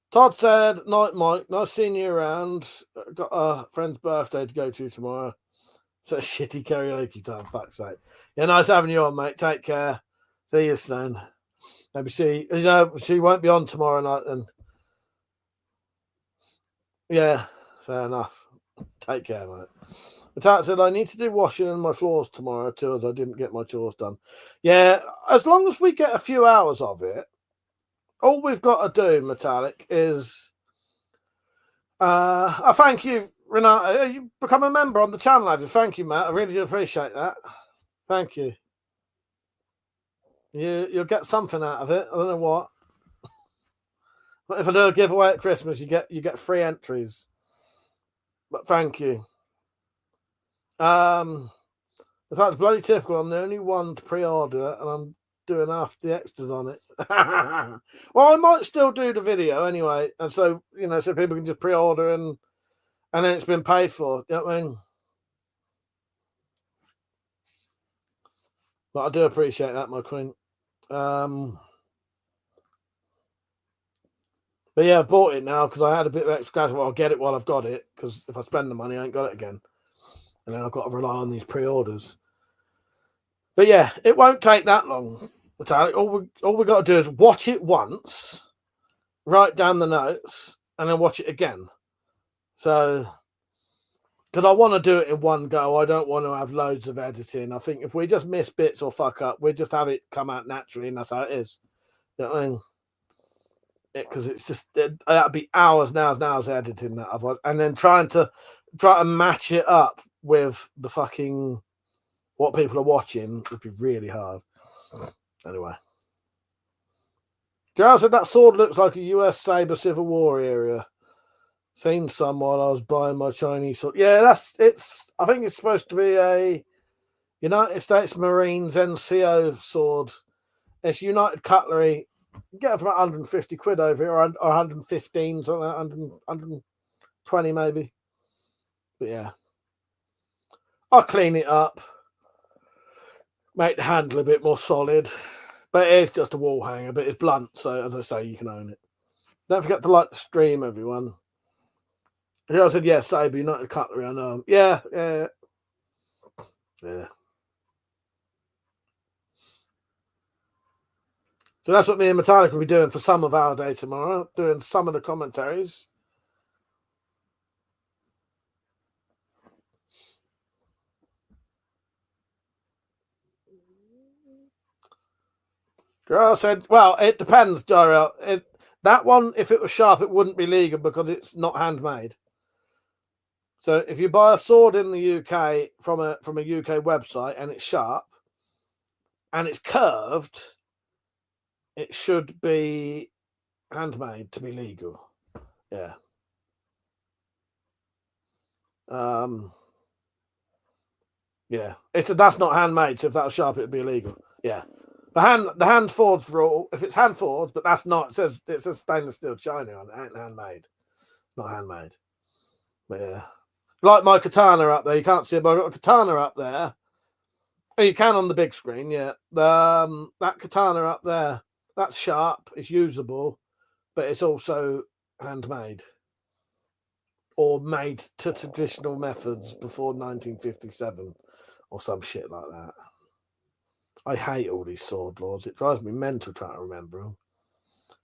Todd said, "Night, Mike. Nice seeing you around. Got a friend's birthday to go to tomorrow. So shitty karaoke time. Fuck's sake. Yeah, nice having you on, mate. Take care. See you soon. Maybe she won't be on tomorrow night then. Yeah, fair enough. Take care, mate." Matat said, I need to do washing in my floors tomorrow too, as I didn't get my chores done. Yeah, as long as we get a few hours of it, all we've got to do, Metallic, is I thank you, Renata. You become a member on the channel, have you? Thank you, Matt. I really do appreciate that. Thank you. You'll get something out of it. I don't know what. But if I do a giveaway at Christmas, you get 3 entries. But thank you. It's like bloody typical. I'm the only one to pre-order, and I'm doing half the extras on it. Well, I might still do the video anyway, and so so people can just pre-order and then it's been paid for. You know what I mean? But I do appreciate that, my queen. But yeah, I've bought it now because I had a bit of extra cash. Well, I'll get it while I've got it, because if I spend the money, I ain't got it again. And then I've got to rely on these pre-orders. But yeah, it won't take that long. All we got to do is watch it once, write down the notes, and then watch it again. So, because I want to do it in one go. I don't want to have loads of editing. I think if we just miss bits or fuck up, we just have it come out naturally, and that's how it is. You know what I mean? Because it's just that'd be hours editing that otherwise, and then trying to match it up with the fucking what people are watching would be really hard. Anyway, Gerald said that sword looks like a US Saber Civil War area. Seen some while I was buying my Chinese sword. Yeah, I think it's supposed to be a United States Marines NCO sword. It's United Cutlery. You get it for about 150 quid over here, or 115, something like that, 120 maybe. But yeah, I'll clean it up, make the handle a bit more solid. But it is just a wall hanger, but it's blunt, so as I say, you can own it. Don't forget to like the stream, everyone. I said, yes, Saber, United Cutlery, I know. Yeah. So that's what me and Metallica will be doing for some of our day tomorrow, doing some of the commentaries. Girl said, well, it depends, Daryl. That one, if it was sharp, it wouldn't be legal because it's not handmade. So if you buy a sword in the UK from a UK website and it's sharp and it's curved, it should be handmade to be legal. Yeah. Yeah. That's not handmade, so if that was sharp, it'd be illegal. Yeah. The hand forged rule, if it's hand forged, but that's not, it says stainless steel China on it, ain't handmade. It's not handmade. But yeah. Like my katana up there, you can't see it, but I've got a katana up there. Oh, you can on the big screen, yeah. That katana up there, that's sharp, it's usable, but it's also handmade. or made to traditional methods before 1957 or some shit like that. I hate all these sword lords. It drives me mental trying to remember them.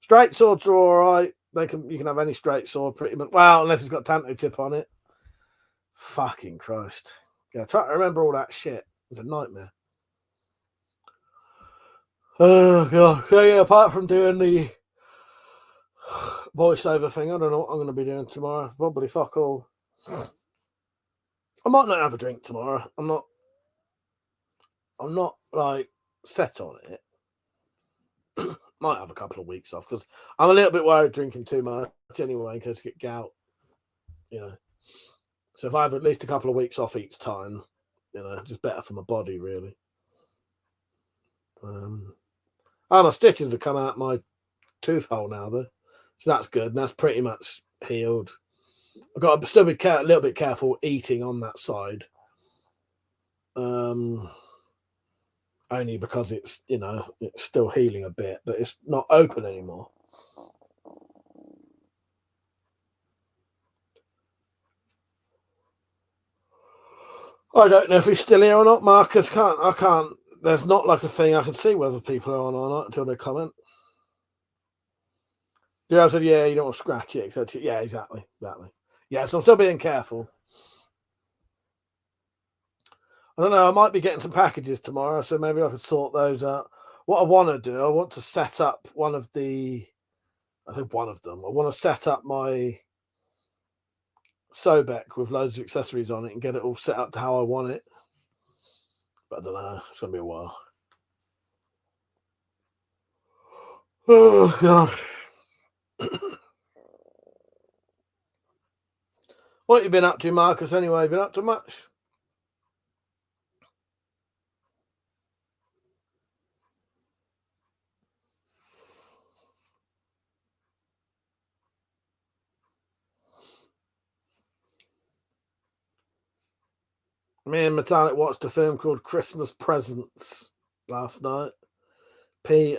Straight swords are all right. You can have any straight sword pretty much. Well, unless it's got tanto tip on it. Fucking Christ. Yeah, try to remember all that shit. It's a nightmare. Oh, God. So, yeah, apart from doing the voiceover thing, I don't know what I'm going to be doing tomorrow. Probably fuck all. I might not have a drink tomorrow. I'm not like set on it. Might have a couple of weeks off because I'm a little bit worried drinking too much anyway in case I get gout, you know. So if I have at least a couple of weeks off each time, you know, just better for my body, really. My stitches have come out my tooth hole now, though, so that's good. And that's pretty much healed. I've got to still be a little bit careful eating on that side. Only because it's, you know, it's still healing a bit, but it's not open anymore. I don't know if he's still here or not, Marcus. I can't. There's not like a thing I can see whether people are on or not until they comment. Yeah, I said, yeah, you don't want to scratch it, etc. Yeah, exactly. Yeah, so I'm still being careful. I don't know, I might be getting some packages tomorrow, so maybe I could sort those out. What I want to do, I want to set up I want to set up my Sobek with loads of accessories on it and get it all set up to how I want it. But I don't know, it's going to be a while. Oh, God. What have you been up to, Marcus, anyway? Been up to much? Me and Metallic watched a film called Christmas Presents last night. Prese,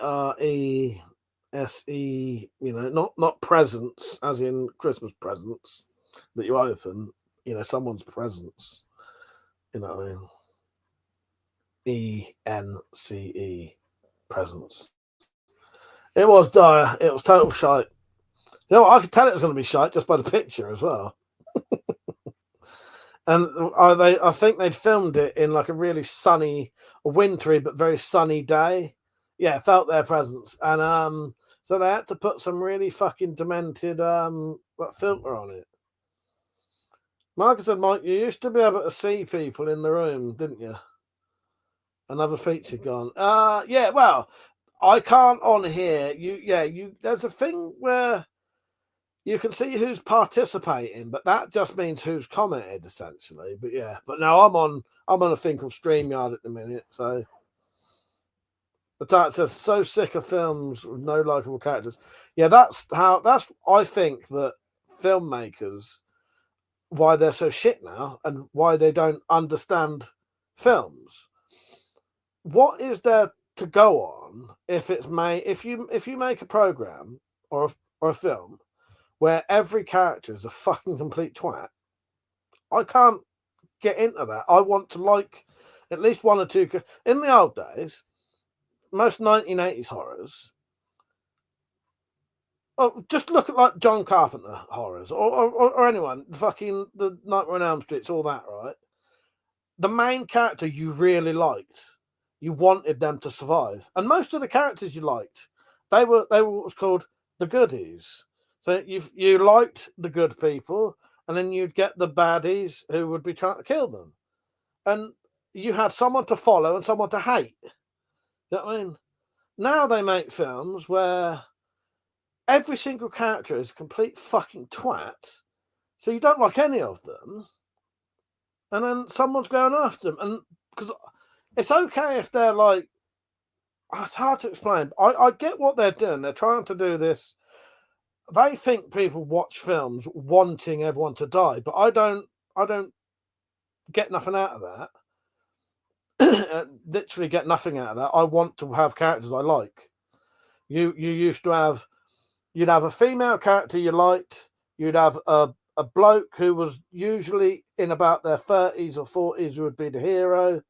you know, not presents as in Christmas presents that you open, you know, someone's presents, you know what I mean? ENCE, presents. It was dire. It was total shite. You know what? I could tell it was going to be shite just by the picture as well. And I think they'd filmed it in like a really sunny, wintry but very sunny day. Yeah, felt their presence, and so they had to put some really fucking demented filter on it. Marcus said, Mike, you used to be able to see people in the room, didn't you? Another feature gone. Yeah, well, I can't on here. There's a thing where you can see who's participating, but that just means who's commented essentially. But yeah, but now I'm on a thing called StreamYard at the minute, so. But that says so sick of films with no likable characters. Yeah, that's I think that filmmakers, why they're so shit now and why they don't understand films. What is there to go on if you make a program or a film where every character is a fucking complete twat? I can't get into that. I want to like at least one or two. In the old days, most 1980s horrors. Oh, just look at like John Carpenter horrors or anyone. Fucking the Nightmare on Elm Street, all that, right? The main character you really liked, you wanted them to survive, and most of the characters you liked, they were what's called the goodies. So you liked the good people, and then you'd get the baddies who would be trying to kill them, and you had someone to follow and someone to hate. You know what I mean? Now they make films where every single character is a complete fucking twat, so you don't like any of them, and then someone's going after them, and because it's okay if they're like, it's hard to explain. I get what they're doing. They're trying to do this. They think people watch films wanting everyone to die, but I don't get nothing out of that. Literally get nothing out of that. I want to have characters I like. You used to have, you'd have a female character you liked, you'd have a a bloke who was usually in about their 30s or 40s who would be the hero.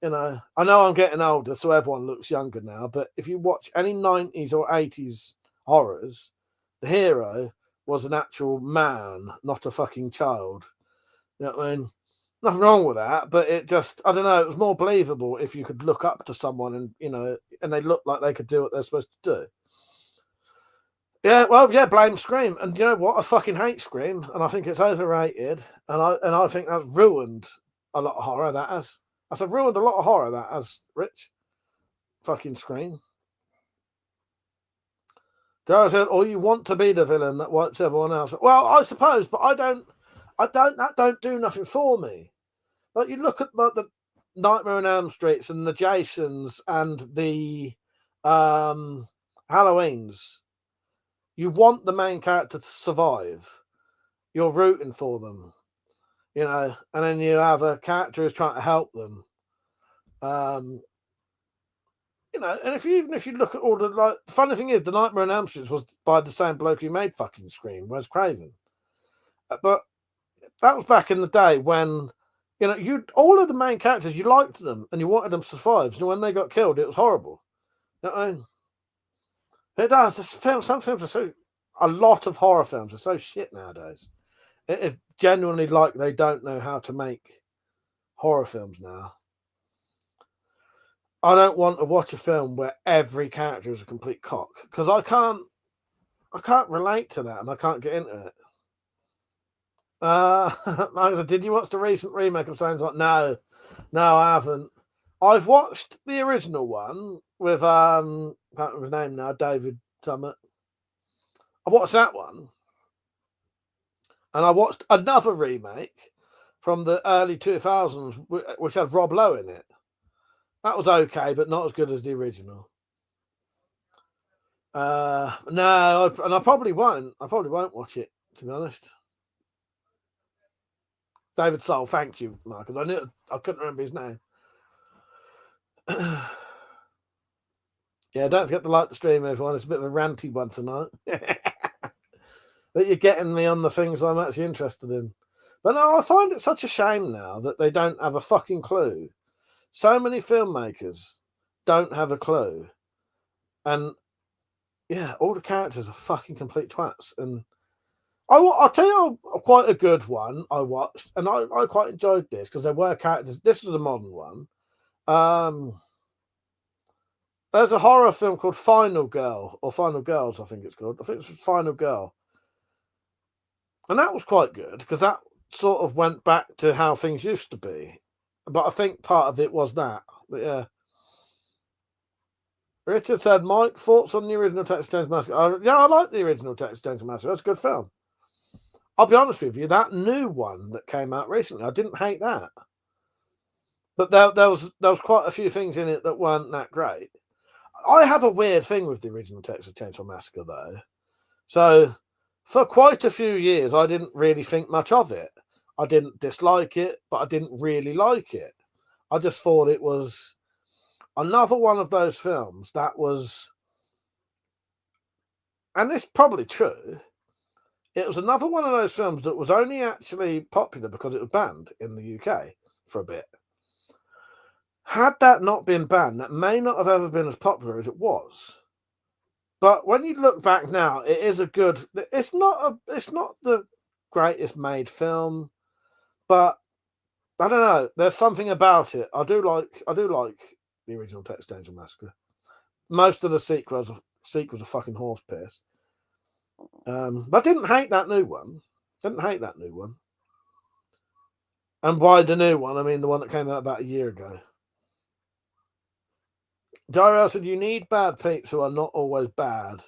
You know I'm getting older, so everyone looks younger now. But if you watch any 90s or 80s horrors, the hero was an actual man, not a fucking child. You know what I mean? Nothing wrong with that, but it just, I don't know, it was more believable if you could look up to someone and, and they looked like they could do what they're supposed to do. Yeah, well, yeah, blame Scream. And you know what? I fucking hate Scream, and I think it's overrated, and I think that's ruined a lot of horror, that has. That's ruined a lot of horror, that has, Rich. Fucking Scream. Darryl said, or you want to be the villain that wipes everyone else. Well, I suppose, but that don't do nothing for me. Like, you look at the Nightmare on Elm Streets and the Jasons and the Halloweens. You want the main character to survive. You're rooting for them, and then you have a character who's trying to help them. And even if you look at all the funny thing is, the Nightmare on Elm Street was by the same bloke who made fucking Scream, Wes Craven. But that was back in the day when, all of the main characters, you liked them and you wanted them to survive. So when they got killed, it was horrible. You know what I mean? It does. Some films are so. A lot of horror films are so shit nowadays. It is genuinely like they don't know how to make horror films now. I don't want to watch a film where every character is a complete cock, because I can't relate to that and I can't get into it. Did you watch the recent remake of Sounds Like? No, I haven't. I've watched the original one with I can't remember his name now, David Summit. I watched that one, and I watched another remake from the early 2000s, which has Rob Lowe in it. That was okay, but not as good as the original. No, and I probably won't. I probably won't watch it, to be honest. David Soul, thank you, Marcus. I couldn't remember his name. Yeah, don't forget to like the stream, everyone. It's a bit of a ranty one tonight. But you're getting me on the things I'm actually interested in. But no, I find it such a shame now that they don't have a fucking clue. So many filmmakers don't have a clue. And yeah, all the characters are fucking complete twats. And I'll tell you quite a good one I watched, and I quite enjoyed this because there were characters. This is a modern one. There's a horror film called Final Girl, or Final Girls, I think it's called. I think it's Final Girl. And that was quite good because that sort of went back to how things used to be. But I think part of it was that. But yeah. Richard said, Mike, thoughts on the original Texas Chainsaw Massacre? Yeah, I like the original Texas Chainsaw Massacre. That's a good film. I'll be honest with you, that new one that came out recently, I didn't hate that. But there was quite a few things in it that weren't that great. I have a weird thing with the original Texas Chainsaw Massacre, though. So, for quite a few years, I didn't really think much of it. I didn't dislike it, but I didn't really like it. I just thought it was another one of those films that was, and this is probably true, it was another one of those films that was only actually popular because it was banned in the UK for a bit. Had that not been banned, that may not have ever been as popular as it was. But when you look back now, it is a good. It's not the greatest made film, but I don't know. There's something about it. I do like the original Texas Chainsaw Massacre. Most of the sequels are fucking horse piss. But I didn't hate that new one. And by the new one, I mean the one that came out about a year ago. Dario said, you need bad peeps who are not always bad,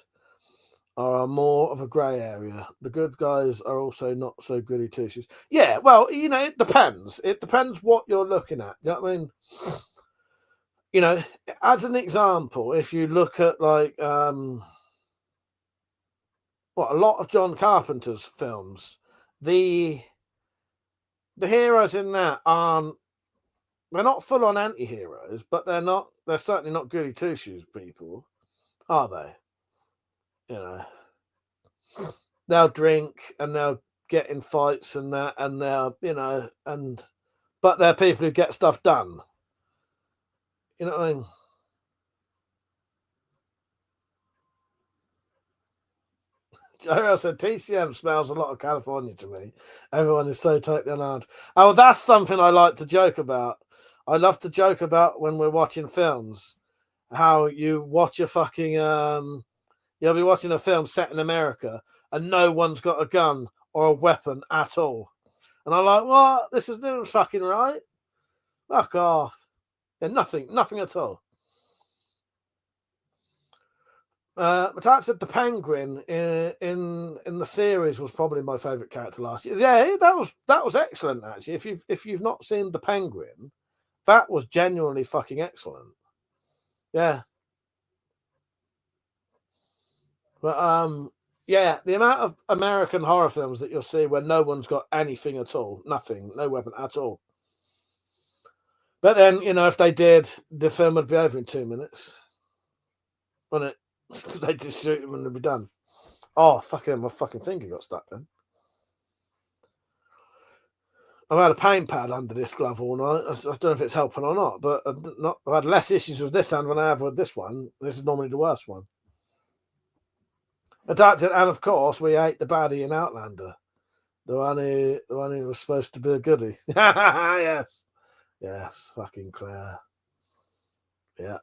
or are more of a grey area. The good guys are also not so goody two-shoes. Yeah, well, it depends. It depends what you're looking at. Do you know what I mean? As an example, if you look at a lot of John Carpenter's films, the heroes in that they're not full-on anti-heroes, but they're certainly not goody two-shoes people, are they? They'll drink and they'll get in fights and that, and they're, you know, but they're people who get stuff done. You know what I mean? Joe said TCM smells a lot of California to me. Everyone is so totally unarmed. Oh, that's something I like to joke about. I love to joke about when we're watching films, how you watch a fucking you'll be watching a film set in America and no one's got a gun or a weapon at all. And I'm like, what? This isn't fucking right. Fuck off. Yeah, nothing at all. Matat said the Penguin in the series was probably my favourite character last year. Yeah, that was excellent actually. If you've not seen the Penguin, that was genuinely fucking excellent. Yeah. But yeah, the amount of American horror films that you'll see where no one's got anything at all, nothing, no weapon at all. But then, you know, if they did, the film would be over in 2 minutes. Wouldn't it? They just shoot him and it'd be done. Oh, fucking hell, my fucking finger got stuck then. I've had a pain pad under this glove all night. I don't know if it's helping or not, but I've had less issues with this hand than I have with this one. This is normally the worst one. And of course, we ate the baddie in Outlander. The one who was supposed to be a goodie. Yes. Yes, fucking Claire. Yeah.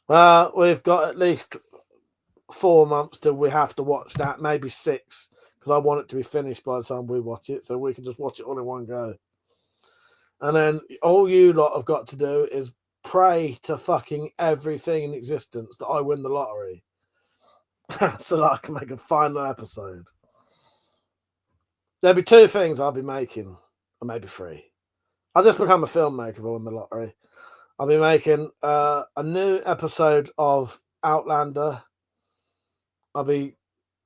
Well, we've got at least 4 months till we have to watch that, maybe 6, because I want it to be finished by the time we watch it, so we can just watch it all in one go. And then all you lot have got to do is pray to fucking everything in existence that I win the lottery, so that I can make a final episode. There'll be 2 things I'll be making, or maybe 3. I'll just become a filmmaker if I win the lottery. I'll be making a new episode of Outlander. I'll be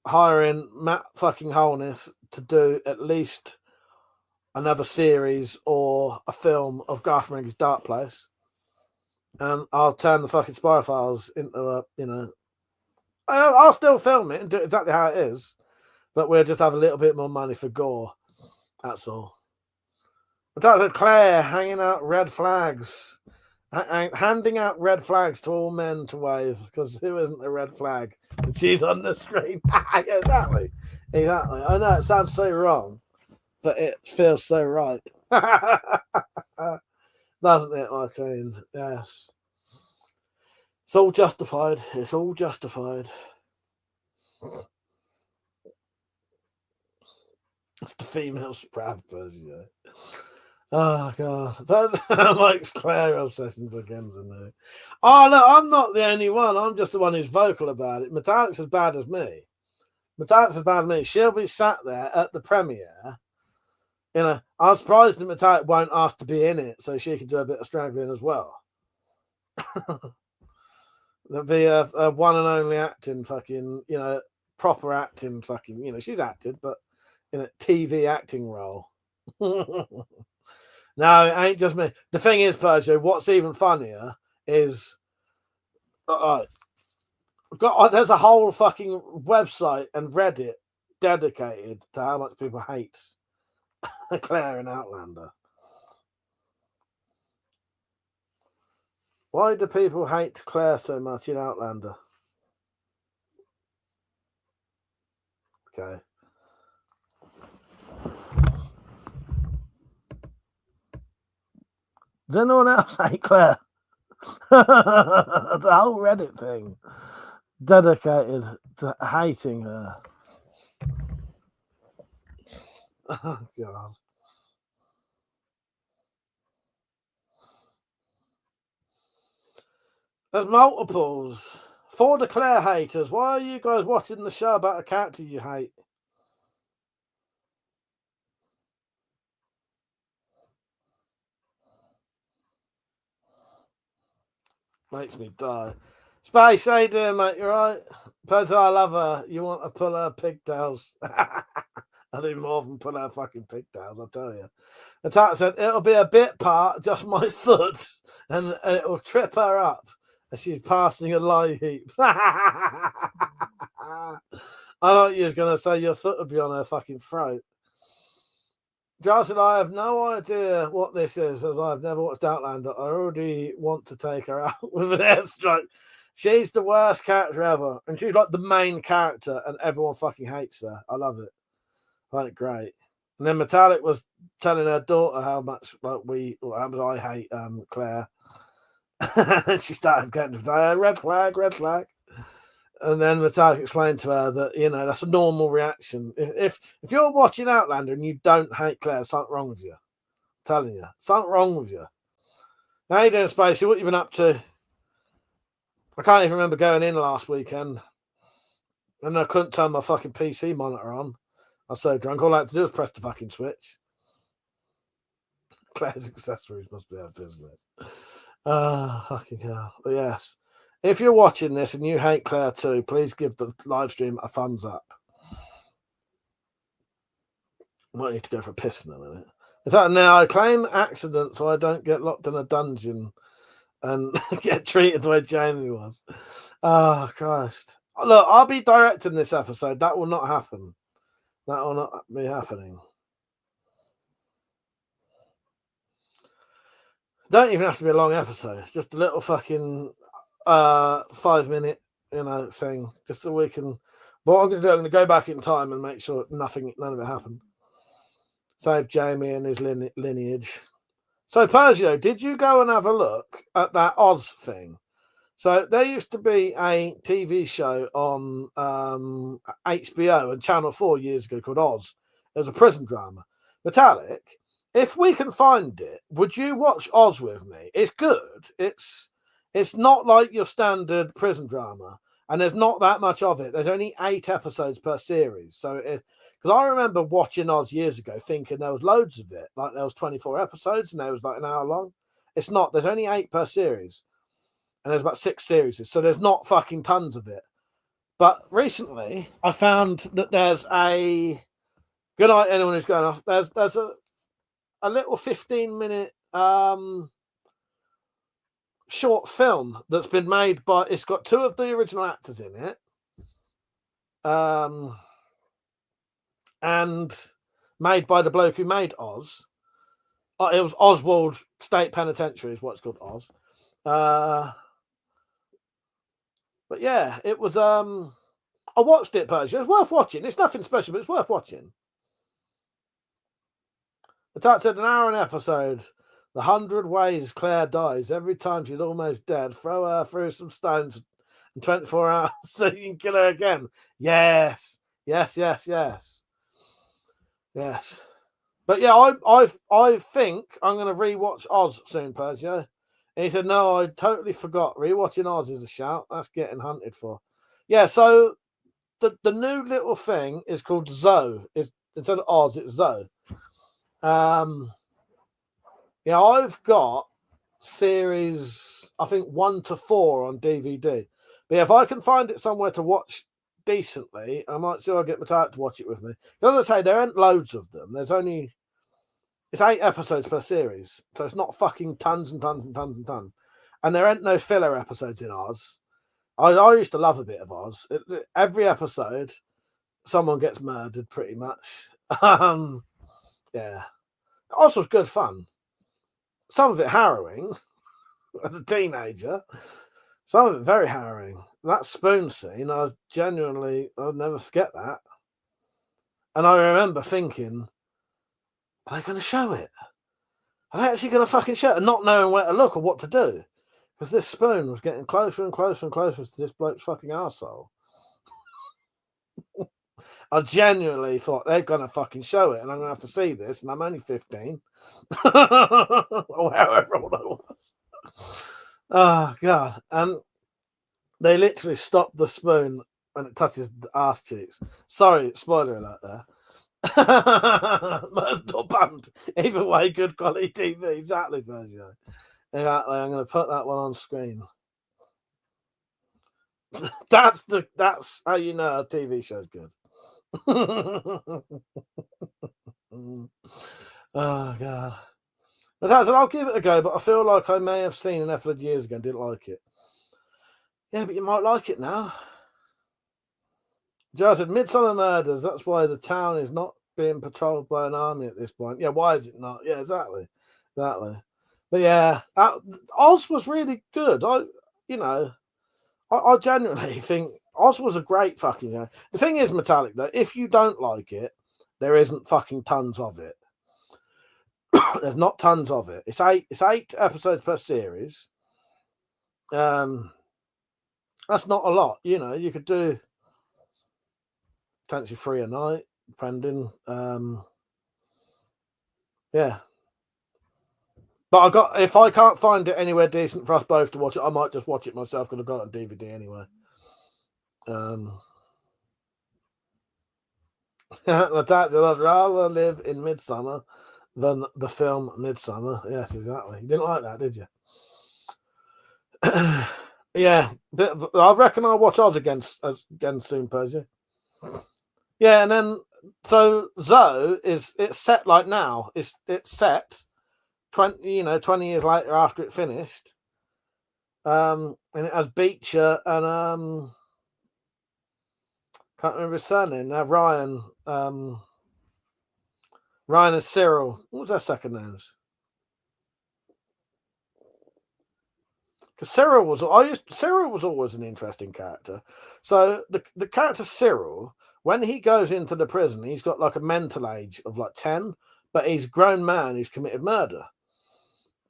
hiring Matt fucking Holness to do at least another series or a film of Garth Marenghi's Dark Place. And I'll turn the fucking Spy Files into a, you know, I'll still film it and do it exactly how it is, but we'll just have a little bit more money for gore. That's all. But that's Claire hanging out red flags. Handing out red flags to all men to wave, because who isn't a red flag? And she's on the screen. Yeah, exactly. I know it sounds so wrong, but it feels so right. Doesn't it, my queen? Yes. It's all justified. It's all justified. It's the female Sprav version, you know. Oh god, that Mike's Claire obsession begins anew. Oh no, I'm not the only one. I'm just the one who's vocal about it. Metallic's as bad as me. Metallic's as bad as me. She'll be sat there at the premiere. You know, I'm surprised that Metallic won't ask to be in it, so she can do a bit of strangling as well. There'll be a one and only acting fucking, you know, proper acting fucking, you know, she's acted, but in a TV acting role. No, it ain't just me. The thing is, Persia, what's even funnier is there's a whole fucking website and Reddit dedicated to how much people hate Claire in Outlander. Why do people hate Claire so much in Outlander? Okay. Does anyone else hate Claire? It's a whole Reddit thing dedicated to hating her. Oh, God. There's multiples. For the Claire haters, why are you guys watching the show about a character you hate? Makes me die. Space, how you doing, mate? You right? Person, I love her. You want to pull her pigtails? I do more than pull her fucking pigtails, I'll tell you. The Tat said, it'll be a bit part, just my foot, and it will trip her up as she's passing a lie heap. I thought you was going to say your foot would be on her fucking throat. Giles said, I have no idea what this is, as I've never watched Outlander. I already want to take her out with an airstrike. She's the worst character ever. And she's like the main character, and everyone fucking hates her. I love it. I find it great. And then Metallic was telling her daughter how much how much I hate Claire. And she started getting red flag, red flag. And then Metallic explained to her that, you know, that's a normal reaction. If you're watching Outlander and you don't hate Claire, something wrong with you. I'm telling you, something wrong with you. How you doing, Spacey? What you been up to? I can't even remember going in last weekend. And I couldn't turn my fucking PC monitor on. I was so drunk. All I had to do was press the fucking switch. Claire's accessories must be her business. Fucking hell. But yes. If you're watching this and you hate Claire too, please give the live stream a thumbs up. I might need to go for a piss in a minute. Is that now? I claim accident so I don't get locked in a dungeon and get treated the way Jamie was. Oh, Christ. Look, I'll be directing this episode. That will not happen. That will not be happening. Don't even have to be a long episode. Just a little fucking 5-minute, thing. Just so we can. What I'm going to do, I'm going to go back in time and make sure none of it happened. Save Jamie and his lineage. So, Persia, did you go and have a look at that Oz thing? So there used to be a TV show on HBO and Channel 4 years ago called Oz. It was a prison drama. Metallic, if we can find it, would you watch Oz with me? It's good. It's not like your standard prison drama, and there's not that much of it. There's only 8 episodes per series. So because I remember watching Oz years ago thinking there was loads of it, like there was 24 episodes and there was like an hour long. It's not. There's only 8 per series. And there's about 6 series, so there's not fucking tons of it. But recently, I found that there's a good night, anyone who's going off. There's a little 15-minute short film that's been made by. It's got 2 of the original actors in it, and made by the bloke who made Oz. It was Oswald State Penitentiary, is what it's called, Oz. But yeah, it was. I watched it, Persia. It's worth watching. It's nothing special, but it's worth watching. The Tat said an hour an episode. The 100 ways Claire dies. Every time she's almost dead, throw her through some stones in 24 hours so you can kill her again. Yes. Yes. But yeah, I think I'm going to rewatch Oz soon, Persia. And he said, no, I totally forgot. Rewatching Oz is a shout. That's getting hunted for. Yeah, so the new little thing is called Zoe. Instead of Oz, it's Zoe. Yeah, I've got series, I think 1 to 4 on DVD. But yeah, if I can find it somewhere to watch decently, I might see if I'll get my dad to watch it with me. As I say, there aren't loads of them. It's 8 episodes per series, so it's not fucking tons and tons and tons and tons. And there ain't no filler episodes in Oz. I used to love a bit of Oz. Every episode, someone gets murdered, pretty much. Yeah, Oz was good fun. Some of it harrowing as a teenager. Some of it very harrowing. That spoon scene, I'll never forget that. And I remember thinking, are they going to show it? Are they actually going to fucking show it? And not knowing where to look or what to do. Because this spoon was getting closer and closer and closer to this bloke's fucking arsehole. I genuinely thought they're going to fucking show it and I'm going to have to see this. And I'm only 15. Or however old I was. Oh, God. And they literally stopped the spoon when it touches the arse cheeks. Sorry, spoiler alert there. Murdered or bummed. Either way, good quality TV. Exactly, Sergio. Exactly. I'm going to put that one on screen. That's how you know a TV show's good. Oh God. But I'll give it a go, but I feel like I may have seen an episode years ago and didn't like it. Yeah, but you might like it now. Joe said, Midsummer Murders, that's why the town is not being patrolled by an army at this point. Yeah, why is it not? Yeah, exactly. But yeah, Oz was really good. I genuinely think Oz was a great fucking game. The thing is, Metallic, though, if you don't like it, there isn't fucking tons of it. There's not tons of it. It's eight episodes per series. That's not a lot. You could do potentially 3 a night, depending. Yeah. But if I can't find it anywhere decent for us both to watch it, I might just watch it myself because I've got it on DVD anyway. I'd rather live in Midsummer than the film Midsummer. Yes, exactly. You didn't like that, did you? Yeah, I reckon I'll watch Oz again soon, Persia. Yeah, and then so Zoe it's set like now. It's set 20 years later after it finished. And it has Beecher and can't remember his surname now. Ryan and Cyril. What was their second names? Because Cyril was always an interesting character. So the character Cyril, when he goes into the prison, he's got like a mental age of like 10, but he's a grown man who's committed murder.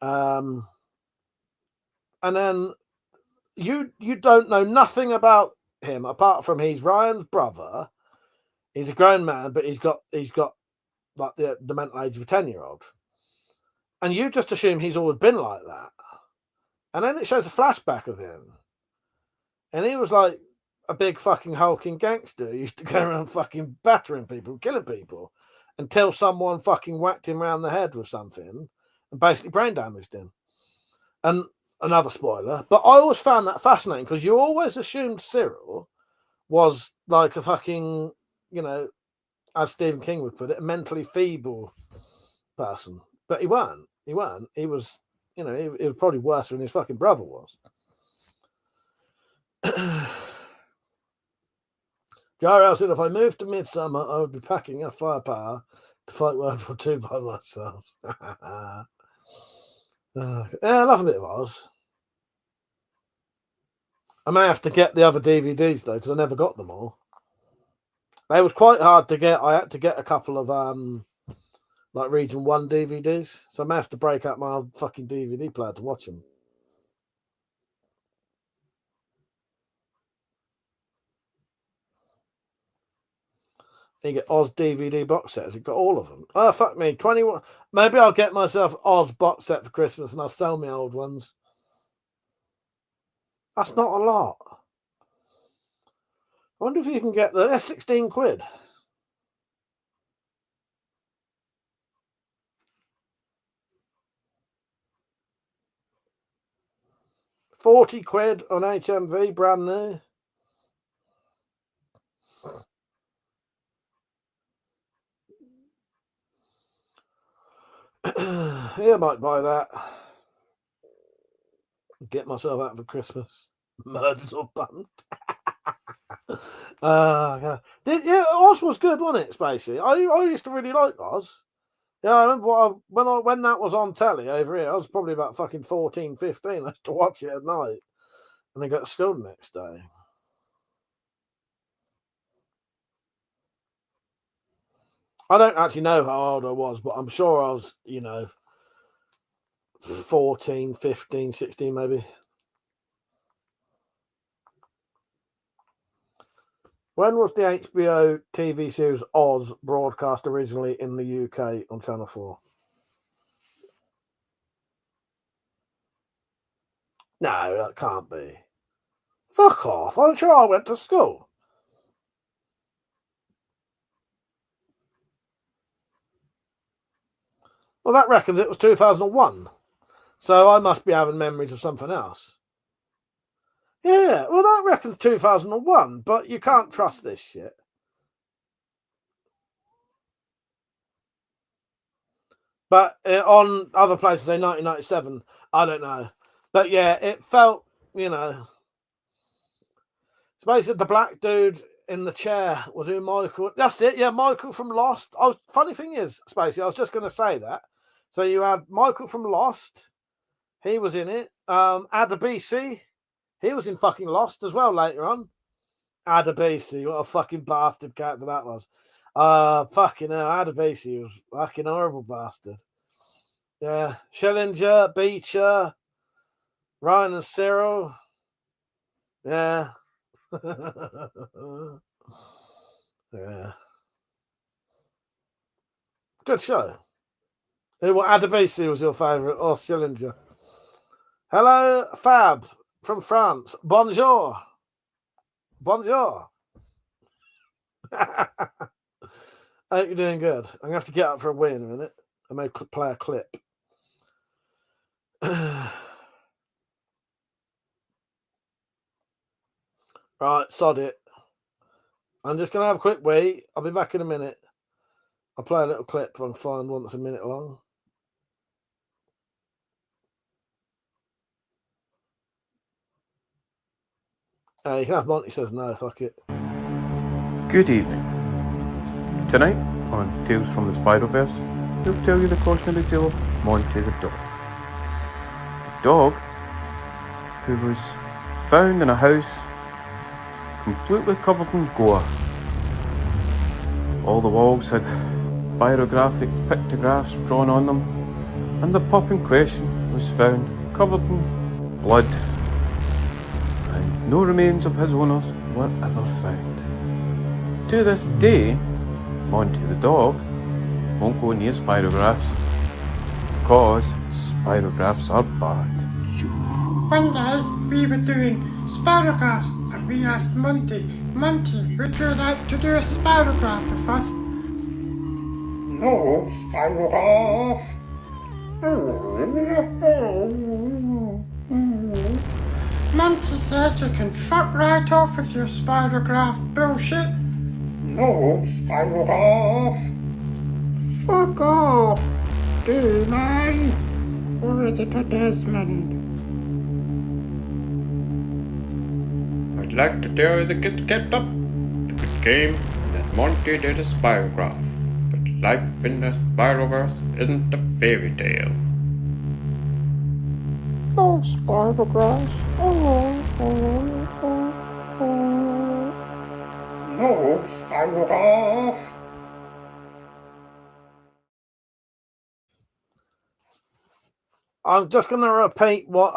And then you don't know nothing about him apart from he's Ryan's brother. He's a grown man, but he's got like the mental age of a 10-year-old. And you just assume he's always been like that. And then it shows a flashback of him. And he was like a big fucking hulking gangster. He used to go around fucking battering people, killing people, until someone fucking whacked him around the head with something and basically brain damaged him. And another spoiler, but I always found that fascinating because you always assumed Cyril was like a fucking, as Stephen King would put it, a mentally feeble person. But he weren't. He was, he was probably worse than his fucking brother was. Jarrell said, if I moved to Midsummer, I would be packing enough firepower to fight World War II by myself. Yeah, I love a bit of Oz. I may have to get the other DVDs though, because I never got them all. They was quite hard to get. I had to get a couple of like Region 1 DVDs, so I may have to break out my old fucking DVD player to watch them. You get Oz DVD box sets. You've got all of them. Oh, fuck me. 21. Maybe I'll get myself Oz box set for Christmas and I'll sell my old ones. That's not a lot. I wonder if you can get they're 16 quid. £40 on HMV, brand new. Yeah, I might buy that. Get myself out for Christmas. Murdered or bumped. God. Oz was good, wasn't it, Spacey? I used to really like Oz. Yeah, I remember when that was on telly over here, I was probably about fucking 14, 15. I used to watch it at night and then got school the next day. I don't actually know how old I was, but I'm sure I was, 14, 15, 16 maybe. When was the HBO TV series Oz broadcast originally in the UK on Channel 4? No, that can't be. Fuck off. I'm sure I went to school. Well, that reckons it was 2001. So I must be having memories of something else. Yeah, well, that reckons 2001, but you can't trust this shit. But on other places, say 1997, I don't know. But yeah, it felt, Spacey, the black dude in the chair was who Michael. That's it. Yeah, Michael from Lost. Funny thing is, Spacey, I was just going to say that. So you had Michael from Lost. He was in it. Adebisi. He was in fucking Lost as well later on. Adebisi, what a fucking bastard character that was. Fucking hell, Adebisi was fucking horrible bastard. Yeah, Schillinger, Beecher, Ryan and Cyril. Yeah. Yeah. Good show. Adebisi was your favourite, or Schillinger? Hello, Fab from France. Bonjour. Bonjour. I hope you're doing good. I'm going to have to get up for a wee in a minute. I may play a clip. Right, sod it. I'm just going to have a quick wee. I'll be back in a minute. I'll play a little clip if I can find one that's a minute long. You can have Monty says no, fuck it. Good evening. Tonight, on Tales from the Spider-Verse, we'll tell you the cautionary tale of Monty the dog. A dog who was found in a house completely covered in gore. All the walls had biographic pictographs drawn on them, and the pup in question was found covered in blood, and no remains of his owners were ever found. To this day, Monty the dog won't go near spirographs because spirographs are bad. One day we were doing spirographs and we asked Monty, would you like to do a spirograph with us? No, spirograph. Monty says you can fuck right off with your spirograph bullshit. No, spirograph. Fuck off, D-Man. Or is it a Desmond? I'd like to tell you the kids kept up the good game and that Monty did a spirograph, but life in the Spiroverse isn't a fairy tale. Oh, spirographs. No, spirograph. I'm just going to repeat what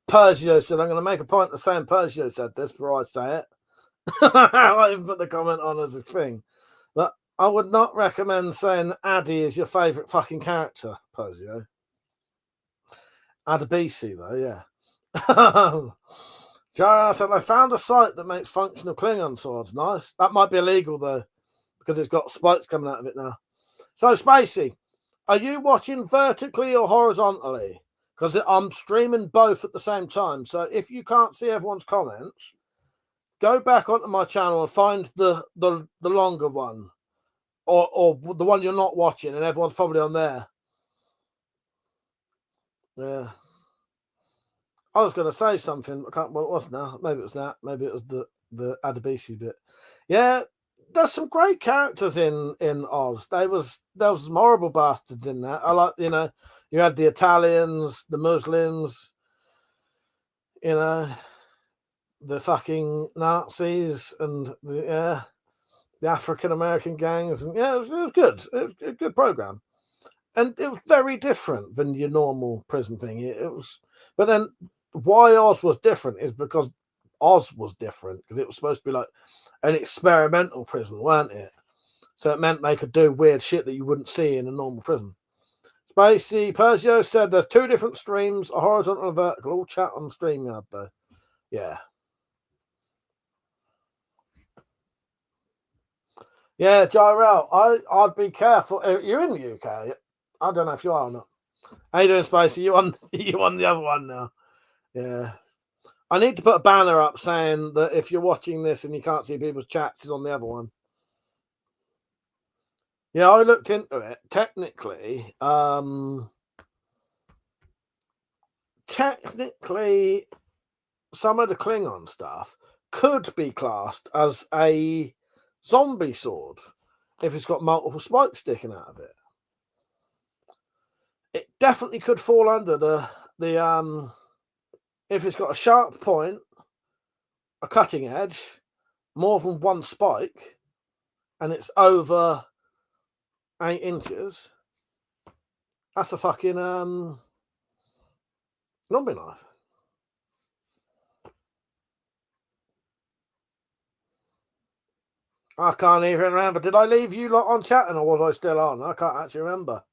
Persia said. I'm going to make a point of saying Persia said this before I say it. I didn't put the comment on as a thing. But I would not recommend saying Addy is your favourite fucking character, Persia. Adebisi, though, yeah. Jara said, I found a site that makes functional Klingon swords. Nice. That might be illegal, though, because it's got spikes coming out of it now. So, Spacey, are you watching vertically or horizontally? Because I'm streaming both at the same time. So if you can't see everyone's comments, go back onto my channel and find the longer one, or the one you're not watching, and everyone's probably on there. Yeah. I was going to say something. I can't. Well, it was now. Maybe it was that. Maybe it was the Adebisi bit. Yeah. There's some great characters in Oz. There was some horrible bastards in that. I like, you had the Italians, the Muslims, the fucking Nazis, and the African American gangs, and it was good. It was a good program, and it was very different than your normal prison thing. It was, but then why Oz was different is because Oz was different, because it was supposed to be like an experimental prison, weren't it? So it meant they could do weird shit that you wouldn't see in a normal prison. Spacey Persio said there's two different streams, a horizontal and a vertical. All chat on StreamYard, though. Yeah. Yeah, Gyrell, I'd be careful. You're in the UK. I don't know if you are or not. How you doing, Spacey? You on the other one now? Yeah. I need to put a banner up saying that if you're watching this and you can't see people's chats, it's on the other one. Yeah, I looked into it. Technically, some of the Klingon stuff could be classed as a zombie sword if it's got multiple spikes sticking out of it. It definitely could fall under the if it's got a sharp point, a cutting edge, more than one spike, and it's over 8 inches. That's a fucking zombie knife. I can't even remember. Did I leave you lot on chatting or was I still on? I can't actually remember.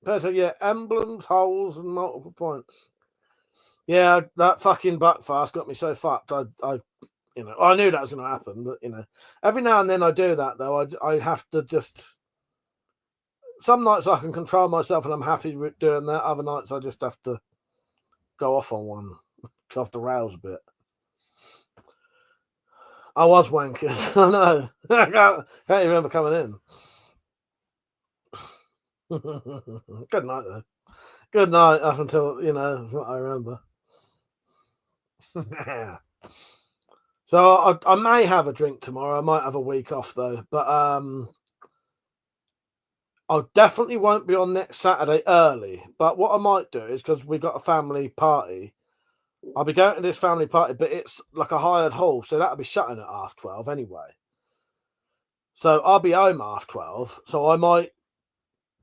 Better, yeah, emblems, holes, and multiple points. Yeah, that fucking buckfast got me so fucked. I knew that was going to happen, but every now and then I do that though. I have to just. Some nights I can control myself and I'm happy with doing that. Other nights I just have to go off on one, off the rails a bit. I was wankers. I know. I can't even remember coming in. Good night, though. Good night up until, what I remember. So I may have a drink tomorrow. I might have a week off, though. But I definitely won't be on next Saturday early. But what I might do is, because we've got a family party, I'll be going to this family party, but it's like a hired hall, so that'll be shutting at 12:30 anyway. So I'll be home 12:30, so I might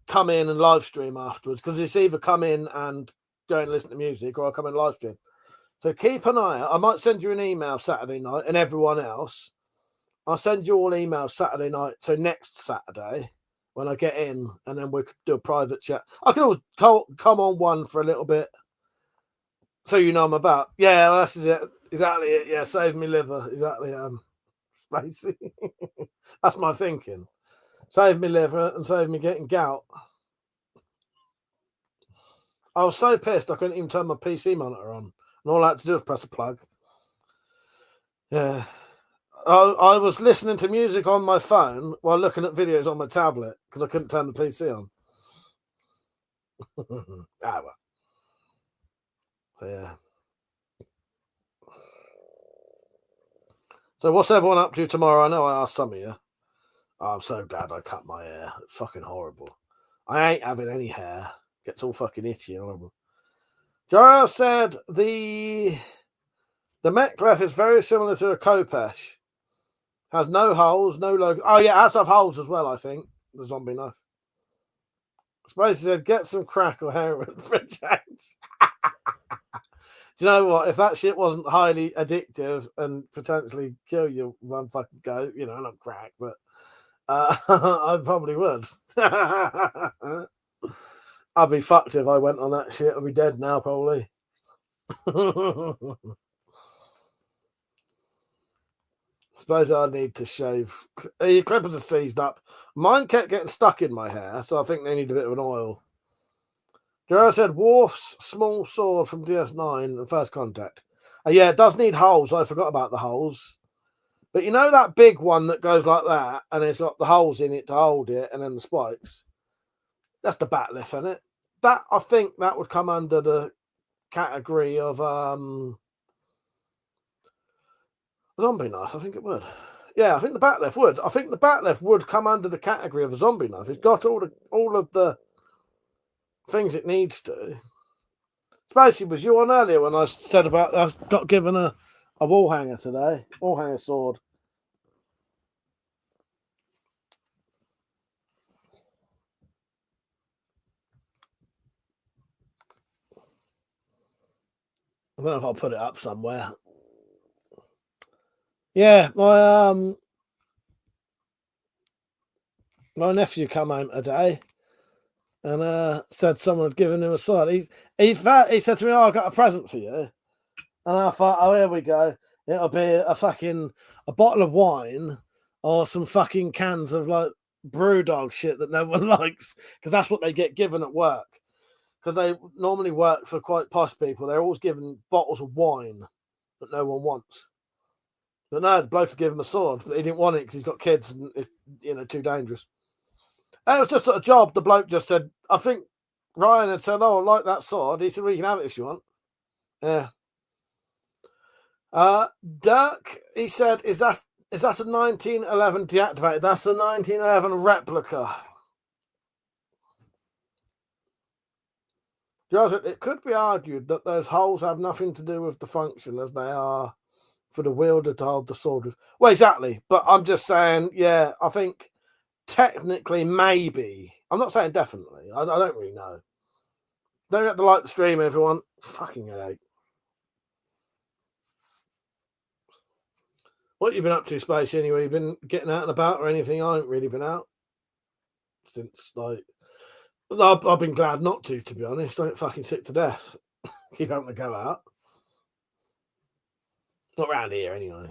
come in and live stream afterwards, because it's either come in and go and listen to music, or I'll come and live stream. So keep an eye out. I might send you an email Saturday night, and everyone else, I'll send you all emails Saturday night, so next Saturday, when I get in, and then we could do a private chat. I can always come on one for a little bit, so you know I'm about. Yeah, that's it. Exactly it. Yeah, save me liver. Exactly. Spacey. That's my thinking. Save me liver and save me getting gout. I was so pissed I couldn't even turn my PC monitor on. And all I had to do was press a plug. Yeah. I was listening to music on my phone while looking at videos on my tablet because I couldn't turn the PC on. Well. Yeah. So what's everyone up to tomorrow? I know I asked some of you. Oh, I'm so glad I cut my hair. It's fucking horrible. I ain't having any hair. Gets all fucking itchy and horrible. Jaro said the Meklev is very similar to a Kopesh. Has no holes, no logo. Oh yeah, it has to have holes as well, I think. The zombie knife. Spacey said, get some crack or heroin for a change. Do you know what? If that shit wasn't highly addictive and potentially kill you one fucking go, not crack, but I probably would. I'd be fucked if I went on that shit. I'd be dead now, probably. Suppose I need to shave. Your clippers are seized up. Mine kept getting stuck in my hair, so I think they need a bit of an oil. Gerard said, Worf's small sword from DS9 and First Contact. Yeah, it does need holes. I forgot about the holes. But you know that big one that goes like that, and it's got the holes in it to hold it, and then the spikes? That's the batleth, isn't it? That, I think that would come under the category of zombie knife. I think it would. Yeah, I think the batleth would. I think the batleth would come under the category of a zombie knife. It's got all of the things it needs to. Spacey, was you on earlier when I said about I got given a wall hanger today? Wall hanger sword. I don't know if I'll put it up somewhere. Yeah, my nephew come home today and said someone had given him a sword. He said to me, "Oh, I got a present for you," and I thought, "Oh, here we go. It'll be a bottle of wine or some fucking cans of like Brewdog shit that no one likes, because that's what they get given at work. Because they normally work for quite posh people. They're always given bottles of wine that no one wants. But no, the bloke had given him a sword, but he didn't want it because he's got kids and it's too dangerous. It was just at a job. The bloke just said, I think Ryan had said, "Oh, I like that sword." He said, "Well, you can have it if you want." Yeah. Dirk, he said, "Is that a 1911 deactivated?" That's a 1911 replica. It could be argued that those holes have nothing to do with the function, as they are for the wielder to hold the sword with. Well, exactly. But I'm just saying, yeah, I think technically, maybe. I'm not saying definitely. I don't really know. Don't forget to like the stream, everyone. Fucking headache. What you been up to, Spacey, anyway? You been getting out and about or anything? I haven't really been out since, like... I've been glad not to be honest. I'm fucking sick to death. Keep having to go out. Not around here, anyway.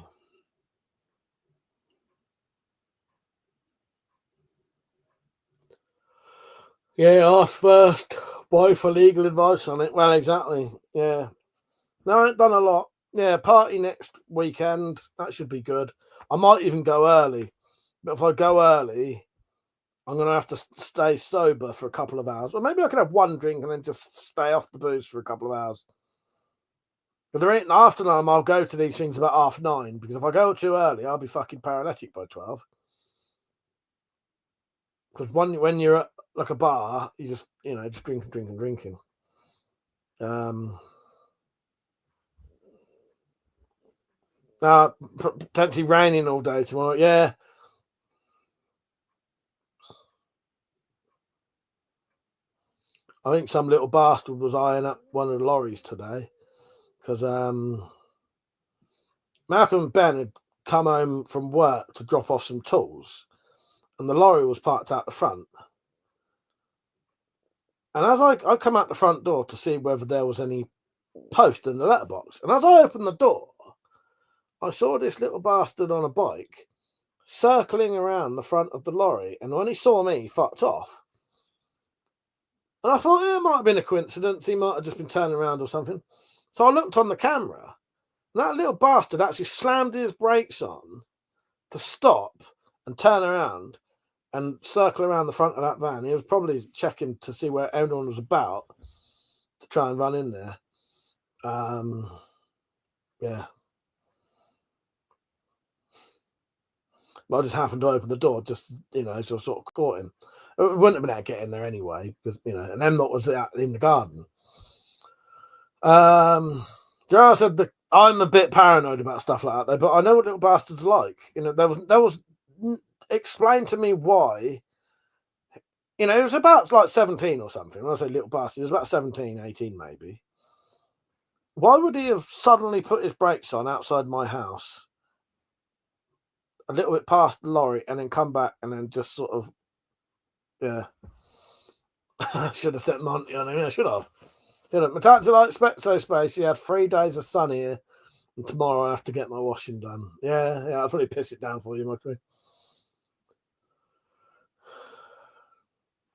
Yeah, ask first. Boy for legal advice on it. Well, exactly. Yeah. No, I haven't done a lot. Yeah, party next weekend. That should be good. I might even go early. But if I go early, I'm going to have to stay sober for a couple of hours. Or maybe I can have one drink and then just stay off the booze for a couple of hours. But there ain't after 9. I'll go to these things about 9:30. Because if I go too early, I'll be fucking paralytic by 12. Because when you're at like a bar, you just, just drinking. Potentially raining all day tomorrow. Yeah. I think some little bastard was eyeing up one of the lorries today because Malcolm and Ben had come home from work to drop off some tools and the lorry was parked out the front. And as I come out the front door to see whether there was any post in the letterbox, and as I opened the door, I saw this little bastard on a bike circling around the front of the lorry, and when he saw me, he fucked off. And I thought, it might have been a coincidence. He might have just been turning around or something. So I looked on the camera, and that little bastard actually slammed his brakes on to stop and turn around and circle around the front of that van. He was probably checking to see where everyone was about to try and run in there. Yeah. But I just happened to open the door, just, so I sort of caught him. It wouldn't have been able to get in there anyway, because, and M Not was out in the garden. Gerard said that I'm a bit paranoid about stuff like that, though, but I know what little bastards like. There was explain to me why. It was about like 17 or something. When I say little bastard, it was about 17, 18 maybe. Why would he have suddenly put his brakes on outside my house, a little bit past the lorry, and then come back and then just sort of, yeah. I should have set Monty on him. I should have. Matata like Spectro Space. He had 3 days of sun here, and tomorrow I have to get my washing done. Yeah, I'll probably piss it down for you, my queen.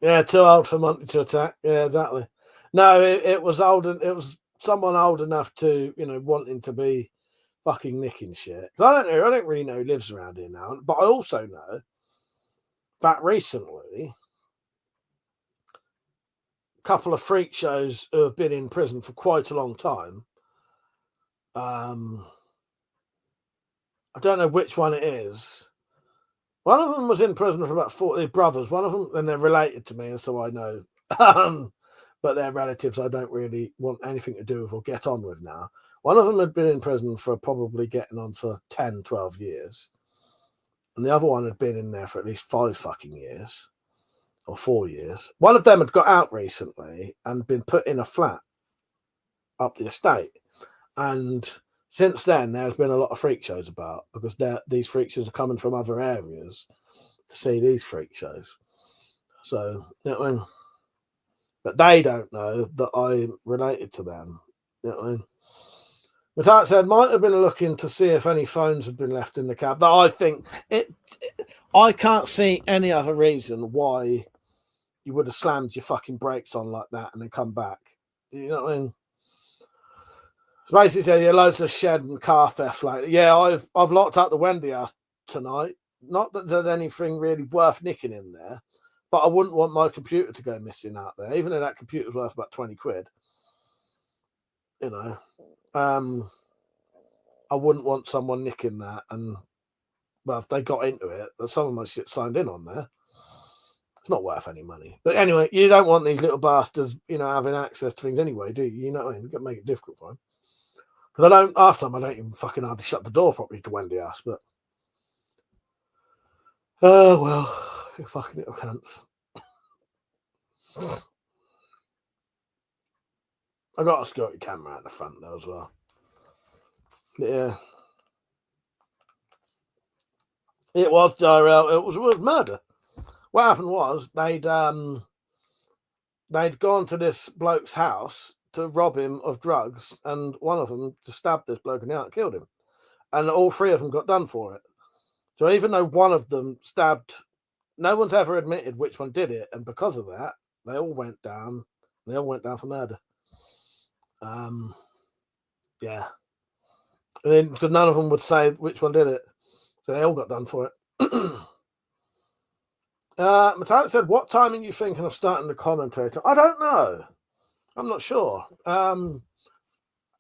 Yeah, too old for Monty to attack. Yeah, exactly. No, it was old, and it was someone old enough to, wanting to be fucking nicking shit. I don't really know who lives around here now, but I also know that recently a couple of freak shows who have been in prison for quite a long time. I don't know which one it is. One of them was in prison for about 40 brothers. One of them, and they're related to me, and so I know. But they're relatives I don't really want anything to do with or get on with now. One of them had been in prison for probably getting on for 10, 12 years. And the other one had been in there for at least 5 fucking years. Or 4 years. One of them had got out recently and been put in a flat up the estate. And since then, there's been a lot of freak shows about, because these freak shows are coming from other areas to see these freak shows. So, but they don't know that I'm related to them. With that said, might have been looking to see if any phones had been left in the cab. That I think I can't see any other reason why you would have slammed your fucking brakes on like that and then come back. You know what I mean? So basically, yeah, loads of shed and car theft lately. Yeah, I've locked up the Wendy house tonight. Not that there's anything really worth nicking in there, But I wouldn't want my computer to go missing out there, even though that computer's worth about 20 quid. You know, I wouldn't want someone nicking that. And, well, if they got into it, some of my shit signed in on there. It's not worth any money. But anyway, you don't want these little bastards, having access to things anyway, do you? You know what I mean? You've got to make it difficult for them. Because half time I don't even fucking hardly shut the door properly to Wendy House, but oh well, you fucking little cunts. I got a security camera at the front though as well. Yeah. It was it was murder. What happened was they'd gone to this bloke's house to rob him of drugs, and one of them just stabbed this bloke in the eye and killed him. And all three of them got done for it. So even though one of them stabbed, no one's ever admitted which one did it, and because of that, they all went down. They all went down for murder. Yeah. And then, because none of them would say which one did it, so they all got done for it. Metallic said, "What time are you thinking of starting the commentator?" I don't know. I'm not sure. In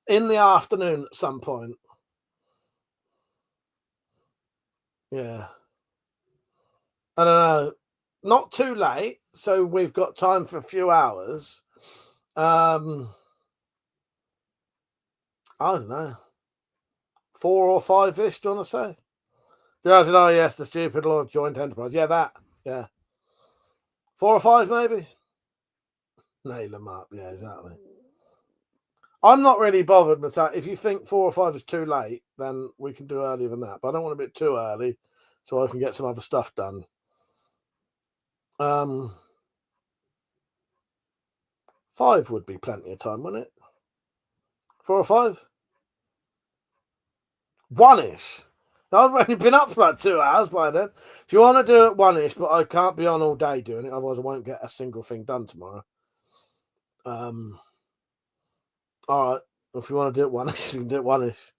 the afternoon at some point. Yeah. I don't know. Not too late, so we've got time for a few hours. I don't know. 4 or 5-ish, do you want to say? Yeah, I said, oh, yes, the stupid law of joint enterprise. Yeah, that. Yeah. 4 or 5, maybe? Nail them up. Yeah, exactly. I'm not really bothered, but if you think 4 or 5 is too late, then we can do earlier than that. But I don't want to be too early so I can get some other stuff done. 5 would be plenty of time, wouldn't it? 4 or 5? 1-ish. I've only been up for about 2 hours by then. If you want to do it 1-ish, but I can't be on all day doing it, otherwise I won't get a single thing done tomorrow. All right. If you want to do it 1-ish, you can do it 1-ish.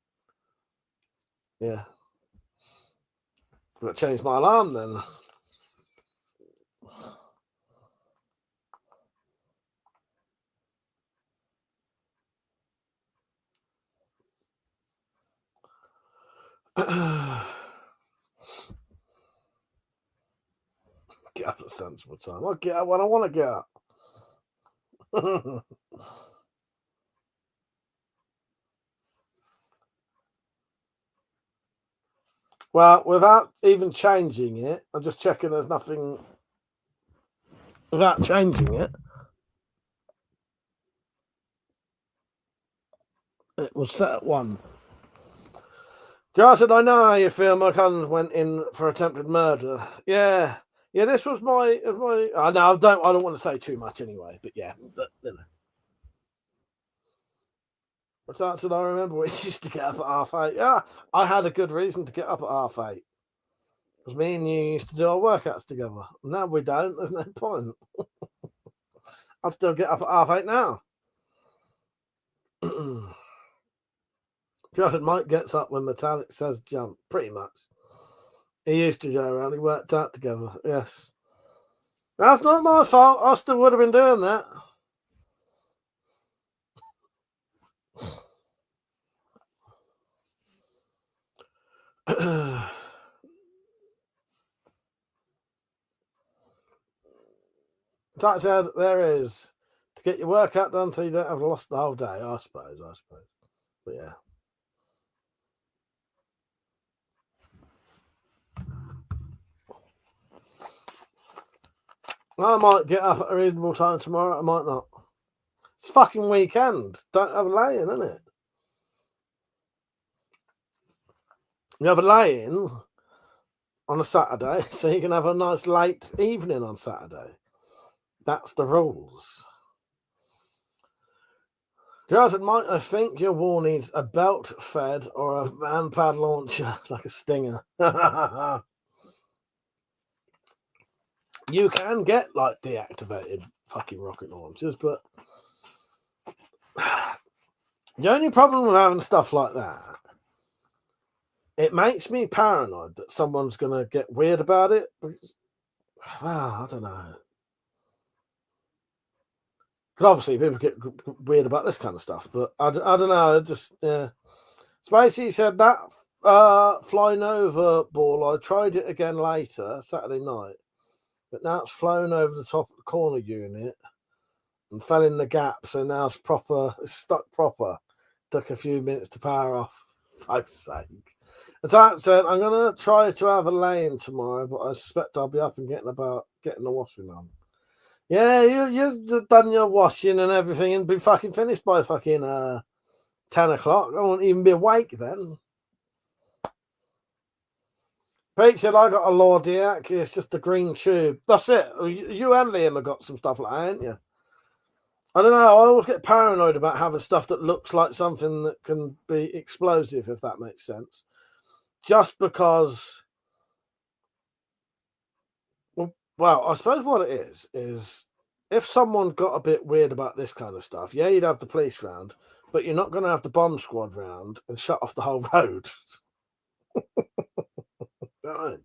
Yeah. I've got to change my alarm then. Get up at sensible time. I'll get up when I want to get up. Well, without even changing it, I'm just checking there's nothing. Without changing it, it was set at 1. Jar said, I know how you feel. My cousin went in for attempted murder. Yeah. Yeah, this was my. I know. I don't want to say too much anyway. But yeah, you know. But said, I remember we used to get up at 8:30. Yeah, I had a good reason to get up at 8:30. Because me and you used to do our workouts together. Now we don't. There's no point. I'd still get up at 8:30 now. Just Mike gets up when Metallic says jump, pretty much. He used to go around, he worked out together, yes. That's not my fault, I still would have been doing that. Metallic said there is to get your workout done so you don't have lost the whole day, I suppose. But yeah. I might get up at a reasonable time tomorrow. I might not. It's fucking weekend. Don't have a lay-in, isn't it? You have a lay-in on a Saturday, so you can have a nice late evening on Saturday. That's the rules. Jared might I think your wall needs a belt fed or a man-pad launcher like a Stinger. You can get like deactivated fucking rocket launchers, but the only problem with having stuff like that, it makes me paranoid that someone's going to get weird about it. Well, I don't know. Because obviously people get weird about this kind of stuff, but I don't know. Just yeah. Spacey said that flying over ball. I tried it again later Saturday night, but now it's flown over the top of the corner unit and fell in the gap. So now it's stuck proper. Took a few minutes to power off. For fuck's sake. And Tat said, I'm going to try to have a lay-in tomorrow, but I suspect I'll be up and getting the washing on. Yeah, you've done your washing and everything and be fucking finished by fucking 10 o'clock. I won't even be awake then. Pete said, I got a Lordiac. It's just a green tube. That's it. You and Liam have got some stuff like that, ain't you? I don't know. I always get paranoid about having stuff that looks like something that can be explosive, if that makes sense. Just because... Well, I suppose what it is if someone got a bit weird about this kind of stuff, yeah, you'd have the police round, but you're not going to have the bomb squad round and shut off the whole road. Right.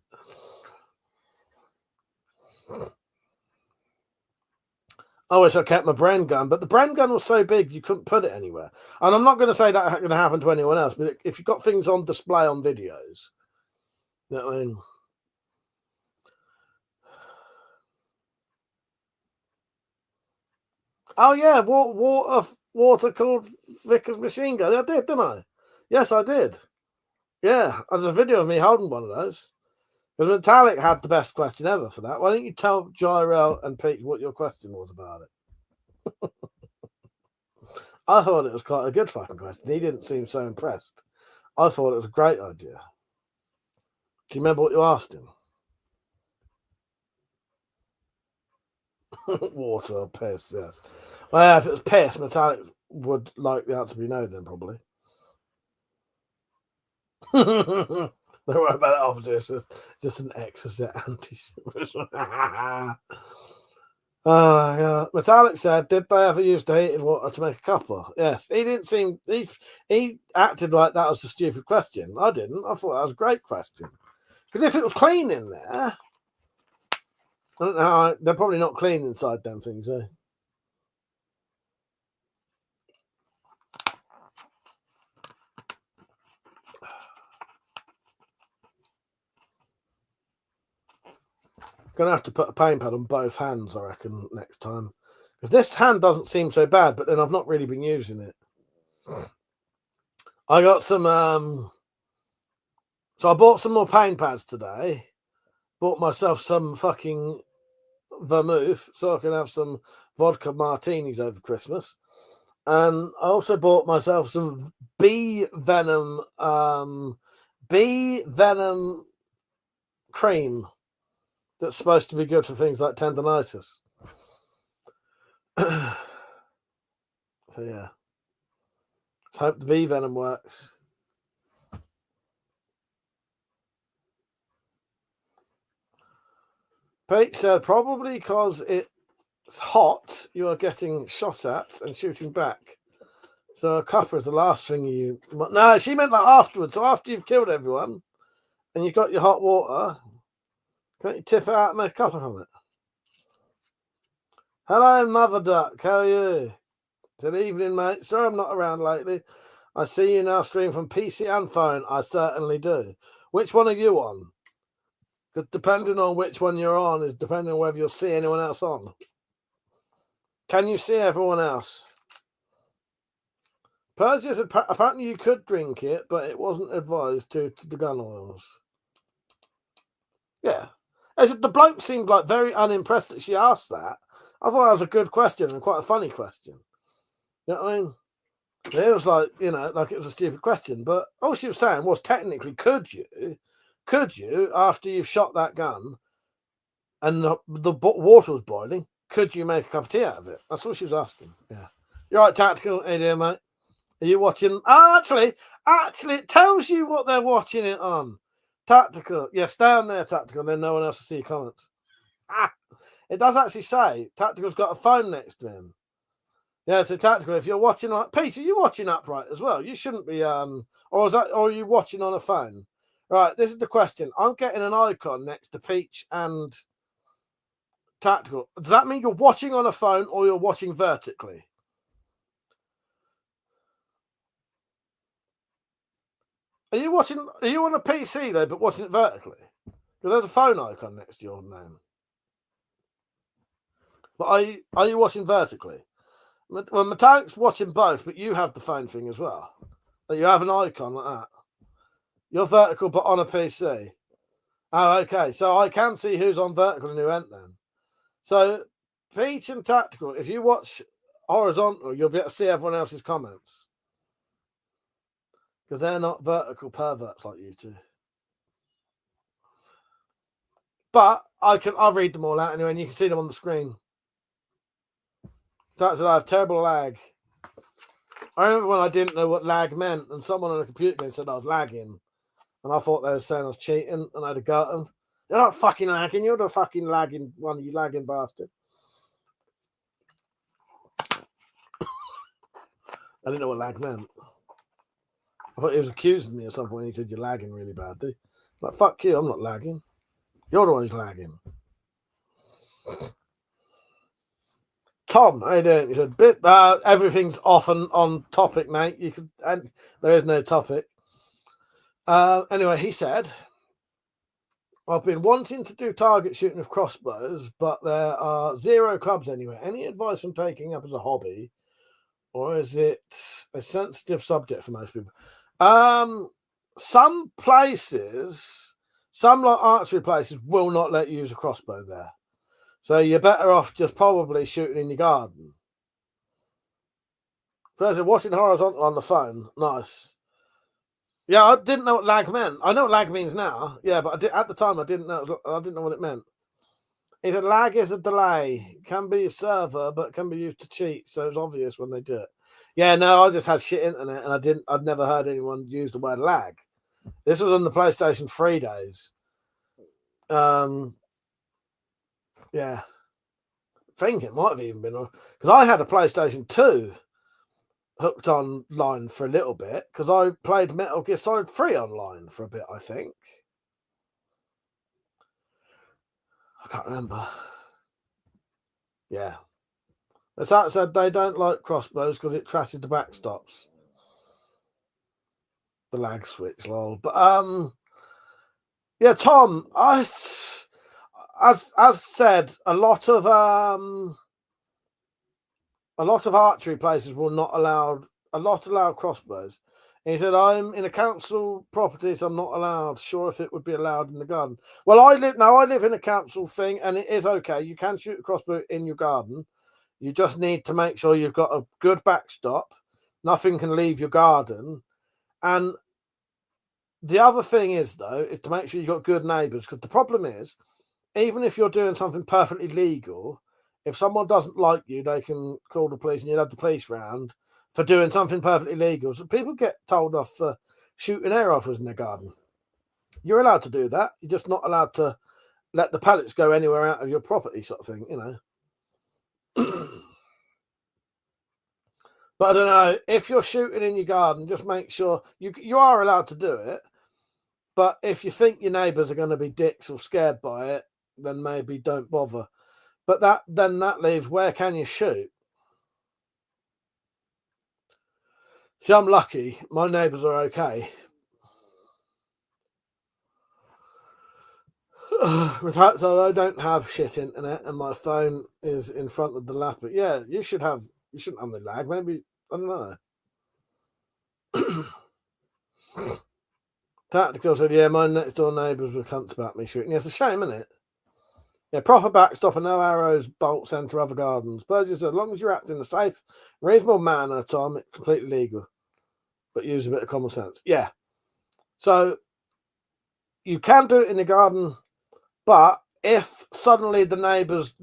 I wish I kept my Bren gun, but the Bren gun was so big you couldn't put it anywhere. And I'm not going to say that's going to happen to anyone else, but if you've got things on display on videos, you know what I mean? Oh yeah, water called Vickers machine gun. I did, didn't I? Yes, I did. Yeah, there's a video of me holding one of those. Because Metallic had the best question ever for that. Why don't you tell Gyrell and Pete what your question was about it? I thought it was quite a good fucking question. He didn't seem so impressed. I thought it was a great idea. Do you remember what you asked him? Water or piss, yes. Well, yeah, if it was piss, Metallic would like the answer to be no, then probably. Don't worry about it, officer. It's just an exocet anti. Oh, yeah. Metallic said, did they ever use the heated water to make a cuppa? Yes. He didn't seem... He acted like that was a stupid question. I didn't. I thought that was a great question. Because if it was clean in there... I don't know. They're probably not clean inside them things, eh? Gonna have to put a paint pad on both hands, I reckon, next time. Because this hand doesn't seem so bad, but then I've not really been using it. I got some... So I bought some more paint pads today. Bought myself some fucking vermouth so I can have some vodka martinis over Christmas. And I also bought myself some bee venom cream that's supposed to be good for things like tendonitis. So yeah, let's hope the bee venom works. Pete said probably because it's hot, you are getting shot at and shooting back. So a cuppa is the last thing you... No, she meant like afterwards. So after you've killed everyone and you've got your hot water, can't you tip it out and make a cuppa from it? Hello, Mother Duck. How are you? Good evening, mate. Sorry I'm not around lately. I see you now stream from PC and phone. I certainly do. Which one are you on? Because depending on which one you're on is depending on whether you'll see anyone else on. Can you see everyone else? Persia said apparently you could drink it, but it wasn't advised to the gun oils. Yeah. The bloke seemed like very unimpressed that she asked that. I thought that was a good question and quite a funny question. You know what I mean? It was like, you know, like it was a stupid question. But all she was saying was technically, could you, after you've shot that gun and the water was boiling, could you make a cup of tea out of it? That's what she was asking. Yeah. You're right, Tactical. Hey there, mate. Are you watching? Oh, actually, it tells you what they're watching it on. Tactical. Yeah, stay on there, Tactical, and then no one else will see your comments. It does actually say Tactical's got a phone next to him. Yeah, so Tactical, if you're watching on... Peter, are you watching upright as well? You shouldn't be... Or are you watching on a phone? Right, this is the question. I'm getting an icon next to Peach and Tactical. Does that mean you're watching on a phone or you're watching vertically? Are you on a PC though, but watching it vertically? Because there's a phone icon next to your name. But are you watching vertically? Well, Metallic's watching both, but you have the phone thing as well. You have an icon like that. You're vertical, but on a PC. Oh, okay. So I can see who's on vertical and who ain't then. So, Peach and Tactical, if you watch horizontal, you'll be able to see everyone else's comments. Because they're not vertical perverts like you two. But I'll read them all out anyway, and you can see them on the screen. That's what I have terrible lag. I remember when I didn't know what lag meant, and someone on a computer game said I was lagging. And I thought they were saying I was cheating, and I had to go at them. You're not fucking lagging, you're the fucking lagging one, you lagging bastard. I didn't know what lag meant. I thought he was accusing me of something when he said you're lagging really badly. Like, fuck you, I'm not lagging. You're the one who's lagging. Tom, how you doing? He said, everything's off and on topic, mate. And there is no topic. Anyway, he said, I've been wanting to do target shooting with crossbows, but there are 0 clubs anywhere. Any advice on taking up as a hobby? Or is it a sensitive subject for most people? Some places, some like archery places will not let you use a crossbow there. So you're better off just probably shooting in your garden. First, watching horizontal on the phone, nice. Yeah, I didn't know what lag meant. I know what lag means now. Yeah, but at the time I didn't know what it meant. He said lag is a delay. Can be a server, but can be used to cheat. So it's obvious when they do it. Yeah, no, I just had shit internet, and I'd never heard anyone use the word lag. This was on the PlayStation 3 days. Yeah. I think it might have even been because I had a PlayStation 2 hooked online for a little bit because I played Metal Gear Solid 3 online for a bit, I think. I can't remember. Yeah. As that said, they don't like crossbows because it trashes the backstops. The lag switch, lol. But yeah, Tom, as said, a lot of archery places will not allow crossbows. And he said, I'm in a council property, so I'm not allowed. Sure if it would be allowed in the garden. Well, I live in a council thing, and it is okay. You can shoot a crossbow in your garden. You just need to make sure you've got a good backstop. Nothing can leave your garden. And the other thing is, though, is to make sure you've got good neighbours. Because the problem is, even if you're doing something perfectly legal, if someone doesn't like you, they can call the police and you'll have the police round for doing something perfectly legal. So people get told off for shooting air rifles in their garden. You're allowed to do that. You're just not allowed to let the pellets go anywhere out of your property, sort of thing, you know. But I don't know, if you're shooting in your garden, just make sure you are allowed to do it. But if you think your neighbours are going to be dicks or scared by it, then maybe don't bother. But that leaves, where can you shoot? See, I'm lucky. My neighbours are okay. With that, so I don't have shit internet, and my phone is in front of the lap. But yeah, you shouldn't have the lag. Maybe, I don't know. Tactical said, yeah, my next door neighbours were cunts about me shooting. Yeah, it's a shame, isn't it? Yeah, proper backstop and no arrows, bolts enter other gardens. Burgess said, as long as you're acting in a safe, reasonable manner, Tom, it's completely legal. But use a bit of common sense. Yeah. So you can do it in the garden, but if suddenly the neighbours,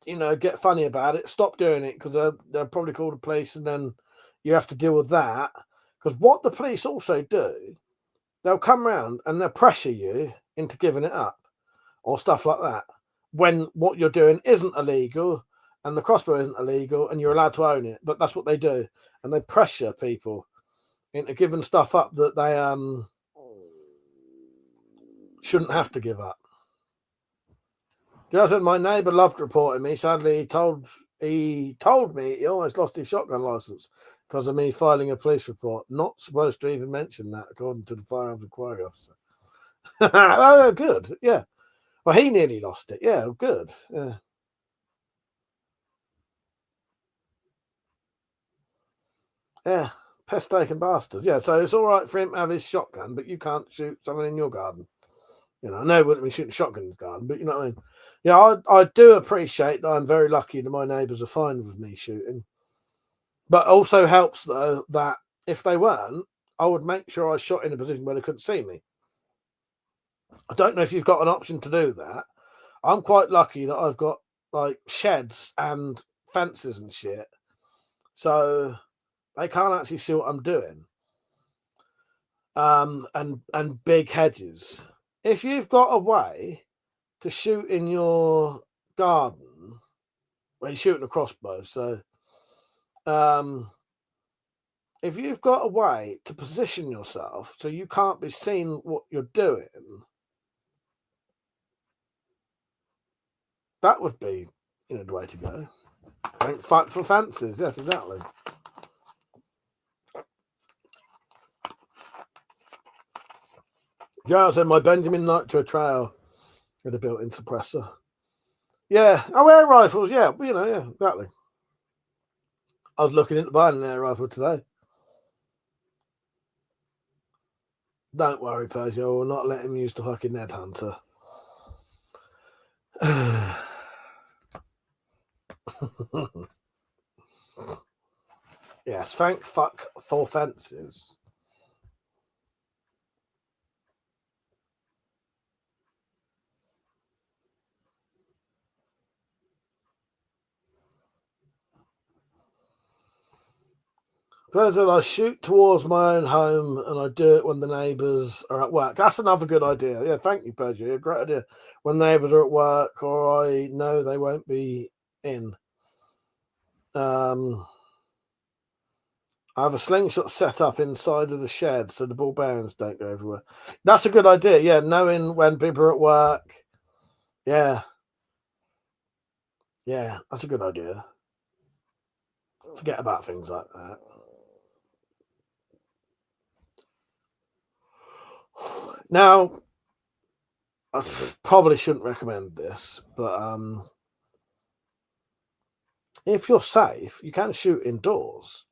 get funny about it, stop doing it, because they'll probably call the police, and then you have to deal with that. Because what the police also do, they'll come round and they'll pressure you into giving it up or stuff like that, when what you're doing isn't illegal and the crossbow isn't illegal and you're allowed to own it. But that's what they do, and they pressure people into giving stuff up that they shouldn't have to give up. I said my neighbour loved reporting me. Sadly, he told me he almost lost his shotgun license because of me filing a police report. Not supposed to even mention that, according to the firearms inquiry officer. Oh, good. Yeah. Well, he nearly lost it. Yeah, good. Yeah. Yeah. Pest-taking bastards. Yeah, so it's all right for him to have his shotgun, but you can't shoot someone in your garden. You know, I know he wouldn't be shooting a shotgun in his garden, but you know what I mean? Yeah, I do appreciate that I'm very lucky that my neighbours are fine with me shooting. But also helps, though, that if they weren't, I would make sure I shot in a position where they couldn't see me. I don't know if you've got an option to do that. I'm quite lucky that I've got, like, sheds and fences and shit. So they can't actually see what I'm doing. And big hedges. If you've got a way to shoot in your garden, well, you're shooting a crossbow, so if you've got a way to position yourself so you can't be seen what you're doing, that would be, you know, the way to go. Don't fight for fences. Yes, exactly. Yeah, said my Benjamin Knight to a trail with a built-in suppressor. Yeah, air rifles. Yeah, you know, yeah, exactly. I was looking into buying an air rifle today. Don't worry, Peugeot. We'll not let him use the fucking Ned Hunter. Yes, thank fuck for fences. First of all, I shoot towards my own home and I do it when the neighbours are at work. That's another good idea. Yeah, thank you, Peugeot. Great idea. When neighbours are at work or I know they won't be in. I have a slingshot set up inside of the shed so the ball bearings don't go everywhere. That's a good idea. Yeah, knowing when people are at work. Yeah. Yeah, that's a good idea. Forget about things like that. Now, I probably shouldn't recommend this, but if you're safe, you can shoot indoors.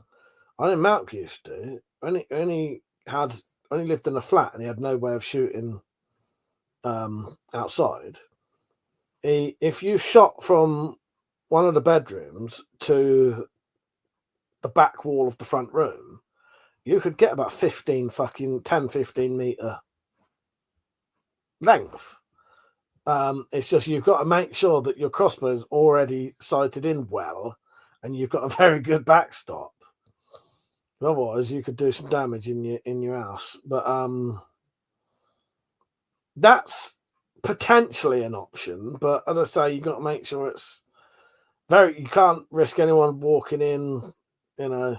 I know Malk used to. Only lived in a flat and he had no way of shooting outside. If you shot from one of the bedrooms to the back wall of the front room, you could get about 15 meter length. It's just you've got to make sure that your crossbow's already sighted in well and you've got a very good backstop. Otherwise, you could do some damage in your house. But that's potentially an option. But as I say, you've got to make sure it's you can't risk anyone walking in, you know.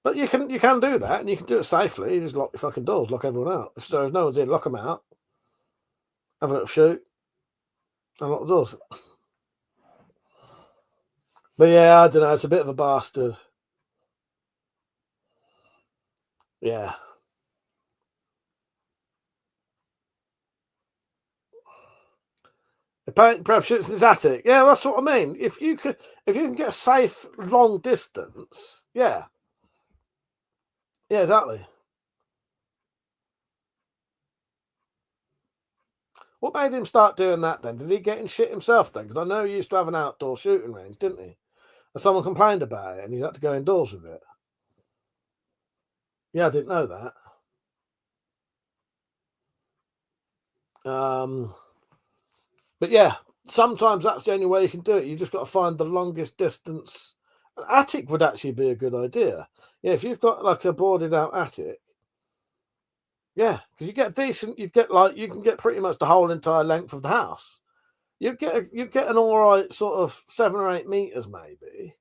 But you can do that, and you can do it safely. You just lock your fucking doors, lock everyone out. If no one's in, lock them out. Have a little shoot, and lock the doors. But yeah, I don't know. It's a bit of a bastard. Yeah. Perhaps shoots in his attic. Yeah, that's what I mean. If you can get a safe long distance, yeah. Yeah, exactly. What made him start doing that then? Did he get in shit himself then? Because I know he used to have an outdoor shooting range, didn't he? And someone complained about it and he had to go indoors with it. Yeah, I didn't know that. But yeah, sometimes that's the only way you can do it. You just got to find the longest distance. An attic would actually be a good idea. Yeah, if you've got like a boarded out attic, yeah, because you can get pretty much the whole entire length of the house. You get an all right sort of 7 or 8 meters maybe.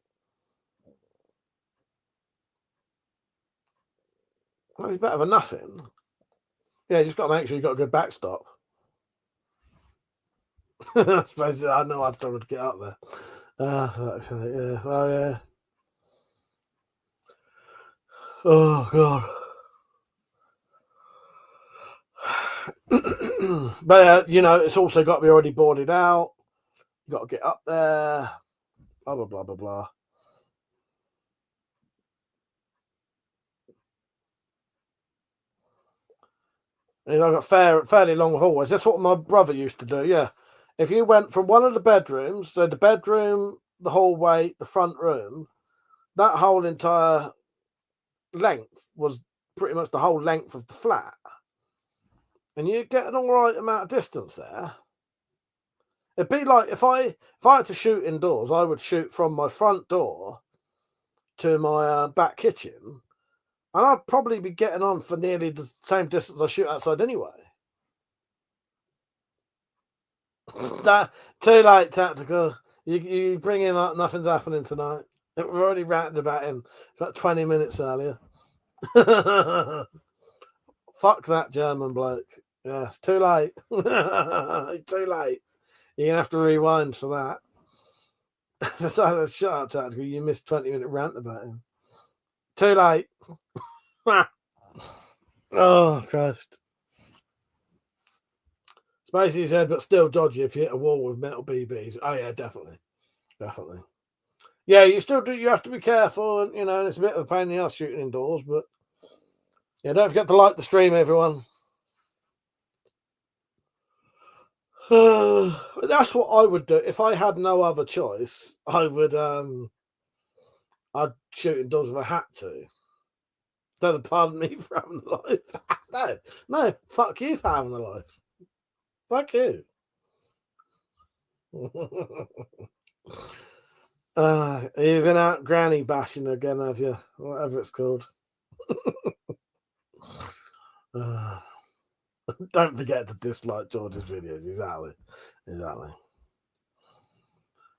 Well, it's better than nothing. Yeah, you just got to make sure you've got a good backstop. I suppose I know I'd struggle to get up there. Yeah, well, yeah. Oh, God. But, it's also got to be already boarded out. You've got to get up there. Blah, blah, blah, blah, blah. I've got fairly long hallways. That's what my brother used to do, yeah. If you went from one of the bedrooms, so the bedroom, the hallway, the front room, that whole entire length was pretty much the whole length of the flat. And you get an all right amount of distance there. It'd be like if I had to shoot indoors, I would shoot from my front door to my back kitchen, and I'd probably be getting on for nearly the same distance I shoot outside anyway. Too late, Tactical. You bring him up, nothing's happening tonight. We're already ranting about him about 20 minutes earlier. Fuck that German bloke. Yeah, it's too late. Too late. You're going to have to rewind for that. Besides, shut up, Tactical. You missed 20-minute rant about him. Too late. Oh, Christ. Spacey's head, but still dodgy if you hit a wall with metal BBs. Oh, yeah, definitely. Definitely. Yeah, you have to be careful, and it's a bit of a pain in the ass shooting indoors, but yeah, don't forget to like the stream, everyone. That's what I would do if I had no other choice. I'd shoot indoors if I had to. Don't pardon me for having a life. No, fuck you for having a life. Fuck you. You've been out granny bashing again, have you? Whatever it's called. Don't forget to dislike George's videos. Exactly.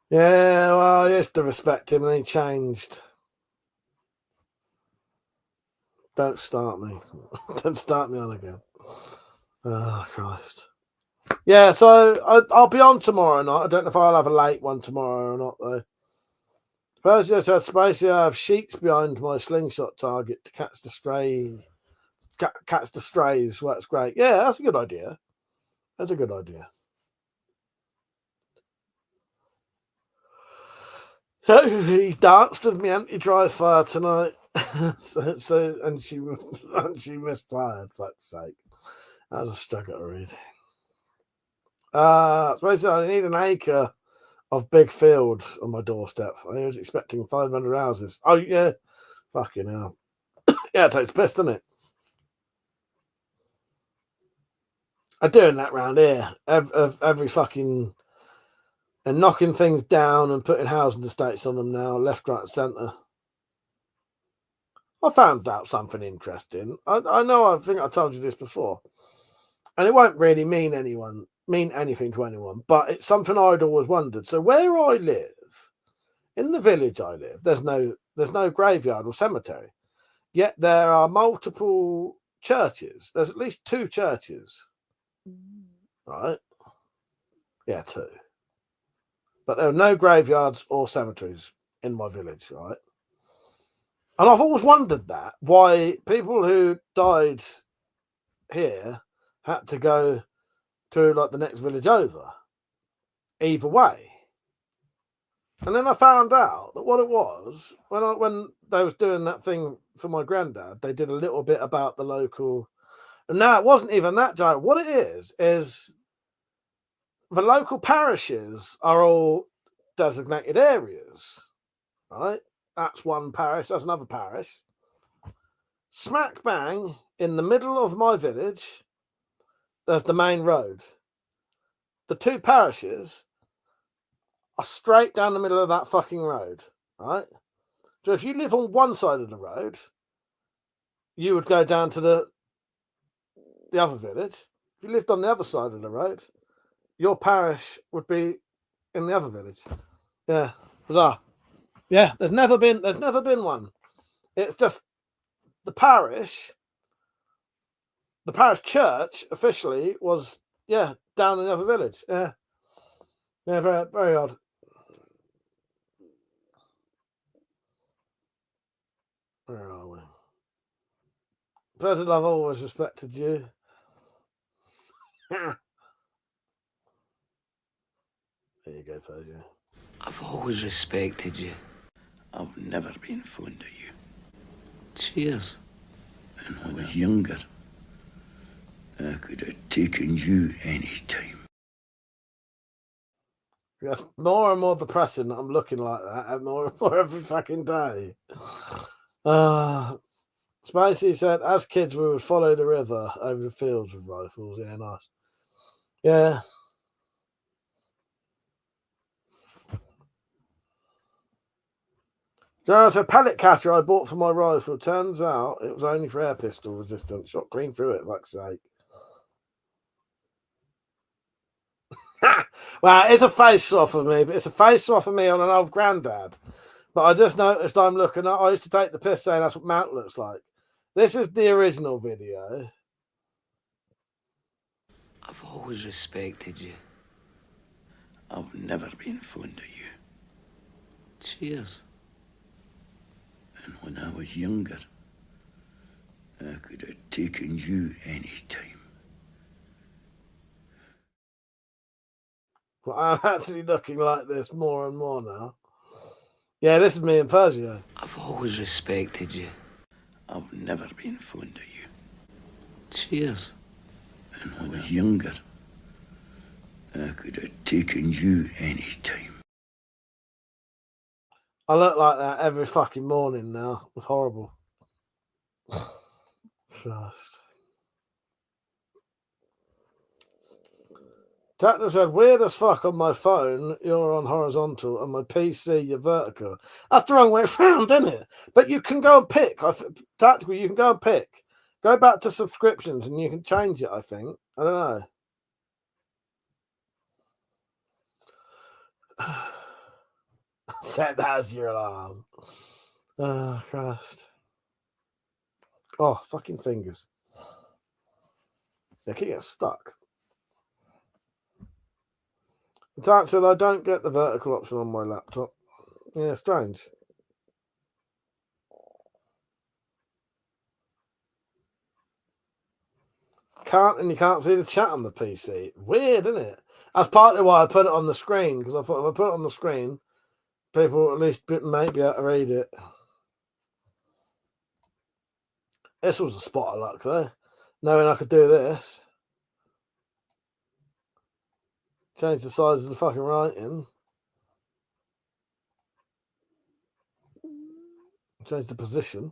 Yeah, well, I used to respect him and he changed. Don't start me. Don't start me on again. Oh, Christ. Yeah, so I'll be on tomorrow night. I don't know if I'll have a late one tomorrow or not, though. Suppose yes, I suppose I have sheets behind my slingshot target to catch the stray. Catch the strays. Works great. Yeah, that's a good idea. That's a good idea. He danced with me anti-dry fire tonight. and she misfired. Fuck's sake, that was a struggle to read. I suppose I need an acre of big field on my doorstep. I was expecting 500 houses. Oh yeah, fucking hell. Yeah, it takes piss, doesn't it? I'm doing that round here. Every fucking and knocking things down and putting housing estates on them now, left, right, and centre. I found out something interesting. I know. I think I told you this before, and it won't really mean anything to anyone. But it's something I'd always wondered. So where I live, in the village I live, there's no graveyard or cemetery. Yet there are multiple churches. There's at least 2 churches. Right? Yeah, 2. But there are no graveyards or cemeteries in my village, right? And I've always wondered why people who died here had to go to like the next village over. Either way. And then I found out that what it was, when they was doing that thing for my granddad, they did a little bit about the local. And now it wasn't even that giant. What it is the local parishes are all designated areas, right? That's one parish, that's another parish. Smack bang in the middle of my village, there's the main road. The 2 parishes are straight down the middle of that fucking road, right? So if you live on one side of the road, you would go down to the other village. If you lived on the other side of the road, your parish would be in the other village. Yeah, bizarre. Yeah, there's never been one. It's just the parish church officially was down in the other village. Yeah. Yeah, very, very odd. Where are we? President, I've always respected you. There you go, Persia. I've always respected you. I've never been fond of you. Cheers. And when I was younger, I could have taken you any time. That's more and more depressing that I'm looking like that, and more and more every fucking day. Spacey said, as kids, we would follow the river over the fields with rifles. Yeah, nice. Yeah. So it's a pellet catcher I bought for my rifle. Turns out it was only for air pistol resistance. Shot clean through it, like sake. Well, it's a face swap of me, but it's a face swap of me on an old granddad. But I just noticed I'm looking at, I used to take the piss saying that's what Mount looks like. This is the original video. I've always respected you. I've never been fond of you. Cheers. And when I was younger, I could have taken you any time. Well, I'm actually looking like this more and more now. Yeah, this is me in Persia. I've always respected you. I've never been fond of you. Cheers. And when I was younger, I could have taken you any time. I look like that every fucking morning now. It's horrible. Just. Tatner said, weird as fuck on my phone, you're on horizontal, and my PC, you're vertical. That's the wrong way around, isn't it? But you can go and pick. Tactically, you can go and pick. Go back to subscriptions and you can change it, I think. I don't know. Set that as your alarm. Oh, Christ. Oh, fucking fingers. They keep getting stuck. That said, I don't get the vertical option on my laptop. Yeah, strange. You can't see the chat on the PC. Weird, isn't it? That's partly why I put it on the screen, because I thought if I put it on the screen, people at least might be able to read it. This was a spot of luck, though. Knowing I could do this. Change the size of the fucking writing. Change the position.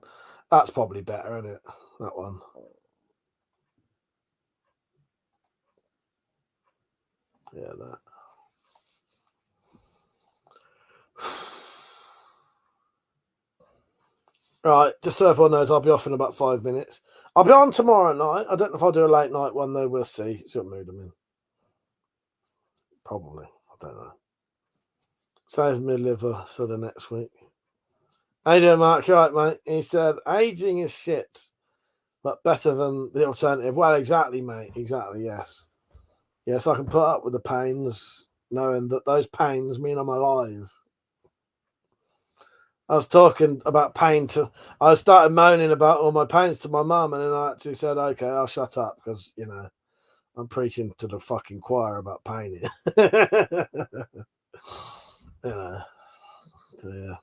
That's probably better, isn't it? That one. Yeah, that. Right, just so everyone knows, I'll be off in about 5 minutes. I'll be on tomorrow night. I don't know if I'll do a late night one, though. We'll see. See what mood I'm in. Probably. I don't know. Saves me liver for the next week. How you doing, Mark? You right, mate? He said, aging is shit, but better than the alternative. Well, exactly, mate. Exactly, yes. Yes, I can put up with the pains, knowing that those pains mean I'm alive. I was talking about pain I started moaning about all my pains to my mum, and then I actually said, okay, I'll shut up because, you know, I'm preaching to the fucking choir about pain here. You know, so yeah.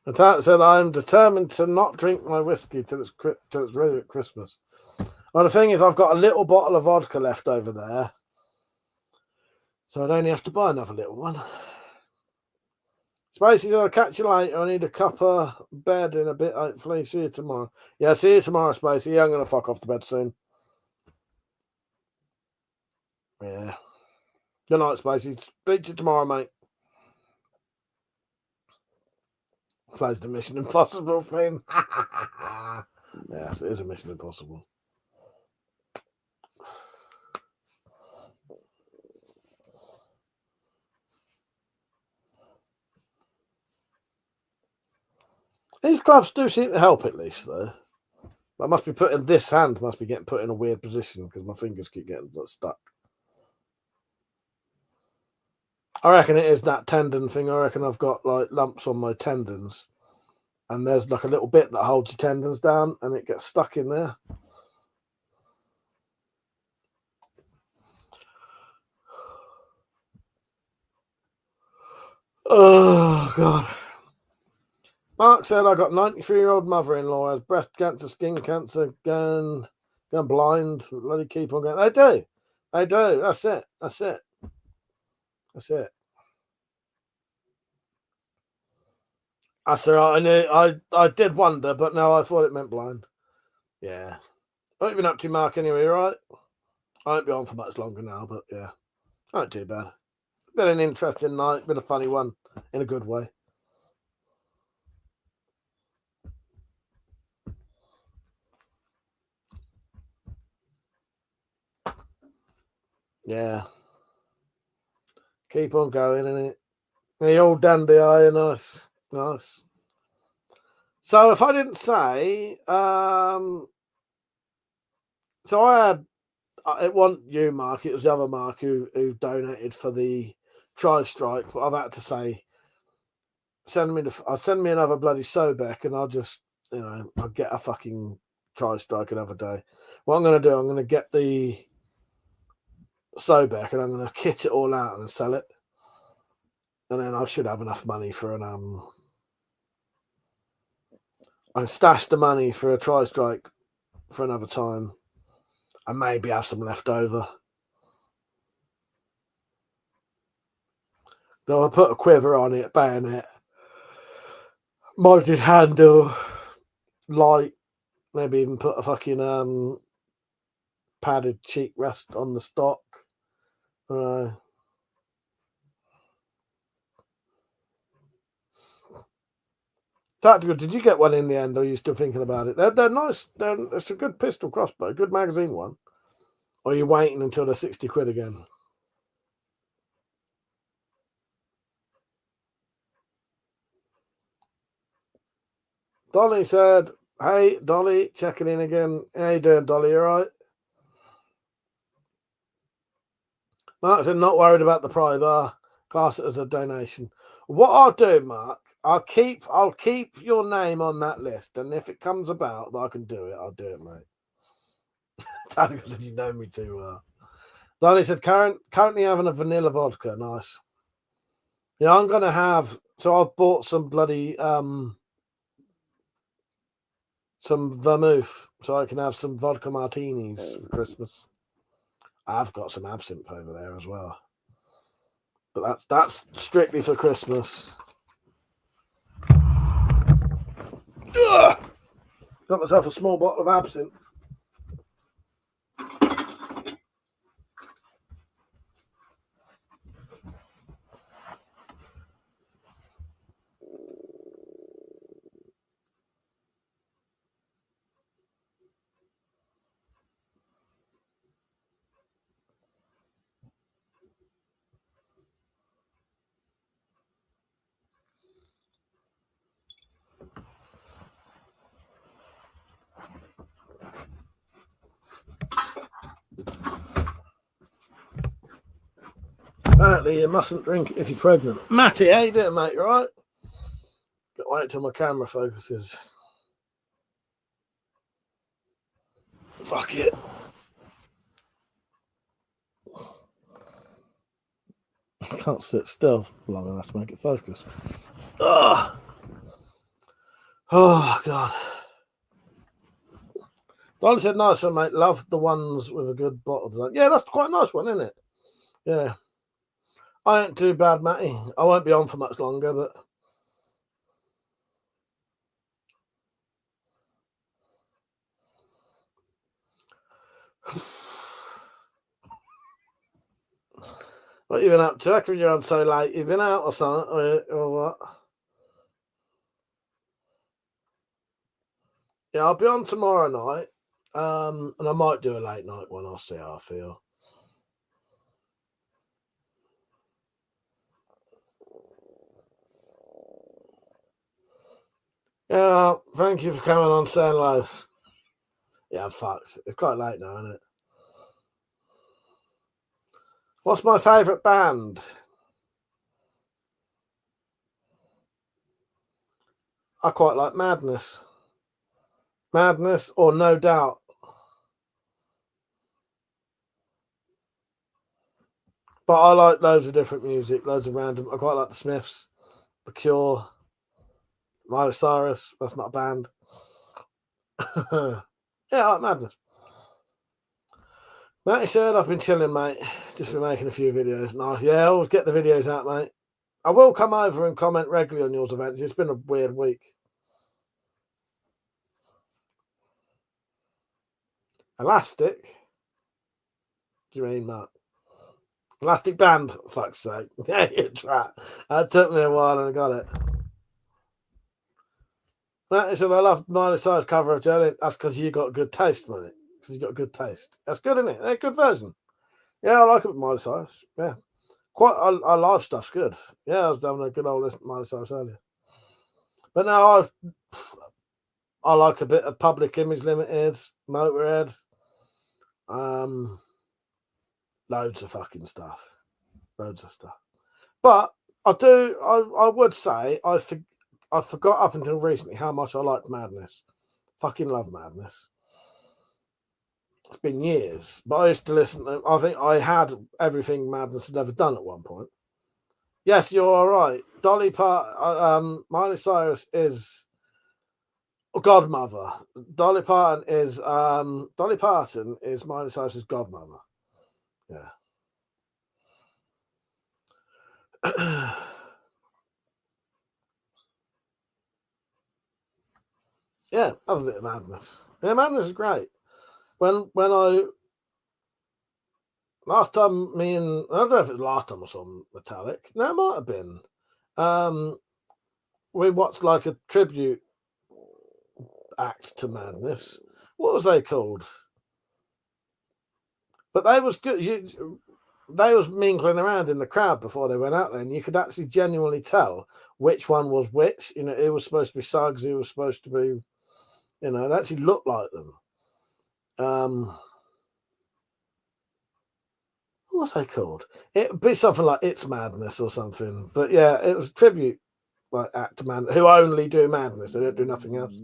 The Tat said, I'm determined to not drink my whiskey till it's ready at Christmas. Well, the thing is, I've got a little bottle of vodka left over there, so I'd only have to buy another little one. Spacey, I'll catch you later. I need a cup of bed in a bit, hopefully. See you tomorrow. Yeah, see you tomorrow, Spacey. Yeah, I'm going to fuck off to bed soon. Yeah. Good night, Spacey. Speak to you tomorrow, mate. Plays the Mission Impossible theme. Yes, it is a Mission Impossible. These gloves do seem to help at least, though. I must be putting this hand, must be getting put in a weird position because my fingers keep getting stuck. I reckon it is that tendon thing. I reckon I've got like lumps on my tendons, and there's like a little bit that holds your tendons down, and it gets stuck in there. Oh God. Mark said I got 93-year-old mother-in-law has breast cancer, skin cancer, gone blind. Let it keep on going. They do. That's it. That's all right. I knew. I did wonder, but no, I thought it meant blind. Yeah. What have you been up to, Mark? Anyway, you all right? I won't be on for much longer now, but yeah, not too bad. Been an interesting night. Been a funny one in a good way. Yeah. Keep on going, innit? The old dandy eye, nice. So if I didn't say, so I had, it wasn't you, Mark, it was the other Mark who donated for the tri-strike, but I've had to say, send me another bloody Sobek and I'll just, I'll get a fucking tri-strike another day. What I'm going to do, I'm going to get the Sobek and I'm going to kit it all out and sell it. And then I should have enough money for an, I stash the money for a tri-strike for another time and maybe have some left over. So I put a quiver on it, bayonet, modded handle, light, maybe even put a fucking padded cheek rest on the stock. Tactical, did you get one in the end, or are you still thinking about it? They're nice. It's a good pistol crossbow, good magazine one. Or are you waiting until they're 60 quid again? Dolly said, hey, Dolly, checking in again. How you doing, Dolly? You all right? Mark said, not worried about the pry bar. Class it as a donation. What I'll do, Mark, I'll keep your name on that list, and if it comes about that I can do it, I'll do it, mate. Tactical said, you know me too well. Dolly said, currently having a vanilla vodka. Nice. Yeah, I'm going to have... So I've bought some bloody... some vermouth, so I can have some vodka martinis for Christmas. I've got some absinthe over there as well. But that's strictly for Christmas. Ugh! Got myself a small bottle of absinthe. Apparently, you mustn't drink if you're pregnant. Matty, how you doing, mate? You all right? Got to wait till my camera focuses. Fuck it. I can't sit still long enough to make it focus. Ugh. Oh, God. Dolly said, nice one, mate. Love the ones with a good bottle design. Yeah, that's quite a nice one, isn't it? Yeah. I ain't too bad, Matty. I won't be on for much longer, but... What you been up to? How come you're on so late? You been out or something, or what? Yeah, I'll be on tomorrow night, and I might do a late night one. I'll see how I feel. Yeah, thank you for coming on saying hello. Yeah, fucked. It's quite late now, isn't it? What's my favourite band? I quite like Madness. Madness or No Doubt. But I like loads of different music, loads of random. I quite like the Smiths, The Cure, Miley Cyrus. That's not a band. Yeah, I like Madness. Matty said, I've been chilling, mate. Just been making a few videos. Nice. Yeah, I always get the videos out, mate. I will come over and comment regularly on yours events. It's been a weird week. Elastic? What do you mean, Matt? Elastic band, for fuck's sake. Yeah, you try. It took me a while and I got it. Matty said, I love Miley Cyrus cover of Jolene. That's because you got good taste, mate. Because you got good taste. That's good, isn't it? A good version. Yeah, I like it with Miley Cyrus. Yeah. Our live stuff's good. Yeah, I was having a good old listen to Miley Cyrus earlier. But now I like a bit of Public Image Limited, Motorhead, loads of fucking stuff. Loads of stuff. But I would say I forgot up until recently how much I liked Madness. Fucking love Madness. It's been years, but I used to listen to. I think I had everything Madness had ever done at one point. Yes, you're all right. Miley Cyrus is godmother. Dolly Parton is Miley Cyrus's godmother. Yeah. Yeah, have a bit of Madness. Yeah, Madness is great. When I last time I don't know if it was last time I saw Metallic. No, it might have been. We watched like a tribute act to Madness. What was they called? But they was good. They was mingling around in the crowd before they went out there, and you could actually genuinely tell which one was which. You know, it was supposed to be Suggs, it was supposed to be, you know, they actually looked like them. What was they called? It would be something like It's Madness or something. But yeah, it was a tribute like act to Madness, who only do Madness, they don't do nothing else.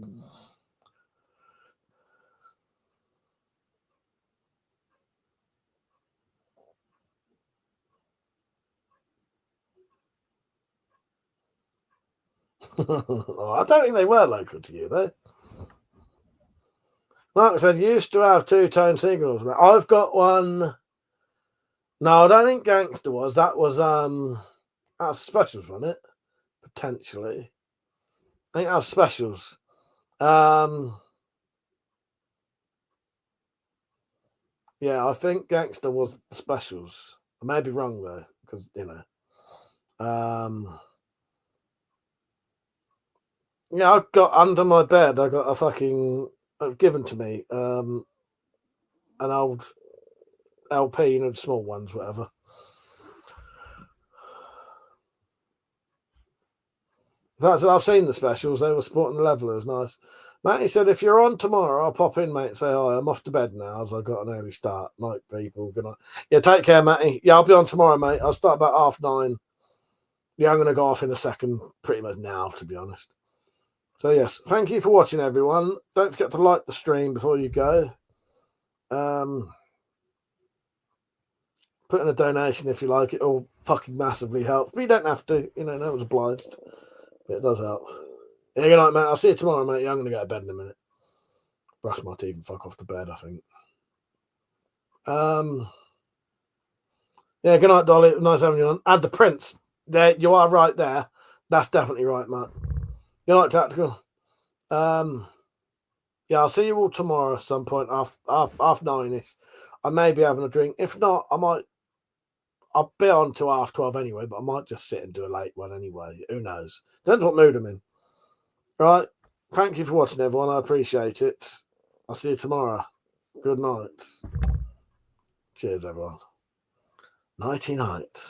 Oh, I don't think they were local to you, though. Mark said, used to have two-tone signals. I've got one. No, I don't think Gangster was. That was Specials, wasn't it? Potentially. I think that was Specials. Yeah, I think Gangster was Specials. I may be wrong though, because you know. Yeah, I've got under my bed. I got a fucking given to me an old LP, you know, the small ones, whatever. That's I've seen the Specials. They were sporting the Levelers, nice. Matty said, if you're on tomorrow, I'll pop in, mate, and say hi. I'm off to bed now as I got an early start. Night, people. Good night. Yeah, take care, Matty. Yeah, I'll be on tomorrow, mate. I'll start about 9:30. Yeah, I'm going to go off in a second, pretty much now, to be honest. So, yes, thank you for watching, everyone. Don't forget to like the stream before you go. Put in a donation if you like. It all fucking massively helps. But you don't have to. You know, no one's obliged. But it does help. Yeah, good night, mate. I'll see you tomorrow, mate. Yeah, I'm going to go to bed in a minute. Brush my teeth and fuck off to bed, I think. Yeah, good night, Dolly. Nice having you on. Add the Prince. There, you are right there. That's definitely right, Matt. Good night, Tactical. Yeah, I'll see you all tomorrow at some point, half 9-ish. I may be having a drink. If not, I'll be on till 12:30 anyway, but I might just sit and do a late one anyway. Who knows? Depends what mood I'm in. All right. Thank you for watching, everyone. I appreciate it. I'll see you tomorrow. Good night. Cheers, everyone. Nighty night.